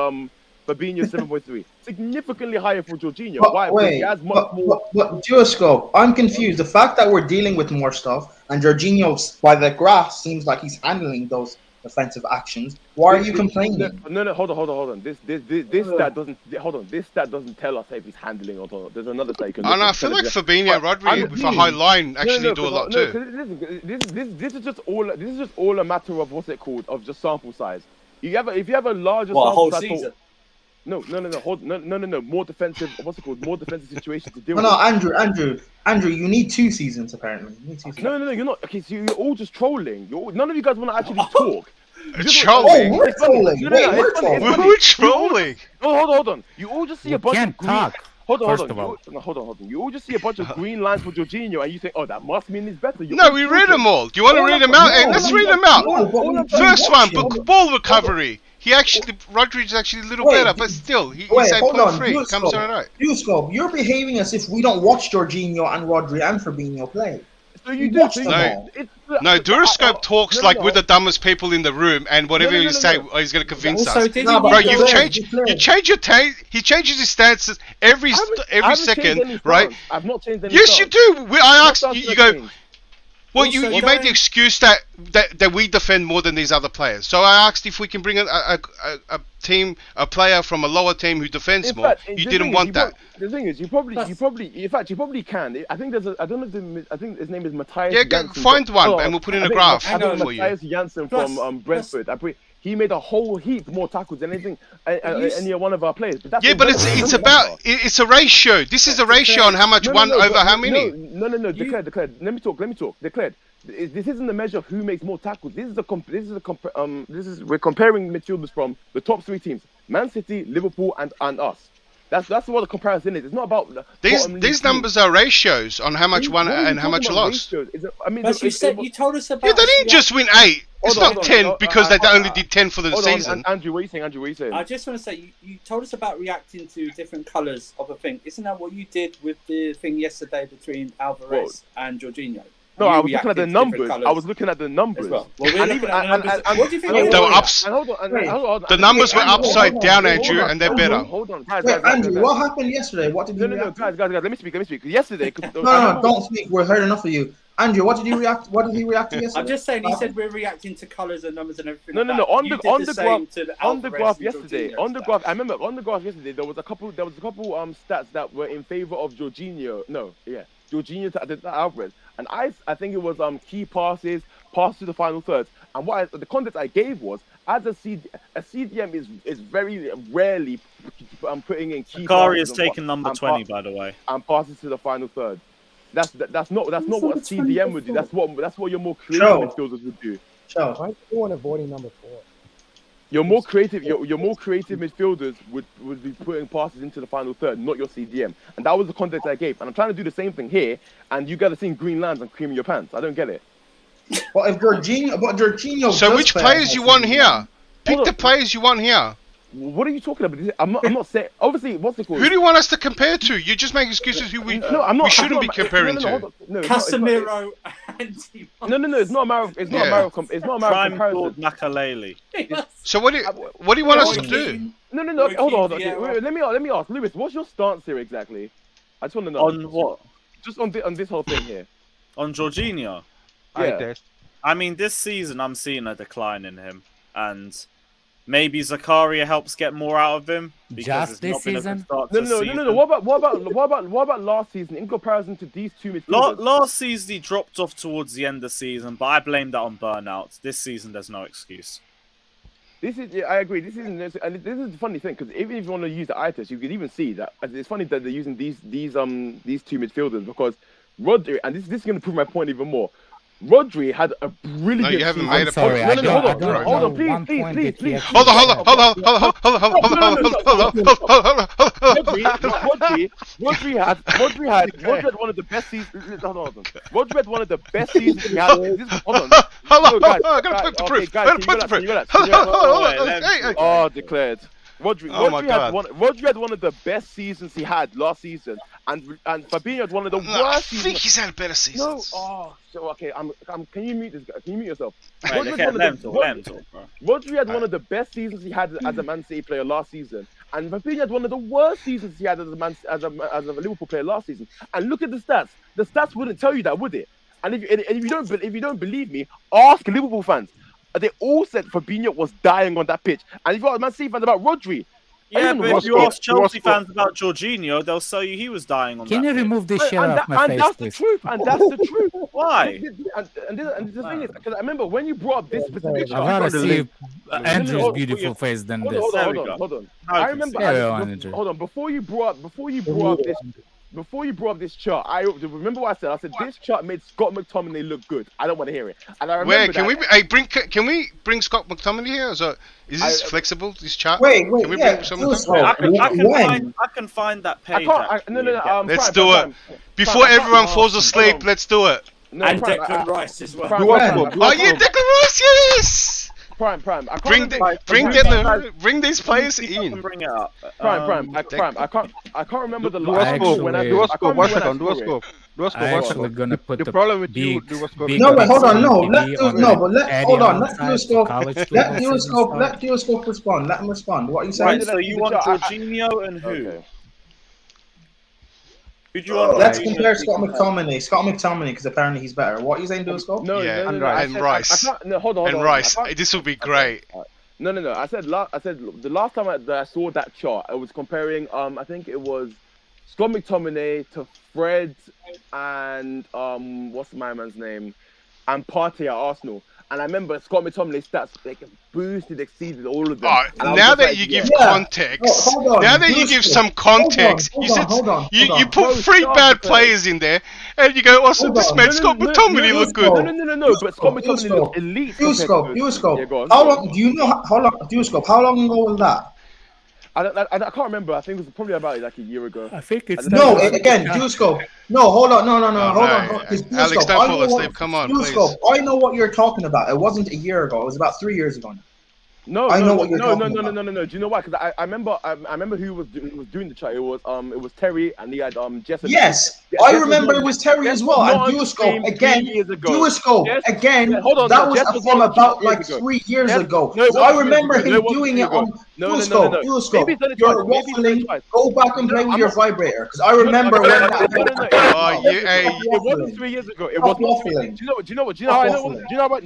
Fabinho, 7.3. Significantly higher for Jorginho. Why? Because he has much more. But Duoscope, I'm confused. The fact that we're dealing with more stuff and Jorginho, by the graph, seems like he's handling those defensive actions. Why are you complaining? No, hold on. This stat doesn't hold on. This stat doesn't tell us if he's handling or not. There's another stat you can. And I feel like Fabinho and Rodri with a high line actually do a lot too. This is just all a matter of what's it called, of just sample size. If you have a larger What, sample whole size. season? No. More defensive. What's it called? More defensive situations to deal No, with. Andrew. You need 2 seasons apparently. You need 2 seasons. No. You're not. Okay, so you're all just trolling. None of you guys want to actually talk. Trolling. Oh, we're trolling. We're trolling. Hold on. You all just see a bunch of green. Talk. Hold on. Hold on. You all just see a bunch of green lines for Jorginho, and you think, oh, that must mean he's better. No, we read them all. Do you want to read them out? Hey, let's read them out. First one, ball recovery. Rodri's actually a little better, but still, he's 8.3. Comes out right. Duoscope, you're behaving as if we don't watch Jorginho and Rodri and Fabinho play. So you do. Watch them all. No, Durascope talks like we're the dumbest people in the room, and whatever you say, he's going to convince us. Bro, you change your take. He changes his stances every second, right? I've not changed any. Yes, you do. I asked you. You go. Changed. Well, you made the excuse that we defend more than these other players. So I asked if we can bring a player from a lower team who defends more. You didn't want that. The thing is, you probably can. I think I don't know. I think his name is Matthias. Yeah, Janssen, find one and we'll put in a graph for you. Matthias Janssen from Brentford. He made a whole heap more tackles than any one of our players. But it's a ratio. This is a ratio on how much over how many. No. Declared. Let me talk. Declared. This isn't a measure of who makes more tackles. We're comparing midfielders from the top 3 teams: Man City, Liverpool, and us. That's what the comparison is. It's not about these numbers are ratios on how much won and how much lost. You told us about. Yeah, they didn't just win 8. It's not 10 because they only did 10 for the season. Andrew, what are you saying? I just want to say you told us about reacting to different colours of a thing. Isn't that what you did with the thing yesterday between Alvarez and Jorginho? No, I was looking at the numbers. I was looking at the numbers. Well, we're looking at the numbers. What do you think? They were the numbers were upside down, Andrew, and they're better. Hold on, guys. Andrew, what happened yesterday? What did you react to? Guys, let me speak. Yesterday. No, don't speak. We've heard enough of you. Andrew, what did he react to yesterday? I'm just saying, he said we're reacting to colours and numbers and everything. No. On the graph yesterday, I remember on the graph yesterday there was a couple stats that were in favour of Jorginho. Jorginho to Alvarez, and I think it was key passes to the final third. And the context I gave was, as a CDM is very rarely putting in key. Zakaria has taken number 20, by the way, and passes to the final third. That's not what a CDM would do. That's what your more creative midfielders would do. Why are you avoiding number 4? Your more creative midfielders would be putting passes into the final third, not your CDM. And that was the context I gave. And I'm trying to do the same thing here, and you guys are seeing green lines and creaming your pants. I don't get it. Well, if Jorginho. So which players you want here? Pick the players you want here. What are you talking about? I'm not saying. Obviously, what's it called? Who do you want us to compare to? You just make excuses who we shouldn't be comparing to. Casemiro and No. It's not a matter of. It's not a matter of comparison. Makaleli. So what do you want us to do? No. Hold on. Okay. Let me ask Lewis. What's your stance here exactly? I just want to know. On what? Just on this whole thing here. On Jorginho. Yeah. I mean, this season I'm seeing a decline in him, and maybe Zakaria helps get more out of him. Just this season? No. What about last season in comparison to these two midfielders? Last season he dropped off towards the end of the season, but I blame that on burnout. This season there's no excuse. This is, I agree. This is the funny thing, because even if you want to use the eye test, you could even see that it's funny that they're using these two midfielders, because Rodri, and this is going to prove my point even more. Rodri had a brilliant. No, you haven't season. made a Sorry, point. I Hold don't on, know. please. Hold on. Rodri had one of the best seasons. Hold on. Rodri had one of the best seasons he had. Hold on. Hold on. I gotta put the proof. Oh, declared. Rodri had one of the best seasons he had last season, and Fabinho had one of the worst. I think he's had better seasons. No, so okay. Can you mute this guy? Can you mute yourself? Rodri had one of the best seasons he had as a Man City player last season, and Fabinho had one of the worst seasons he had as a Liverpool player last season. And look at the stats. The stats wouldn't tell you that, would it? And if you don't believe me, ask Liverpool fans. They all said Fabinho was dying on that pitch. And if you ask Man City fans about Rodri, yeah, but if you ask Chelsea fans about Jorginho, they'll tell you he was dying on that pitch. Can you remove this shit off my face, that's please? the truth. And that's the truth. Why? And the thing is, because I remember when you brought up this specific I'd rather see Andrew's beautiful face than this. Hold on. I remember. Hold on. Before you brought up this chart, I remember what I said. I said this chart made Scott McTominay look good. I don't want to hear it. And I remember. Can we bring Scott McTominay here? So is this flexible? This chart? Wait. Can we bring someone? I can find that page. Let's do it before everyone falls asleep. Let's do it. And Declan Rice as well. Oh yeah, Declan Rice, yes. Prime. Bring these players in. Bring it up. Prime. I can't remember the last I'm actually gonna put the problem with you. No, wait, hold on. No, hold on. Let Duoscope respond. Let him respond. What are you saying? Right, so you want Jorginho and who? Okay. Who do you want? Let's compare Scott McTominay, because apparently he's better. What are you saying, Duoscope? And Rice. Hold on. And Rice. This will be great. No. I said the last time that I saw that chart, I was comparing. I think it was Scott McTominay to Fred and what's my man's name, and Partey at Arsenal. And I remember Scott McTominay's stats exceeded all of them. Now that you give context, now that you give some context, you put three bad players in there, and you go, "Oh, so this made Scott McTominay look good." No. But Scott McTominay looked elite. Duoscope. How long? Do you know how long? Duoscope. How long ago was that? I can't remember. I think it was probably about like a year ago. I think it's again, Duoscope. No, hold on. No. Hold on. Alex, don't fall asleep. Come on, please. I know what you're talking about. It wasn't a year ago. It was about 3 years ago now. No. I know what you're talking about. No. Do you know why? Because I remember who was doing the chat. It was Terry, and he had Jesse. Yes, I remember it was Terry as well. And Duoscope again. Duoscope again. That was from about like 3 years ago. I remember him doing it on Duoscope. You're waffling. Go back and play with your vibrator, because I remember when that. It wasn't 3 years ago. It was waffling. Do you know what? Do you know how I know? Do you know about?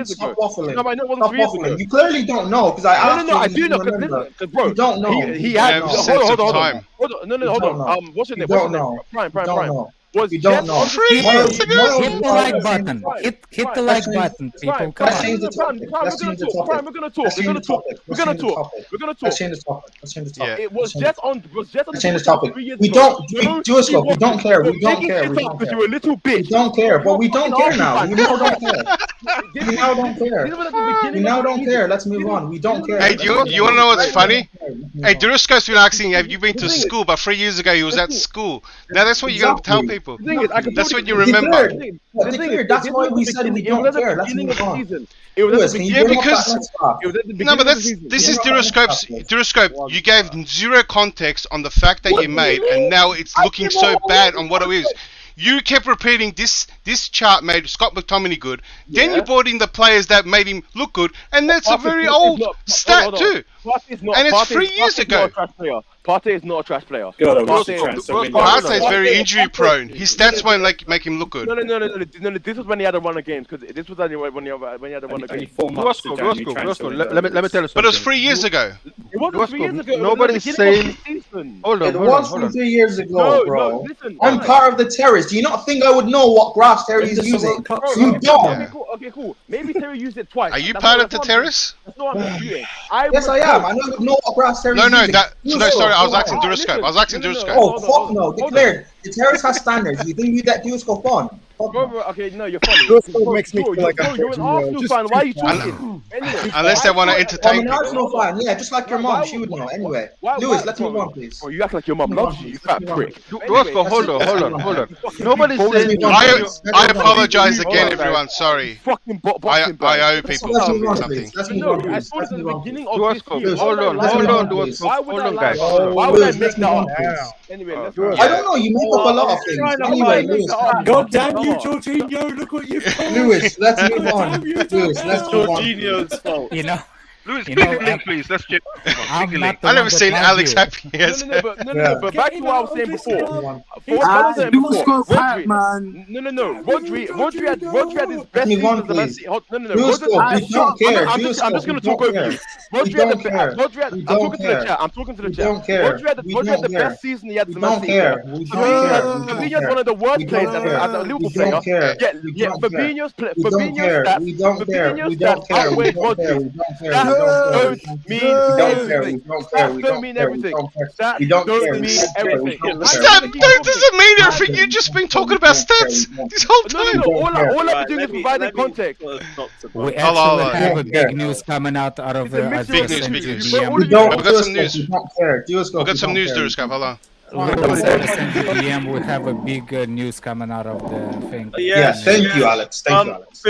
Stop waffling. You clearly don't know, because I asked you. No, I do know, because bro, you don't know. He had hold on. Hold on. What's your name? Prime. You don't know. Hit the like button. Hit the like button, people. Come Let's change the topic. We're gonna talk. Let's change the topic. It was just on. Let's change the topic. We don't. Duoscope. We don't care. We don't care. Because you're a little bitch. We don't care. But we don't care now. We now don't care. We now don't care. We now don't care. Let's move on. We don't care. Hey, do you want to know what's funny? Hey, Duoscope's been asking, have you been to school? But 3 years ago, he was at school. Now that's what you gotta tell people. That's what you remember. That's why we said we don't care. Let's move on. This is Duoscope. You gave zero context on the fact that you made, and now it's looking so bad on what it is. You kept repeating this chart made Scott McTominay good. Then you brought in the players that made him look good, and that's a very old stat too. And it's 3 years ago. Partey is not a trash player. Partey is very injury prone. His stats won't make him look good. No. This was when he had a run of games. Because this was when he had a run of games. Let me tell you something. But it was 3 years ago. It wasn't 3 years ago. Nobody's saying. listen. Hold It was from 3 years ago, bro. No, listen. I'm part of the terrace. Do you not think I would know what grass Terry is using? You don't. Okay, cool. Maybe Terry used it twice. Are you part of the terrace? That's not what I'm disputing. Yes, I am. I know you know what grass Terry is No, using. no, sorry, I was asking Durascope. I was asking Durascope. Oh, fuck no. Declared. The terrace has standards. You think you that Durascope on? Bro, okay, no, you're funny. Makes me feel like you're an Arsenal fan. Why are you talking? Anyway, Unless they want to entertain I'm an Arsenal fan. Yeah, just like your mom. She would know. Anyway, Lewis, let's move on, please. Oh, you act like your mom loves you, you fat prick. Roscoe, hold on. Nobody said. I apologize again, everyone. Sorry. Fucking I owe people something. No, I told us at the beginning of this year. Hold on, guys. Why would I make that up? Anyway, let's go. I don't know. You make up a lot of things. Anyway, Lewis. God damn you, Jorginho! Look what you've done. Lewis, let's move on. Lewis, let's move on. Jorginho's fault. You know. Lewis, You click know, the link, please. Let's check. I'm not the I one never that seen liked Alex you. happy as No, but back to what I was saying before. Rodri had his best season as a Man City. I'm just going to talk over you. I'm talking to the chat. Rodri had the best season he had as a Man City. Fabinho's one of the worst players as a Liverpool player. Yet Fabinho's stats outweigh Rodri. That don't mean everything. That don't mean everything. That doesn't mean everything. You've just been talking about stats this whole time. No. All I've been doing is providing context. We actually have a big news coming out of Big news. DM. We don't. We've got some news. We don't care. We've got some news, Durascope. Hold on. DM, we have a big news coming out of the thing. Yeah, thank you, Alex. Thank you, Alex.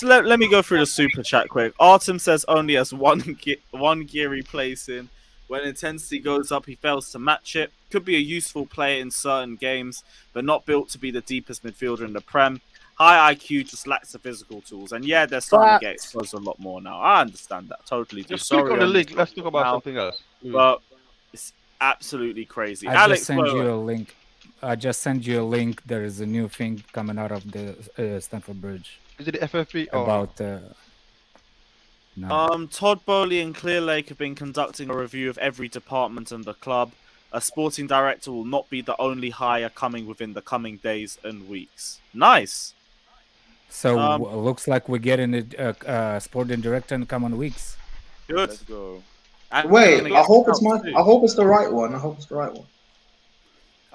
Let me go through the super chat quick. Artem says only has one gear he plays in. When intensity goes up, he fails to match it. Could be a useful player in certain games, but not built to be the deepest midfielder in the Prem. High IQ, just lacks the physical tools. And yeah, they're starting to get exposed a lot more now. I understand that. Totally do. Just click on the link. Let's talk about something else. But it's absolutely crazy. I Alex, just sent you a link. I just sent you a link. There is a new thing coming out of the Stamford Bridge. Is it the FFP? About no. Todd Bowley and Clear Lake have been conducting a review of every department in the club. A sporting director will not be the only hire coming within the coming days and weeks. Nice. So looks like we're getting a sporting director in the coming weeks. Good. Let's go. Wait, I hope it's the right one. I hope it's the right one.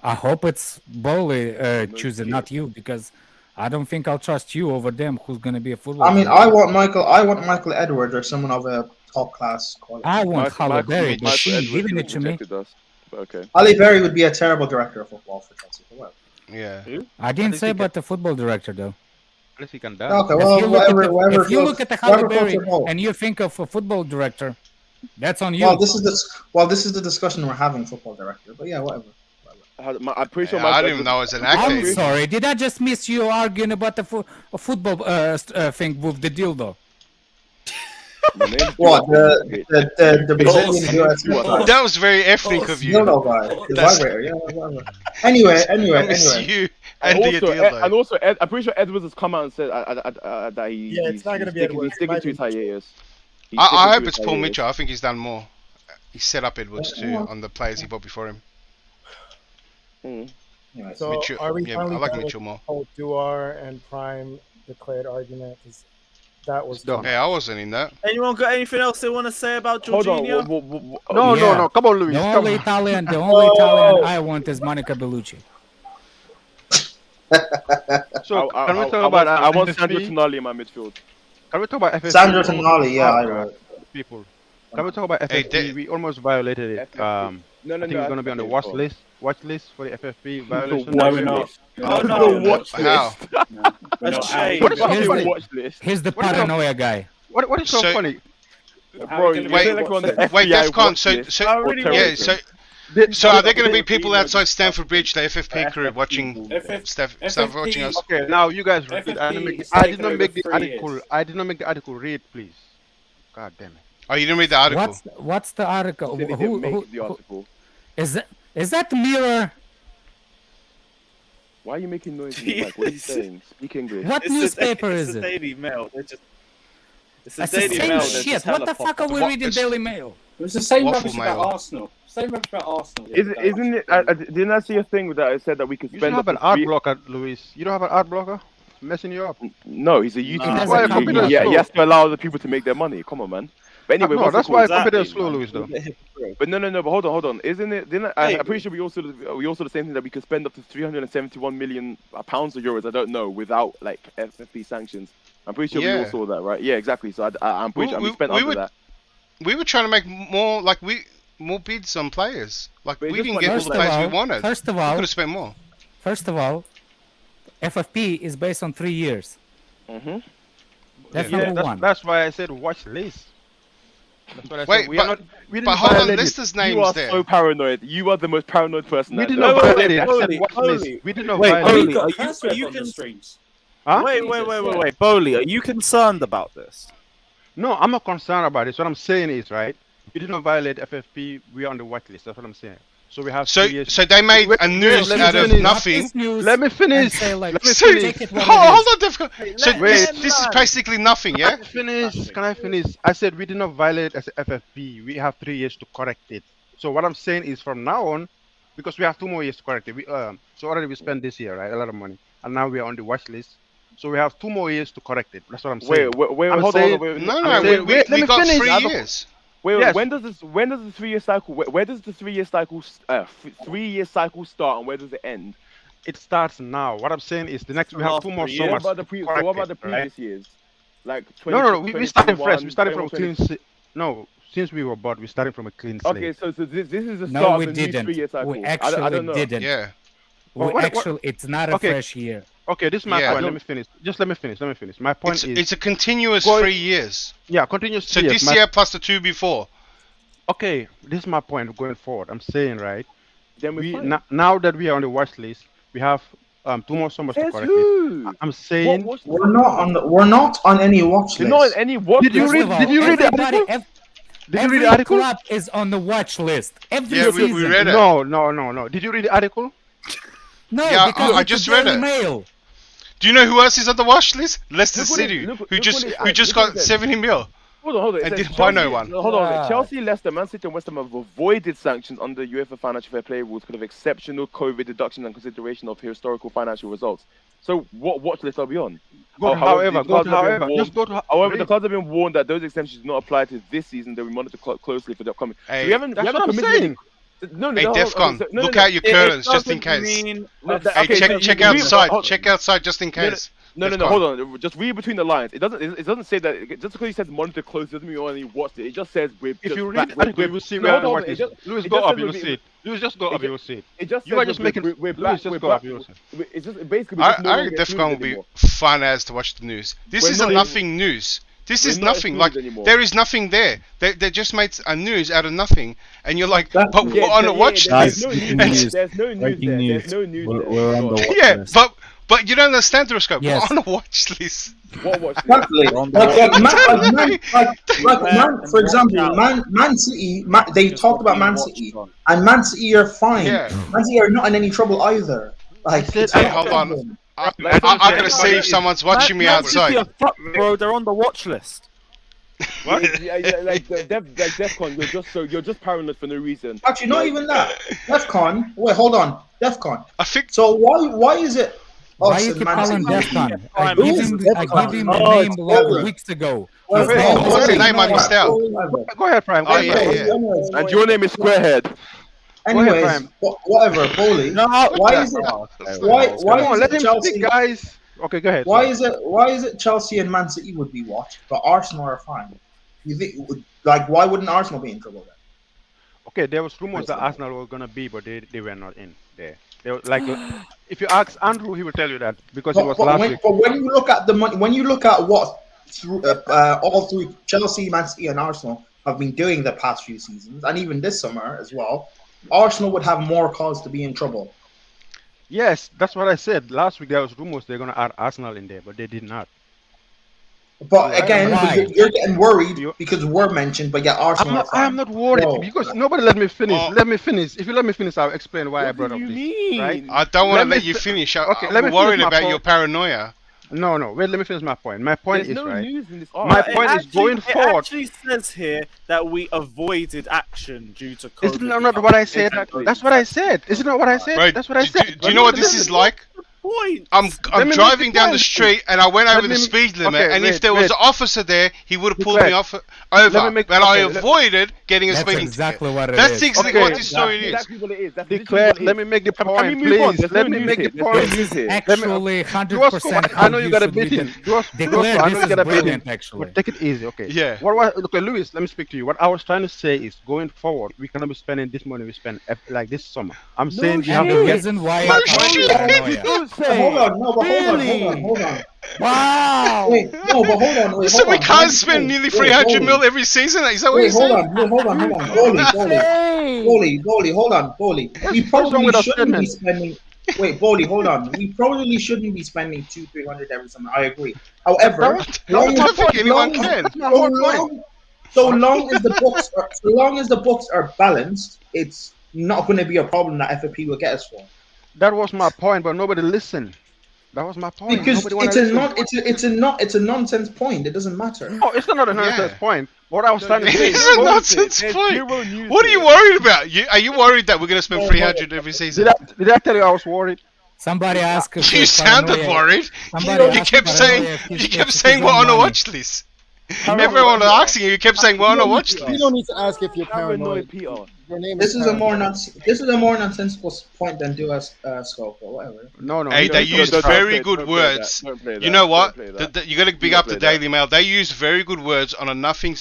I hope it's Bowley choosing, not you, because I don't think I'll trust you over them. Who's going to be a football? I mean, I want Michael Edwards or someone of a top class quality. I want Halle Berry, but she's giving it to me. Okay. Ali Berry would be a terrible director of football for Chelsea. Yeah. I didn't say about the football director though. Unless he can Okay, well, whatever. If you look at the Halle Berry and you think of a football director, that's on you. Well, this is the discussion we're having, football director. But yeah, whatever. I'm pretty sure. I didn't even know it was an actor. I'm sorry. Did I just miss you arguing about the football thing with the dildo? What the Brazilian US? That was very ethnic of you. Dildo guy, the vibrator. Yeah, whatever. Anyway. You and also, I'm pretty sure Edwards has come out and said that he. Yeah, it's not going to be Edwards. He's sticking to his hiatus. I hope it's Paul Mitchell. I think he's done more. He set up Edwards too on the players he bought before him. So Mitchell, are we yeah, finally I like done Mitchell with more. the whole Duar and Prime declared argument? 'Cause that was Hey, I wasn't in that. Anyone got anything else they want to say about Jorginho? No. Come on, Luis. The only Italian I want is Monica Bellucci. So can we talk about? I want Sandro Tonali in my midfield. Can we talk about FFP? Sandro Tonali, yeah, I wrote. People. Can we talk about FFP? We almost violated it. I think we're going to be on the watch list for the FFP violation. No, we're not. Oh no! Watch How? That's shame. What is so funny? watch list? Here's the paranoia guy. What is so funny? Bro, Wait, DEFCON. So are there going to be people outside Stamford Bridge, the FFP crew, watching watching us? Okay, now you guys read. I did not make the article. I did not make the article. Read, please. God damn it. Oh, you didn't read the article? What's the article? Who the article? Is that Mirror? Why are you making noise? Mike? What are you saying? Speak English. What newspaper is it? It's the Daily Mail. It's the That's the Daily same Mail. shit. What the fuck are we reading Daily Mail? It was the same Waffle rubbish mail. about Arsenal. It's same rubbish about Arsenal. Isn't it? Didn't I see a thing that it said that we could You spend should have up an to art three- blocker, Luis. You don't have an art blocker? Messing you up. No, he's a YouTuber. That's why your computer is Yeah, slow. he has to allow other people to make their money. Come on, man. But anyway, No, what's it that's why called? your computer is slow, Luis, though. But no. But hold on. Isn't it? I'm pretty sure we also the same thing that we could spend up to 371 million pounds or euros. I don't know without like FFP sanctions. I'm pretty sure we all saw that, right? Yeah, exactly. So I'm pretty sure we spent under that. We were trying to make more more bids on players. Like we didn't get all the players we wanted. First of we all, could have spent more. First of all, FFP is based on 3 years. Mm-hmm. That's number one. That's why I said watch list. That's what I Wait, said. We are not. We but didn't hold on, violate Lister's it. name's You are there. so paranoid. You are the most paranoid person. We I did know. not violate it. I said watch list. We did not violate it. You can streams. Huh? Wait, Bowley, are you concerned about this? No, I'm not concerned about it. What I'm saying is, right, we did not violate FFP. We are on the watch list. That's what I'm saying. So we have 3 years. So they made a news out of nothing. Let me finish. Like, Let me So, finish. hold on, Defcon. So this is basically nothing, yeah? Can I finish? I said we did not violate as FFP. We have 3 years to correct it. So what I'm saying is from now on, because we have 2 more years to correct it. So already we spent this year, right, a lot of money, and now we are on the watch list. So we have 2 more years to correct it. That's what I'm saying. Wait, I'm hold saying, on. No, we got 3 years. Wait, Yes. when does the 3-year cycle? Where does the 3-year cycle? 3-year cycle start, and where does it end? It starts now. What I'm saying is the next we have 2 more So summers. what about the to correct it, previous right? years? Like No. We started fresh. We started from 21, clean. No, since we were bought, we started from a clean slate. Okay, so this is the No, start we of the new didn't. 3-year cycle. We I actually don't know. didn't. Yeah. It's not a fresh year. Okay, this is my Yeah. point. Let me finish. Just let me finish. My point is It's a continuous 3 years. yeah, continuous. So 3 years. this year plus the 2 before. Okay, this is my point going forward. I'm saying, right, Then now that we are on the watch list, we have 2 more summers to Says correct who? it. I'm saying We're not on any watch You're list. not on any watch Did you list. read? Did you read the Everybody, article? Did you every read the article? club is on the watch list. Every Yeah, season. we read it. No. Did you read the article? No, Yeah, because I it's just the read Daily it. Mail. Do you know who else is on the watch list? Leicester Look what it- City, look- who look just what it- look got what it says. 70 mil. Hold on. It And says didn't buy no Chelsea- one. Hold on. Ah. Chelsea, Leicester, Man City, and West Ham have avoided sanctions under UEFA Financial Fair Play rules because of exceptional COVID deduction and consideration of historical financial results. So, what watch list are we on? Go to however. the clubs have been warned- Just go to. However, the read. clubs have been warned that those exemptions do not apply to this season. That we monitor closely for the upcoming. Hey, so we haven't. That's we haven't what I'm committed saying. No, Hey, hold on, Defcon, no, look no, out your It curtains just in doesn't case. mean- Hey, check outside. Check outside just in case. No, Defcon. hold on. Just read between the lines. It doesn't say that. Just because he says monitor closely doesn't mean you only watched it. It just says we're. If just you read back- the article, you will see where the watch list. Louis, go up, you will see it. Louis, just go up, you will see it. It just You says are just making. we're Louis, back. just We're go back. up, you will see. It's just basically. I just no longer think included Defcon will be anymore. fun as to watch the news. This We're is not a nothing news. This we're is not nothing. Like excluded anymore. there is nothing there. They just made a news out of nothing, and you're like, but Yeah, we're on a watch there's list. no news. There's no news there. There's no news there. We're on the watch Yeah, list. but you don't understand, Roscoe. Yes. We're on a watch list. What watch list? Exactly. For example, Man City. They talked about Man City, and Man City are fine. Yeah. Man City are not in any trouble either. Like, it's Hey, not a hold on. problem. I gotta see if someone's watching me Man City outside. are fucked, bro. They're on the watch list. What? Yeah, like Defcon, you're just paranoid for no reason. Actually, not even that. DEFCON. Wait, hold on. DEFCON. I think. So why is it? Why us you and keep Man calling City? DEFCON? I Who give is him DEFCON? a Oh, name it's like Lewin. weeks ago. What's What's his name? I missed out. Go ahead, Prime. Go Oh, ahead, yeah, Prime. yeah. And your name is Squarehead. Anyways, Prime. whatever, Bowley. No, Why is it? Why Come on, is let it him Chelsea? speak, guys. Okay, go ahead. Why is it Chelsea and Man City would be watched, but Arsenal are fine? You think why wouldn't Arsenal be in trouble then? Okay, there was rumors that Arsenal were gonna be, but they were not in there. They were like, if you ask Andrew, he will tell you that because it was last week. But when you look at the money, when you look at what all three Chelsea, Man City, and Arsenal have been doing the past few seasons, and even this summer as well, Arsenal would have more cause to be in trouble. Yes, that's what I said last week. There was rumors they're gonna add Arsenal in there, but they did not. But again, Why? you're getting worried because we're mentioned, but yet Arsenal. I am not worried No. because nobody let me finish. Let me finish. If you let me finish, I'll explain why I brought up this. Right? I don't want to Let me let you fi- finish. Okay, let me I'm worried finish my about point. your paranoia. No, no. Wait, let me finish my point. My point There's is no right. news in this. My point is going It forward. actually says here that we avoided action due to COVID. Isn't that not what I said? Exactly. That's what I said. Isn't that what I said? Right. That's what I said. Do you know what this is like? Point. I'm driving down the street and I went over the speed limit, okay, and wait, if there was wait. an officer there, he would have pulled Declare. me off over. make- But I okay, avoided getting a That's speeding exactly ticket. what it That's is. exactly Okay. what this story is. Exactly what it is. That's Declare. literally what it Let is. me make the Can we point, move on? please. There's Let no me news make here. the There's no point. news here. Actually, Duosko, 100%. I know you got a should be beating. Declare Duosko, I this know you is got a beating. brilliant, actually. But take it easy, okay? Yeah. Okay, Lewis, let me speak to you. What I was trying to say is, going forward, we cannot be spending this money we spend like this summer. I'm saying we have And to the get. reason why My I point call is- it paranoia. Don't But say. hold on, no, but Really? hold on. Wow. Wait, no, but hold on. Wait, So hold we on. can't spend nearly 300 mil every season? Is that what you're Wait, hold saying? on, hold on. Goalie, hold on, goalie. We What's wrong probably with our shouldn't be statement? spending. Wait, goalie, hold on. We probably shouldn't be spending 200-300 every summer. I agree. However, I don't think anyone can. so long as the books are balanced, it's not going to be a problem that FFP will get us for. That was my point, but nobody listened. That was my point. Because Nobody wanna listen. it's a nonsense point. It doesn't matter. Oh, it's not a nonsense point. What I was trying to say It's is, a nonsense point. What are you worried about? Are you worried that we're going to spend 300 every season? did I tell you I was worried? Somebody asked if You it's sounded paranoia. worried. Somebody You asked kept paranoia if saying he's we're on a money. watch list. Everyone was asking you. You kept saying we're on a watch You list. don't need to ask if you're paranoid. Peter. Your name This is a paranoid. more nonsensical point than do us scope or whatever. No. Hey, they used very good don't words. play that. You know what? Don't play that. You got to big Don't up the play that. Daily Mail. They used very good words on a nothing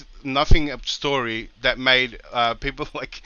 story that made people like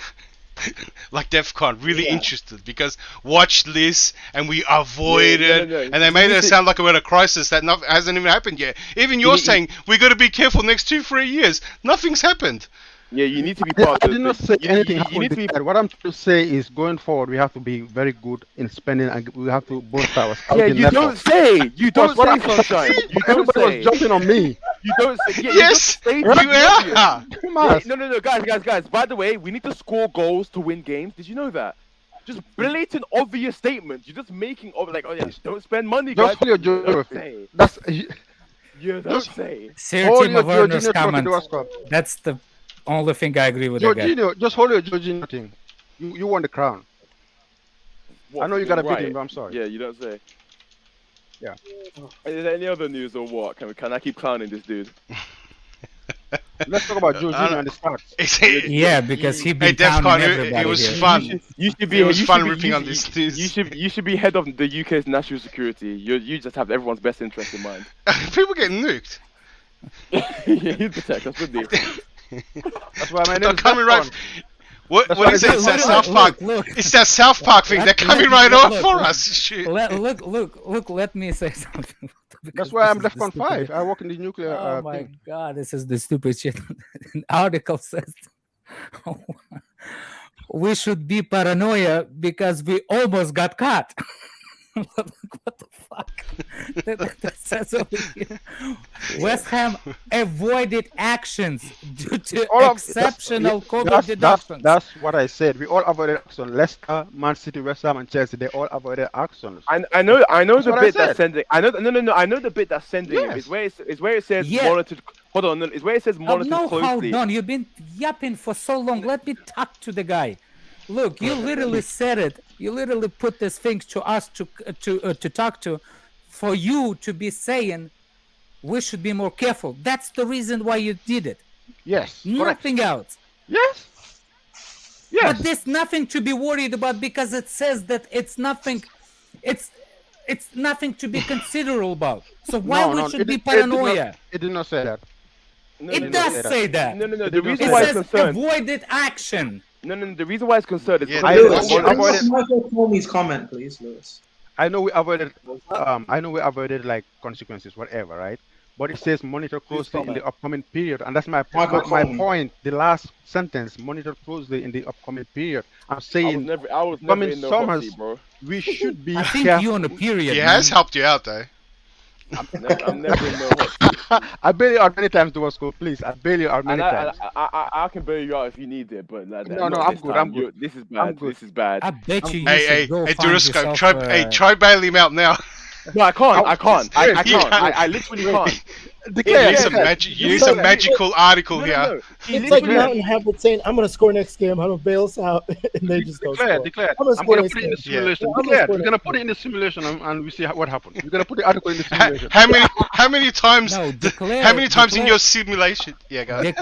DEFCON really interested, because watch this and we avoided, and they made it sound like we're in a crisis that hasn't even happened yet. Even you're saying we got to be careful next 2-3 years. Nothing's happened. Yeah, you need to be part I of did the not say anything you happened need to be with that. What I'm trying to say is, going forward, we have to be very good in spending, and we have to boost our Yeah, scouting you network. don't say. You don't What say, I'm- Sunshine. You don't Everybody say. was jumping on me. You don't say. Yeah, Yes, you don't say. you are. Yeah, no, guys. By the way, we need to score goals to win games. Did you know that? Just blatant, obvious statements. You're just making like, oh yeah, don't spend money, guys. Just for your Don't geography. say. That's Yeah, don't say. Sir Hold Timo your Werner's Jorginho comment. trophy, Duosko. That's the only thing I agree with that guy. Jorginho, just hold your Jorginho thing. You won the crown. What, I know you got a right. beating, but I'm sorry. Yeah, you don't say. Yeah. Is there any other news or what? Can I keep clowning this dude? Let's talk about Jorginho and the stats. Yeah, because he Hey, been DEFCON, pounding it everybody was here. fun. You should be. It was you fun should be- ripping you- on this news. You should be head of the UK's national security. You just have everyone's best interest in mind. People get nuked. Yeah, he's the tech. That's good. That's why my name They're is coming right. DEFCON. What why is I it? said, It's that look, South Park. look. It's that South Park thing. They're coming right off for us. Shit. Look, let me say something. That's why I'm left on 5. I work in the nuclear. Oh my thing. god, this is the stupid shit. An article says we should be paranoia because we almost got caught. What the fuck? That says over here. West Ham avoided actions due to exceptional COVID deductions. That's what I said. We all avoided action. Leicester, Man City, West Ham, and Chelsea. They all avoided actions. I know That's the what I bit said. that's sending. I know the bit that's sending. Yes. It's where it says Yeah. monitored. Hold on. It's where it says monitored No, closely. hold on. You've been yapping for so long. Let me talk to the guy. Look, you literally said it. You literally put this thing to us to talk to, for you to be saying we should be more careful. That's the reason why you did it. Yes. Nothing else. Yes. Yes. But there's nothing to be worried about because it says that it's nothing. It's nothing to be considerable about. So why we should be paranoia? It did not say that. It does say that. No. It The did not reason It why it's says concerned. avoided action. No. The reason why it's concerned is Yeah, because Lewis, Michael Comey's comment, please, Lewis. I know we avoided. Like consequences, whatever, right? But it says monitor closely in the upcoming period, and that's my point. The last sentence: monitor closely in the upcoming period. I'm saying, I was never coming in no hot summers, seat, bro. we should be I think careful. you on a period. He man. has helped you out though. I'm never in no hot seat. I bail you out many times, Duosko. Please, I bail you out many And times. I can bail you out if you need it, but like, No, not I'm this good, time. I'm good. This is I'm bad. good. This is bad. I bet you. Hey, should go find Durasco, yourself, try bail him out now. No, I can't. I can't. I can't. I literally can't. You need some magical article here. It's like Mountain Habit saying, "I'm gonna score next game. I'm gonna bail us out," and they just go. Declare. I'm gonna put it in the simulation. Declare. We're gonna put it in the simulation, and we see what happens. We're gonna put the article in the simulation. How many times? No, how many times in your simulation? Yeah, guys.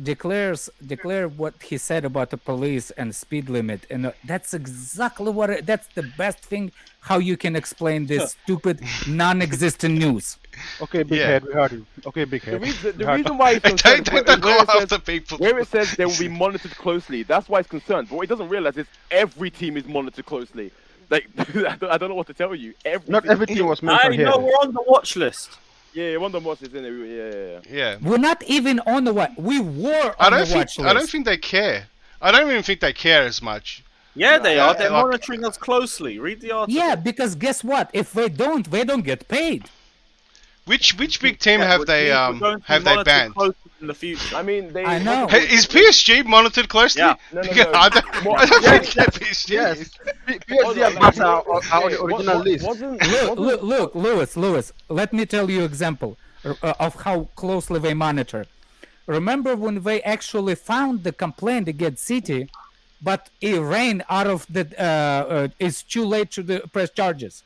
Declare what he said about the police and speed limit, and that's exactly what. That's the best thing. How you can explain this stupid, non-existent news? Okay, big head, we heard you. Okay, big head. The reason why he's concerned where it says they will be monitored closely, that's why he's concerned. But what he doesn't realize is every team is monitored closely. Like, I don't know what to tell you. Not every team was mentioned here. No, we're on the watch list. Yeah, one of the watch list, isn't it? Yeah. We're not even on the watch. We were on the watch list. I don't think they care. I don't even think they care as much. Yeah, they are. They're monitoring us closely. Read the article. Yeah, because guess what? If they don't get paid. Which big team have they banned? In the future. I mean, I know. Hey, is PSG monitored closely? Yeah. No. I don't think that PSG. Yes. PSG and Barca are on the original list. Look, Lewis. Let me tell you example of how closely they monitor. Remember when they actually found the complaint against City, but it ran out of the. It's too late to press charges.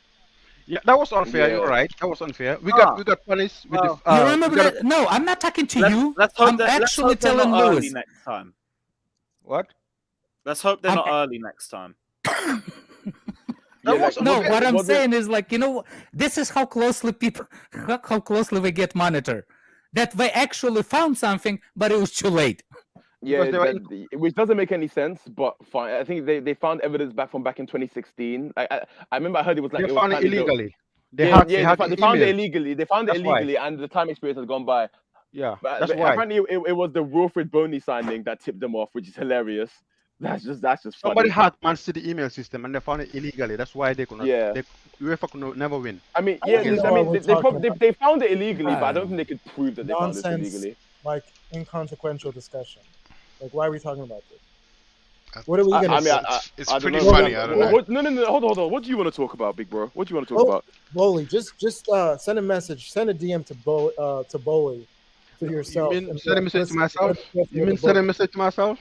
Yeah, that was unfair. You're right. That was unfair. We got punished with this. You remember that? No, I'm not talking to you. I'm actually telling Lewis. Next time. What? Let's hope they're not early next time. What I'm saying is, like, this is how closely they get monitored. That they actually found something, but it was too late. Yeah, which doesn't make any sense, but fine. I think they found evidence back in 2016. I remember I heard it was like they found it illegally. They found it illegally. They found it illegally, and the time experience has gone by. Yeah, that's why. Apparently, it was the Wilfred Boney signing that tipped them off, which is hilarious. That's just funny. Somebody hacked Man City email system, and they found it illegally. That's why they could not. Yeah. UEFA could never win. I mean, they found it illegally, but I don't think they could prove that they found it illegally. Like inconsequential discussion. Like, why are we talking about this? What are we gonna? It's pretty funny. I don't know. No. Hold on. What do you want to talk about, big bro? What do you want to talk about? Bowley, just send a message. Send a DM to Bowley to yourself. You mean send a message to myself? Send a message to myself?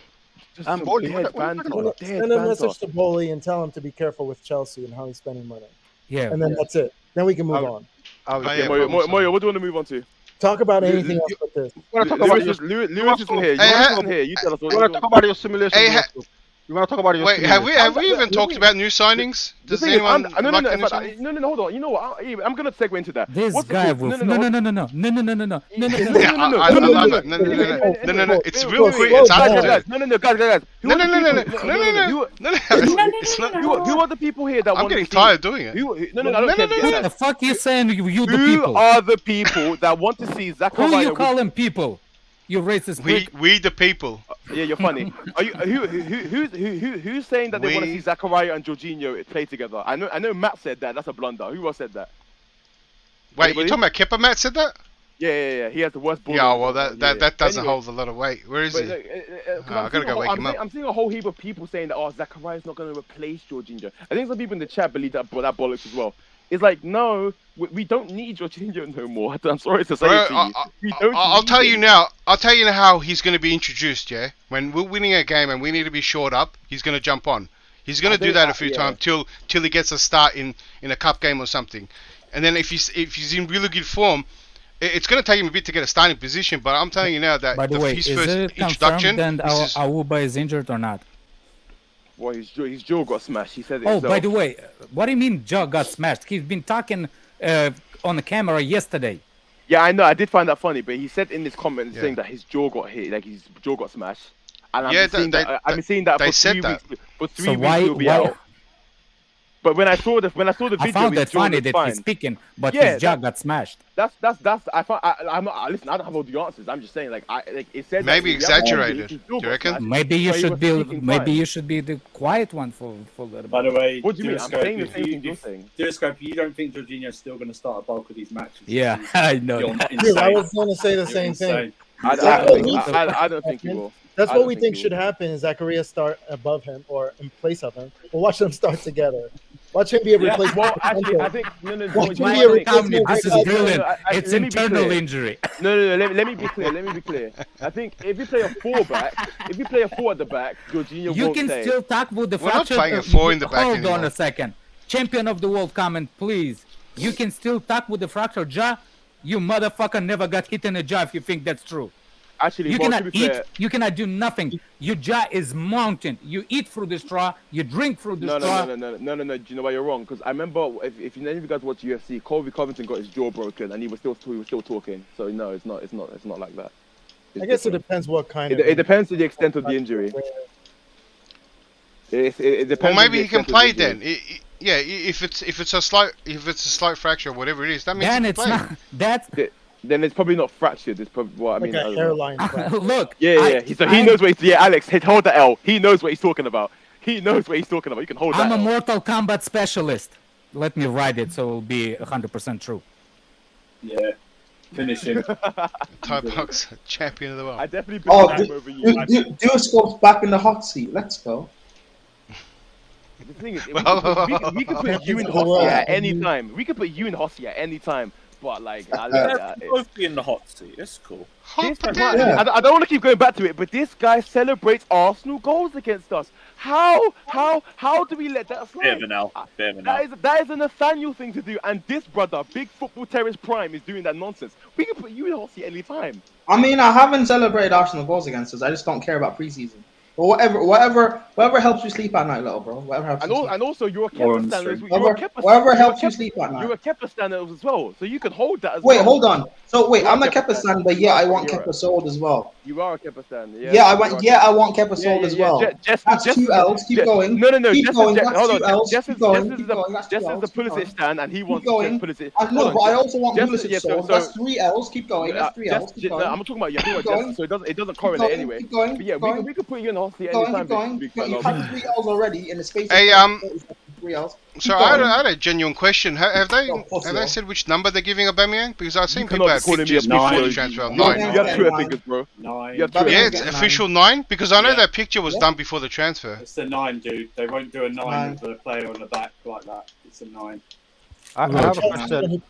I'm Bowley. Send a message to Bowley and tell him to be careful with Chelsea and how he's spending money. Yeah. And then that's it. Then we can move on. Moyo, what do you want to move on to? Talk about anything else but this. Lewis isn't here. You tell us what you want to talk about your simulation. You want to talk about your simulation. Have we even talked about new signings? Does anyone? No. Hold on. You know what? I'm gonna segue into that. This guy will. No. It's real quick. It's after. No. Who are the people here that? I'm getting tired of doing it. What the fuck you saying? You the people. Who are the people that want to see Zakaria? Who you calling people? You racist. We the people. Yeah, you're funny. Are you who's saying that they want to see Zakaria and Jorginho play together? I know Matt said that. That's a blunder. Who else said that? Wait, you talking about Kepa? Matt said that? Yeah. He has the worst ball. Yeah, well that doesn't hold a lot of weight. Where is he? I gotta go wake him up. I'm seeing a whole heap of people saying that Zakaria's not going to replace Jorginho. I think some people in the chat believe that bollocks as well. It's like, no, we don't need Jorginho no more. I'm sorry to say it to you. I'll tell you now how he's going to be introduced, yeah? When we're winning a game and we need to be shored up, he's going to jump on. He's going to do that a few times till he gets a start in a cup game or something. And then if he's in really good form, it's going to take him a bit to get a starting position, but I'm telling you now that by the way, his is first it introduction... confirmed that Auba is injured or not? Well, his jaw got smashed. He said it himself. By the way, what do you mean jaw got smashed? He's been talking on the camera yesterday. Yeah, I know. I did find that funny, but he said in his comment saying that his jaw got hit, like his jaw got smashed. And I've been seeing that for 3 weeks. For 3 weeks he'll be out. But when I saw the video, I found it funny that he's speaking, but his jaw got smashed. That's. I listen. I don't have all the answers. I'm just saying, it said maybe exaggerated. Do you reckon? Maybe you should be. Maybe you should be the quiet one for a little bit. By the way, what do you mean? I'm saying the same thing you're saying. Duoscope, you don't think Jorginho's still going to start a bulk of these matches? Yeah, I know. I was going to say the same thing. I don't think he will. That's what we think should happen: is Zakaria start above him or in place of him. We'll watch them start together. Watch him be a replacement. Well, actually, I think Watch him be a replacement. This is brilliant. It's internal injury. No. Let me be clear. I think if you play a 4 at the back, Jorginho You won't can stay. still talk with the We're not fracture. playing a 4 in the back Hold on anymore. a second. Champion of the world, comment, please. You can still talk with the fractured jaw. You motherfucker never got hit in the jaw if you think that's true. Actually, you well, cannot to be eat. fair- You cannot do nothing. Your jaw is mountain. You eat through the straw. You drink through the straw. No. Do you know why you're wrong? Because I remember if any of you guys watch UFC, Colby Covington got his jaw broken and he was still talking. So no, it's not like that. I guess it depends what kind of. It depends to the extent of the injury. It depends. Well, maybe on the he can extent of the play injury. then. Yeah, if it's a slight fracture, whatever it is, that means Then he it's can play. not. That's Then it's probably not fractured. It's probably what I mean. Like a hairline fracture. look. Yeah. He knows what he's. Yeah, Alex, hold the L. He knows what he's talking about. You can hold that. I'm a L. Mortal Kombat specialist. Let me write it so it'll be 100% true. Yeah. Finish him. Thai box champion of the world. I definitely put Oh, him over you. Duoscope's back in the hot seat. Let's go. The thing is, we could put you in Hossie at any time. We could put you in Hossie at any time. But like, both be in the hot seat. It's cool. I don't want to keep going back to it, but this guy celebrates Arsenal goals against us. How do we let that slide? That is a Nathaniel thing to do, and this brother, Big Football Terrace Prime, is doing that nonsense. We can put you in Hossie any time. I mean, I haven't celebrated Arsenal goals against us. I just don't care about preseason. But whatever helps you sleep at night, little bro. Whatever helps. And also, you're a Kepa standard. Whatever helps you sleep at night. You're a Kepa standard as well, so you can hold that as well. Wait, hold on. So wait, I'm a Kepa Kepa stan, but yeah, I want Kepa sold as well. You are a Kepa standard. Yeah, I want Kepa sold as well. That's 2 L's. Keep going. No. Keep going. That's Hold 2 on. L's. Just Keep as going. the Pulisic stand, and he wants Pulisic. No, but I also want Pulisic sold. That's 3 L's. Keep going. That's 3 L's. Keep going. I'm talking about Just, so it doesn't correlate anyway. Keep going. But yeah, we could put you in Hossie anytime. You've had 3 L's already in the space. Hey, of 3 L's. So I had a genuine question. Have they said which number they're giving Aubameyang? Because I've seen people have pictures before the transfer. 9. You have Twitter figures, bro. 9. You have Twitter Yeah, it's official 9 because I know that picture was done before the transfer. It's a 9, dude. They won't do a 9 with a player on the back like that. It's a 9. I have a question.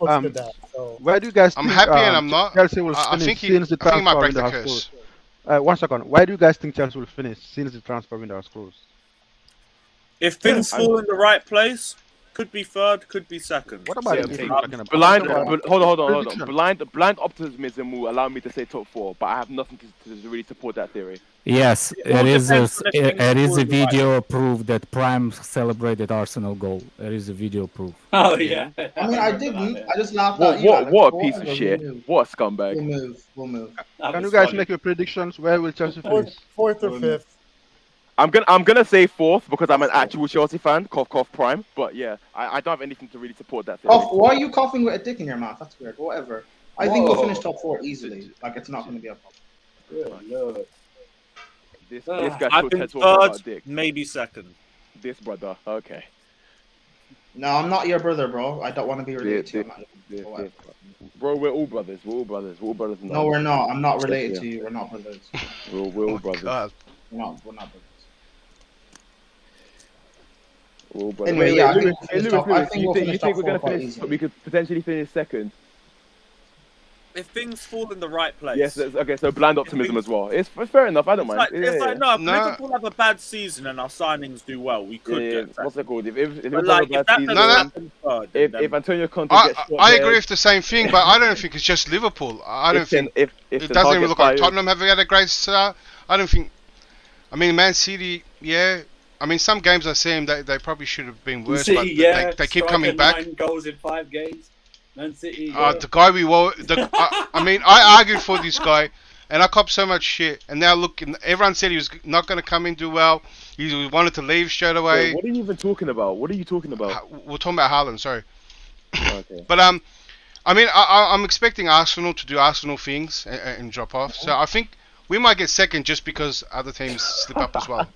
Where do you guys? I'm think, happy and I'm not. Chelsea will I finish think since the I think he might transfer break the window has curse. closed? 1 second. Why do you guys think Chelsea will finish since the transfer window has closed? If things fall in the right place, could be third, could be second. What about blind optimism will allow me to say top 4, but I have nothing to really support that theory. Yes, it is a video proof that Prime celebrated Arsenal goal. There is a video proof. Oh yeah. I mean, I didn't. I just laughed at you. What a piece of shit. What a scumbag. We'll move. Can you guys make your predictions? Where will Chelsea finish? 4th or 5th. I'm gonna say 4th because I'm an actual Chelsea fan. Cough Prime. But yeah, I don't have anything to really support that theory. Why are you coughing with a dick in your mouth? That's weird. Whatever. I think we'll finish top 4 easily. Like it's not going to be a problem. This guy I still think talking about third, dick. maybe second. This brother. Okay. No, I'm not your brother, bro. I don't want to be related to you. Bro, we're all brothers. We're all brothers. No, we're not. I'm not related to you. We're not brothers. We're all brothers. God. We're not brothers. We're all brothers. Anyway, yeah, I think you think we're gonna finish? We could potentially finish second. If things fall in the right place. Yes. Okay. So blind optimism as well. It's fair enough. I don't mind. It's like no, if Liverpool have a bad season and our signings do well, we could get that. What's it called? If Liverpool like, have a bad season, if Antonio Conte gets shot I agree with the same thing, but I don't think it's just Liverpool. I don't think it doesn't even look like Tottenham have had a great start. I don't think. I mean, Man City, yeah. I mean, some games I see them, they probably should have been worse, but they keep coming back. 9 goals in 5 games. Man City. The guy we were, I mean, I argued for this guy, and I copped so much shit. And now look, everyone said he was not going to come in do well. He wanted to leave straight away. Wait, what are you even talking about? What are you talking about? We're talking about Haaland, sorry. Okay. But I mean, I'm expecting Arsenal to do Arsenal things and drop off. So I think we might get second just because other teams slip up as well.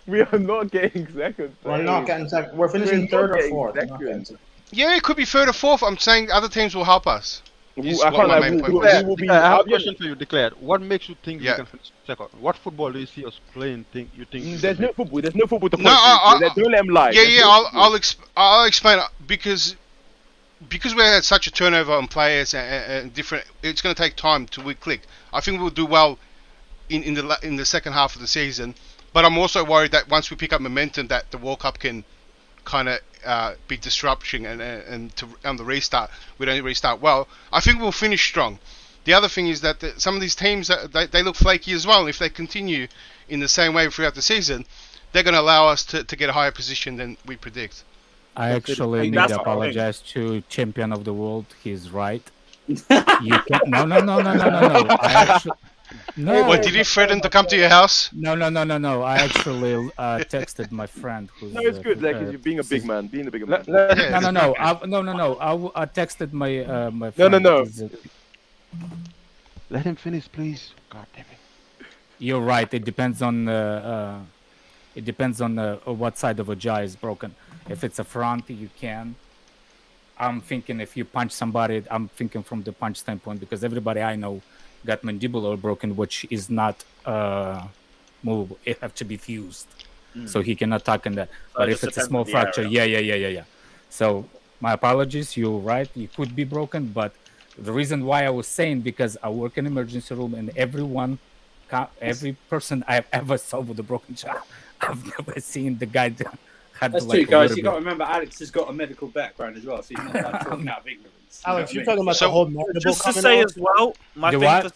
We are not getting second. We're not getting second. We're finishing 3rd or 4th. Yeah, it could be 3rd or 4th. I'm saying other teams will help us. Is I what can't my lie. main point Declare, was. We will be. Declare, I have I'll a question for you, Declare. What makes you think we Yeah. can finish second? What football do you see us playing? You think we There's can no football. There's no football to No, point to. Don't let them lie. yeah, There's yeah. no football. I'll explain because we had such a turnover on players and different. It's going to take time till we click. I think we'll do well in the second half of the season, but I'm also worried that once we pick up momentum, that the World Cup can kind of be disruption and on the restart we don't restart well. I think we'll finish strong. The other thing is that some of these teams they look flaky as well. If they continue in the same way throughout the season, they're going to allow us to get a higher position than we predict. I actually need to apologize to champion of the world. He's right. You can no. I actually no. What, did he threaten to come to your house? No. I actually texted my friend who's. No, it's good. Like you're being a big man. Being a bigger man. No. I texted my my friend. No. Let him finish, please. God damn it. You're right. It depends on what side of a jaw is broken. If it's a front, you can. I'm thinking if you punch somebody, I'm thinking from the punch standpoint because everybody I know got mandibular broken, which is not movable. It have to be fused, so he cannot talk in that. But if it's a small fracture, yeah. So my apologies. You're right. You could be broken, but the reason why I was saying because I work in emergency room and every person I've ever saw with a broken jaw, I've never seen the guy had That's like true, guys. You bit. got to remember, Alex has got a medical background as well, so he's not like talking out of ignorance. Alex, you're talking about the whole mandible Just to coming say out? as well, The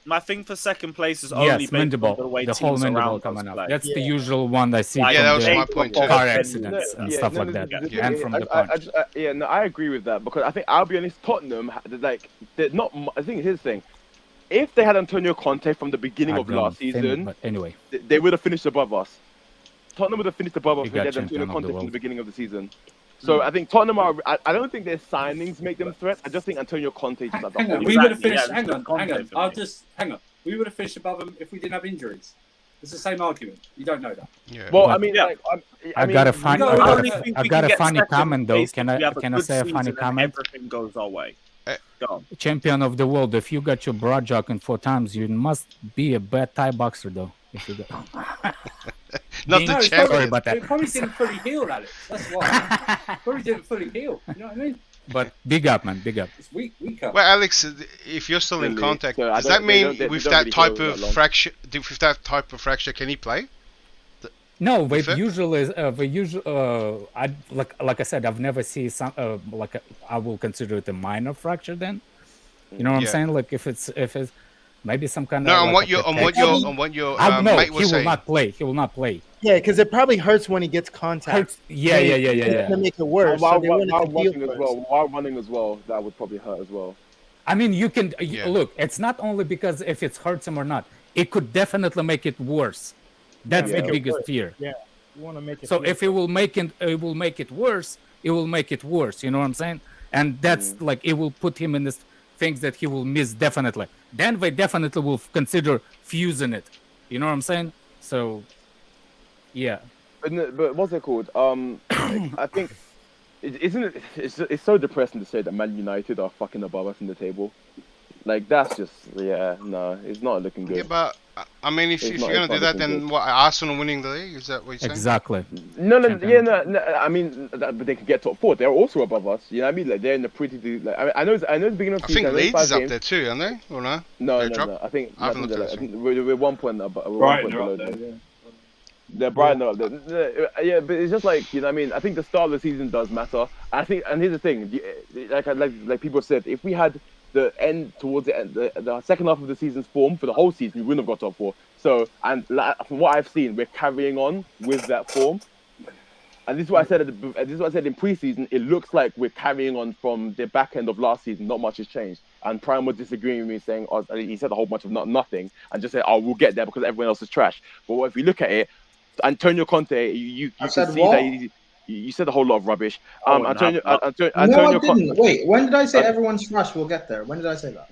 my thing for second place is Yes, only based on mandible. the way The whole teams mandible around us coming out. play. That's the usual one I see Yeah, from that was the my point too. car accidents and stuff like that, and from the punch. I agree with that because I think I'll be honest. Tottenham, like, they're not. I think here's the thing: if they had Antonio Conte from the beginning of last season, but anyway, they would have finished above us. Tottenham would have finished above us if You they got had Antonio champion of Conte the from the world. beginning of the season. So I think Tottenham are. I don't think their signings make them threats. I just think Antonio Conte just has the Hang on, whole. we would have finished. yeah, hang on. content for I'll me. just hang on. We would have finished above them if we didn't have injuries. It's the same argument. You don't know that. Yeah. Well, But I mean, like, I got a funny, no, I got no, a, no, I we got can a get funny second comment though. place Can if we I have a can I good say a funny season and comment? Everything goes our way. Go on. Champion of the world. If you got your bra jogging 4 times, you must be a bad Thai boxer though. If you got... Not Being- the it's champion. Sorry about that. It probably didn't fully heal, Alex. That's why. Probably didn't fully heal. You know what I mean? But big up, man. Big up. It's weaker. Well, Alex, if you're still in Really? contact, So I does don't- that they mean don't- they with don't that really type heal of that long. fracture, with that type of fracture, can he play? No, they Fair? usually, I like I said, I've never seen some I will consider it a minor fracture. Then, you know what I'm Yeah. saying? Like if it's maybe some kind No, of on like what a your protection. on what your No, mate he was will saying. not play. He will not play. Yeah, because it probably hurts when he gets contact. Hurts. Yeah. It's gonna make it worse. While So they want it to heal running as first. well, while running as well, that would probably hurt as well. I mean, you can Yeah. look. It's not only because if it hurts him or not. It could definitely make it worse. That's make the it biggest worse. fear. Yeah, you want to make it. So heal if it will make it worse, it will make it worse. You know what I'm saying? And that's like it will put him in this things that he will miss definitely. Then they definitely will consider fusing it. You know what I'm saying? So, yeah. But what's it called? I think it's so depressing to say that Man United are fucking above us in the table. Like that's just it's not looking good. Yeah, but I mean, if It's you're not- gonna it's do not that, looking then good. what? Arsenal winning the league? Is that what you're saying? Exactly. No, Champion. I mean, but they can get top 4. They're also above us. You know what I mean? Like they're in a pretty. Like, I know. It's the beginning of I the season. think Leeds is up games. there too, aren't they? Or no? No, They no, dropped? no. I think I haven't they're looked like, at I think we're 1 point above. We're 1 Brighton point are below up there. them. Yeah. They're Brighton up there. Yeah, but it's just like, you know what I mean? I think the start of the season does matter. I think, and here's the thing, like people said, if we had the end towards the end, the second half of the season's form for the whole season, we wouldn't have got top 4. So, and from what I've seen, we're carrying on with that form. And this is what I said. This is what I said in preseason. It looks like we're carrying on from the back end of last season. Not much has changed. And Prime was disagreeing with me, saying he said a whole bunch of nothing, and just said, "Oh, we'll get there because everyone else is trash." But if you look at it, Antonio Conte, you can said see what? that you said a whole lot of rubbish. Antonio No, I didn't. Wait, when did I say everyone's trash? We'll get there. When did I say that?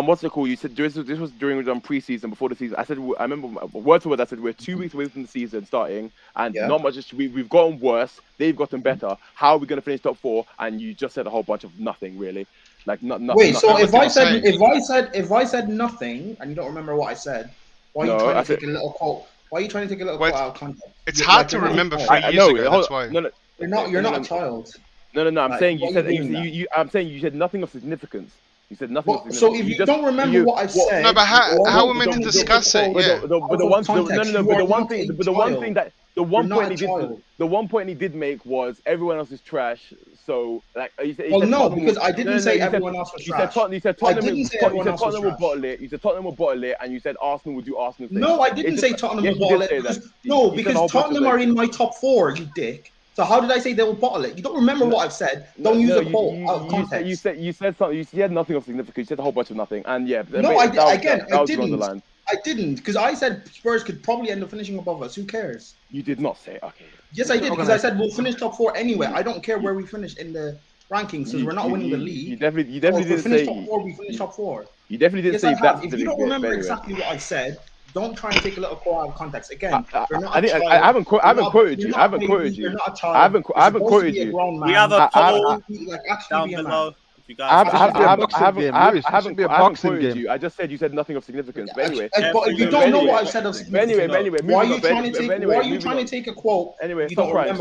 What's it called? You said this was during preseason, before the season. I said, I remember word to word. I said we're 2 weeks away from the season starting, and not much. We've gotten worse. They've gotten better. How are we going to finish top 4? And you just said a whole bunch of nothing, really. Like nothing. Wait, so if I said nothing and you don't remember what I said, why are you trying to take a little quote? Why are you trying to take a little quote out of context? It's hard to remember 3 years ago. That's why. No, you're not a child. No. I'm Like, saying you why said are you doing you. I'm saying you said nothing of significance. You said nothing. Well, so if you don't remember what I said, no, but how are we meant to discuss it? Yeah. But the one point he did make was everyone else is trash. So like he said, because I didn't say everyone else was trash. You said Tottenham will bottle it. You said Tottenham will bottle it, and you said Arsenal will do Arsenal things. No, I didn't say Tottenham will bottle it. No, because Tottenham are in my top 4. You dick. So how did I say they will bottle it? You don't remember what I've said. Don't use a quote out of context. You said something. You said nothing of significance. You said a whole bunch of nothing. And yeah, no, I didn't. I didn't because I said Spurs could probably end up finishing above us. Who cares? You did not say. Okay. Yes, I did because I said we'll finish top 4 anyway. I don't care where we finish in the rankings because we're not winning the league. You definitely didn't say. Top 4, we finish top 4. You definitely didn't say that. If you don't remember exactly what I said, don't try and take a little quote out of context. Again, I haven't quoted you. I haven't quoted you. I haven't quoted you. We have a poll down below. I haven't quoted you. I just said you said nothing of significance. But anyway, but if you don't know what I said of significance, why are you trying to take a quote? Anyway, stop crying.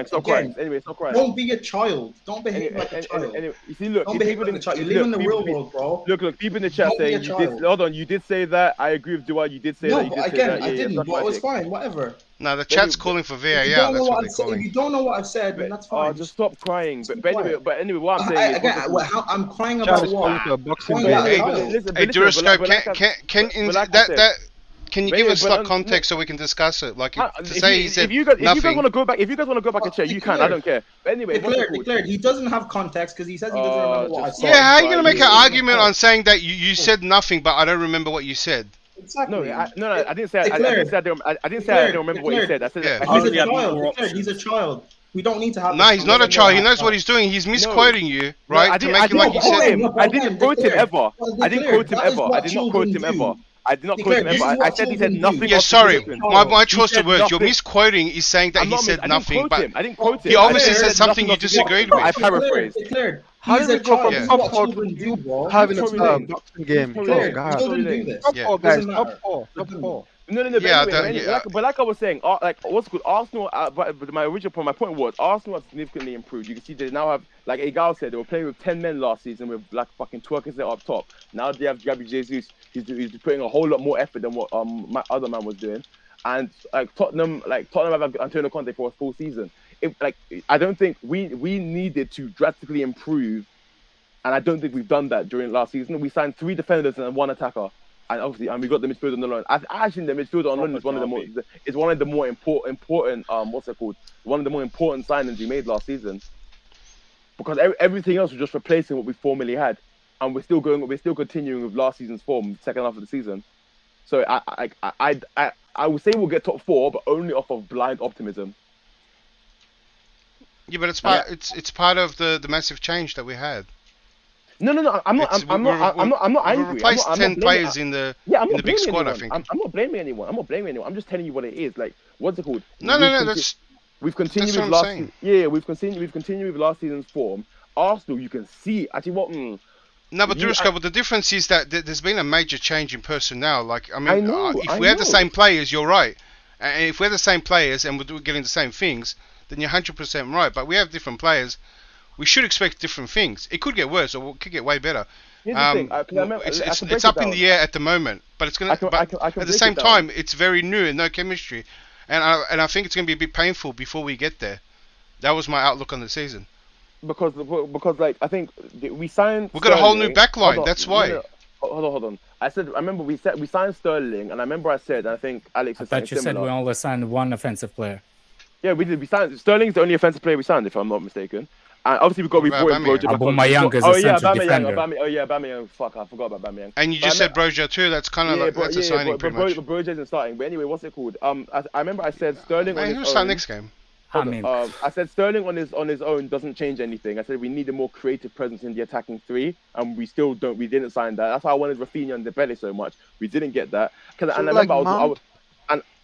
Stop crying. Anyway, stop crying. Don't be a child. Don't behave like a child. Anyway, you see, look, don't behave like a child. You live in the real world, bro. Look, people in the chat saying you did. Hold on, you did say that. I agree with Dua. You did say that. No, but again, I didn't. But it was fine. Whatever. No, the chat's calling for VAR. If you don't know what I've said, then that's fine. Just stop crying. But anyway, what I'm saying is, I'm crying about what? Hey, Duroscope, can you give us like context so we can discuss it? Like to say he said nothing. If you guys want to go back and check, you can. I don't care. But anyway, declared. He doesn't have context because he says he doesn't remember what I said. Yeah, how are you gonna make an argument on saying that you said nothing, but I don't remember what you said? Exactly. No, I didn't say. I didn't say I don't remember what you said. I said he's a child. We don't need to have. No, he's not a child. He knows what he's doing. He's misquoting you, right? To make it like he said. I didn't quote him ever. I didn't quote him ever. I did not quote him ever. I did not quote him ever. I said he said nothing. Yeah, sorry. My choice of words. Your misquoting is saying that he said nothing, but I didn't quote him. He obviously said something you disagreed with. I paraphrased. How did we go from top 4 to you having a boxing game? Oh, God. Top 4. No. But like I was saying, like what's good? Arsenal. But my point was Arsenal have significantly improved. You can see they now have, like Egal said, they were playing with 10 men last season with like fucking twerkers up top. Now they have Gabi Jesus. He's putting a whole lot more effort than what my other man was doing. And like Tottenham have Antonio Conte for a full season. I don't think we needed to drastically improve, and I don't think we've done that during last season. We signed 3 defenders and 1 attacker. And obviously, we got the midfield on the loan. I think the midfield on loan is one of the more important what's it called? One of the more important signings we made last season. Because everything else was just replacing what we formerly had, and we're still continuing with last season's form, second half of the season. So I would say we'll get top 4, but only off of blind optimism. Yeah, but it's part of the massive change that we had. No. I'm not angry. We replaced 10 players in the big squad. I think. I'm not blaming anyone. I'm just telling you what it is. Like, what's it called? No. We've continued with last. We've continued with last season's form. Arsenal, you can see actually what. No, but Duroscope, but the difference is that there's been a major change in personnel. Like, I mean, if we had the same players, you're right. And if we're the same players and we're getting the same things, then you're 100% right. But we have different players. We should expect different things. It could get worse, or it could get way better. It's up in the air at the moment, but it's gonna. At the same time, it's very new and no chemistry, and I think it's gonna be a bit painful before we get there. That was my outlook on the season. Because like I think we signed. We've got a whole new backline. That's why. No. Hold on. I remember we signed Sterling, and I remember I said, and I think Alex. I thought you said we only signed 1 offensive player. Yeah, we did. We signed Sterling's the only offensive player we signed, if I'm not mistaken. And obviously we brought in Broja. Aubameyang is a central defender. Aubameyang. Fuck, I forgot about Aubameyang. And you just said Broja too. That's kind of that's a signing, pretty much. But Broja isn't starting. But anyway, what's it called? I remember I said Sterling. Who'll start next game? I said Sterling on his own doesn't change anything. I said we need a more creative presence in the attacking 3, and we still don't. We didn't sign that. That's why I wanted Rafinha and dembele so much. We didn't get that. And I remember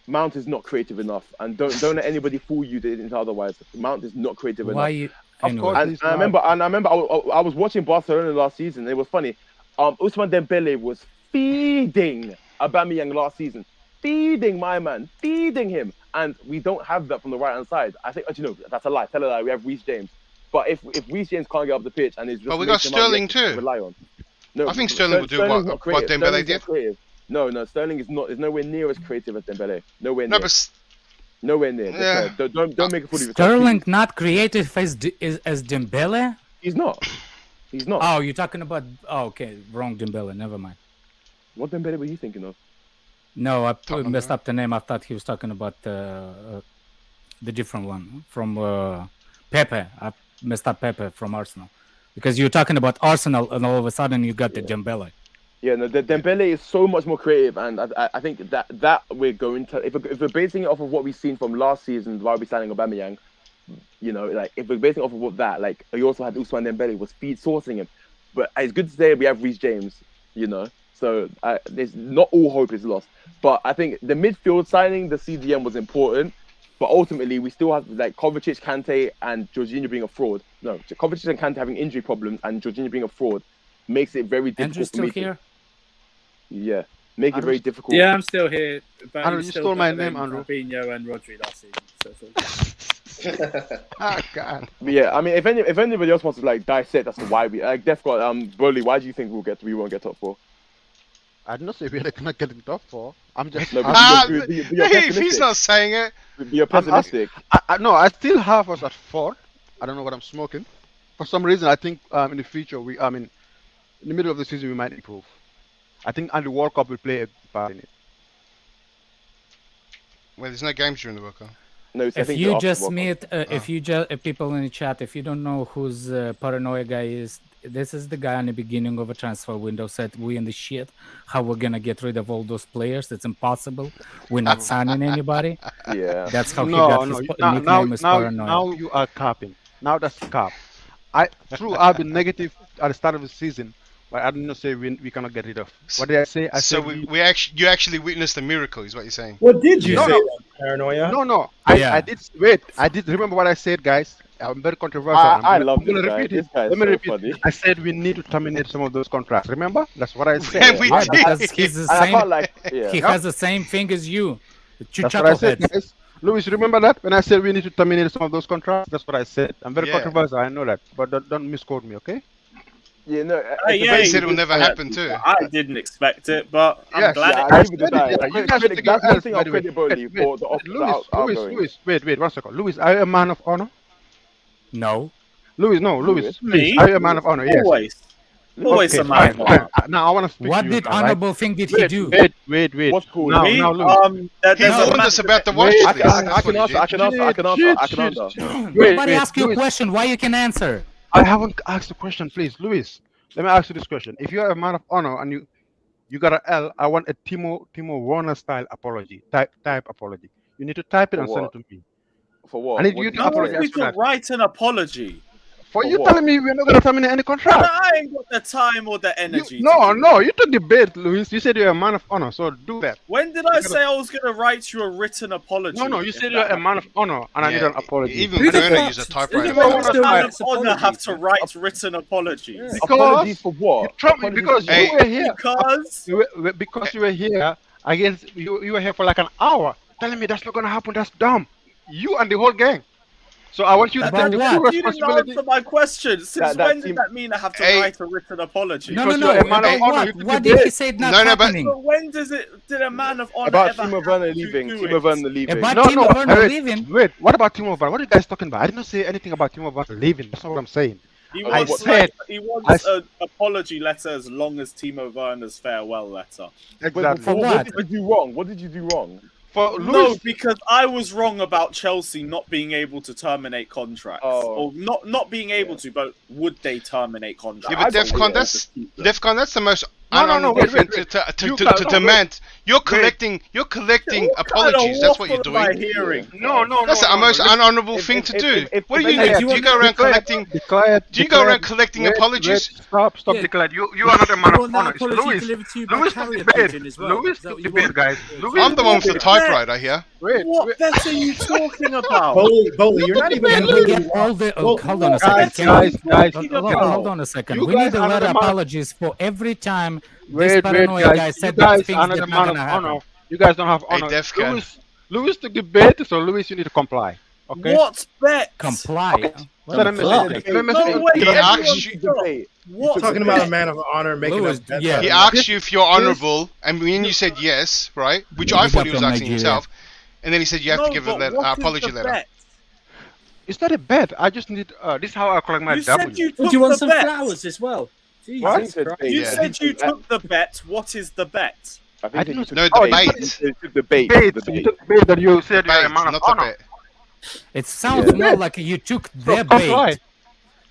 Mount is not creative enough, and don't let anybody fool you into otherwise. Mount is not creative enough. Anyway. And I remember I was watching Barcelona last season. It was funny. Ousmane Dembele was feeding Aubameyang last season, feeding my man, feeding him, and we don't have that from the right hand side. I think, that's a lie. Tell a lie. We have Reece James, but if Reece James can't get up the pitch and is just, but we got Sterling too. Rely on. No, I think Sterling would do what Dembele did. No, Sterling is nowhere near as creative as Dembele. Nowhere No, near. but Nowhere near. Yeah. Don't make a fool of yourself. Sterling not creative as Dembele? He's not. He's not. Oh, you're talking about... Oh, okay. Wrong Dembele. Never mind. What Dembele were you thinking of? No, I messed up the name. I thought he was talking about the different one from Pepe. I messed up Pepe from Arsenal. Because you're talking about Arsenal and all of a sudden you got the Dembele. Yeah, no, the Dembele is so much more creative, and I think that we're going to... If we're basing it off of what we've seen from last season while we're signing Aubameyang, if we're basing it off of what that, you also had Ousmane Dembele was feed sourcing him. But it's good to say we have Reece James, So there's not all hope is lost. But I think the midfield signing, the CDM was important. But ultimately, we still have Kovacic, Kante, and Jorginho being a fraud. No, Kovacic and Kante having injury problems, and Jorginho being a fraud makes it very difficult. Andrew's still here? Yeah, make it very difficult. Yeah, I'm still here. But Andrew, you stole my name, Andrew. Fabinho and Rodri last season. So it's all good. Ah, God. But yeah, I mean, if anybody else wants to dissect as to why we Defcon, Broly, why do you think we won't get top 4? I did not say we're not getting top 4. I'm just... if he's not saying it... You're pessimistic. No, I still have us at 4. I don't know what I'm smoking. For some reason, I think in the future, in the middle of the season, we might improve. I think and the World Cup will play a part in it. Well, there's no games during the World Cup. No, if you just meet, if you just people in the chat, if you don't know who's Paranoia guy is, this is the guy on the beginning of a transfer window said we in the shit. How we're gonna get rid of all those players? It's impossible. We're not signing anybody. Yeah, that's how he got his nickname is Paranoia. Now you are capping. Now that's cap. I've been negative at the start of the season. But I didn't say we cannot get rid of. What did I say? I said you actually witnessed a miracle, is what you're saying. What did you say? No. Paranoia? No. I did wait. I did remember what I said, guys. I'm very controversial. I love this guy. Repeat This guy is Let me so repeat. funny. I said we need to terminate some of those contracts. Remember? That's what I said. We did. Because he's the same. He has the same thing as you. That's what I said, guys. Louis, remember that when I said we need to terminate some of those contracts? That's what I said. I'm very controversial. I know that, but don't misquote me, okay? Yeah, no. He said it will never happen too. I didn't expect it, but I'm glad I it agree with that. You guys take your That's the credibility for the Louis, wait, 1 second. Louis, are you a man of honor? No. Louis, Me? please. Are you a man of honor? Yes. Always a man of honor. Now I want to speak What to did you, honorable thing did he do? Wait. What's cool? Now, Me? Louis. He warned us about the watch list. I can answer. Nobody asked you a question. Why you can answer? I haven't asked the question, please, Louis. Let me ask you this question: if you're a man of honor and you got an L, I want a Timo Werner style apology. Type apology. You need to type it and send it to me. For what? I need you to apologize We for that. could write an apology. For you telling me we're not going to terminate any contract. I ain't got the time or the energy. No, you took the bait, Louis. You said you're a man of honor, so do that. When did I say I was going to write you a written apology? No, you said you're a man of honor, and I need an apology. Even Werner used a typewriter. Why does a man of honor have to write written apologies? Because apologies for what? Because you were here. Because you were here against you were here for like an hour, telling me that's not gonna happen. That's dumb. You and the whole gang. So I want you to take the full you didn't answer my question. Since when did that mean I have to write a written apology? No. What did he say not happening? But when did a man of honor about ever Timo Werner leaving? Timo Werner leaving. About Timo Werner leaving? Wait, what about Timo Werner? What are you guys talking about? I didn't say anything about Timo Werner leaving. That's not what I'm saying. He wants an apology letter as long as Timo Werner's farewell letter. Exactly. For what did you do wrong? What did you do wrong? No, because I was wrong about Chelsea not being able to terminate contracts, or not being able to, but would they terminate contracts? Yeah, but Defcon, that's the most unhonorable thing to demand. You're collecting apologies. That's what you're doing. That's the most unhonorable thing to do. What do you do? Do you go around collecting? Do you go around collecting apologies? Stop, declare. You are not a man of honor. Lewis took the bait, guys. I'm the one with the typewriter here. What bet are you talking about? Bully, you're not even. Hold on a second. Guys, hold on a second. We need a letter apologies for every time this paranoid guy said you guys things are that not a not man of gonna happen. honor. You guys don't have honor. Lewis took the bait, so Lewis, you need to comply. Okay. What bet? Comply. Okay. Let He asked you. What? Talking about a man of honor making Lewis, a bet. yeah. He asked you if you're honourable, and when you said yes, right, which I thought he was asking himself, and then he said you have to give an apology letter. It's not a bet. I just need. This is how I collect my You W. said you took you want some flowers as well? Jesus Christ. You said you took the bet. What is the bet? I didn't. No, the bait. The bait. The bait that you said you're a man of not honor. the bet. It sounds more like you took the bait.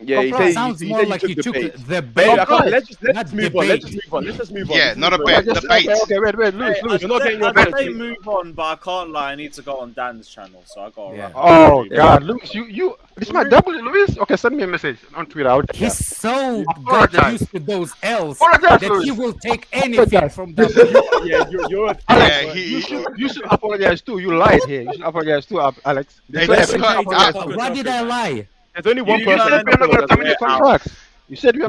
Yeah, It sounds more like you took the bait. Let's just move on. Let's just move on. Yeah, not a bet. The bait. Okay, wait, Lewis, you're not getting your bet. I say move on, but I can't lie. I need to go on Dan's channel, so I got. Yeah. Oh God, Lewis, you. This is my W, Lewis. Okay, send me a message on Twitter. He's so got used to those L's Apologize, that Lewis. he will take anything from W. You should apologize too. You lied here. You should apologize too, Alex. Why did I lie? There's only one You said we are not going to terminate contracts. You said we are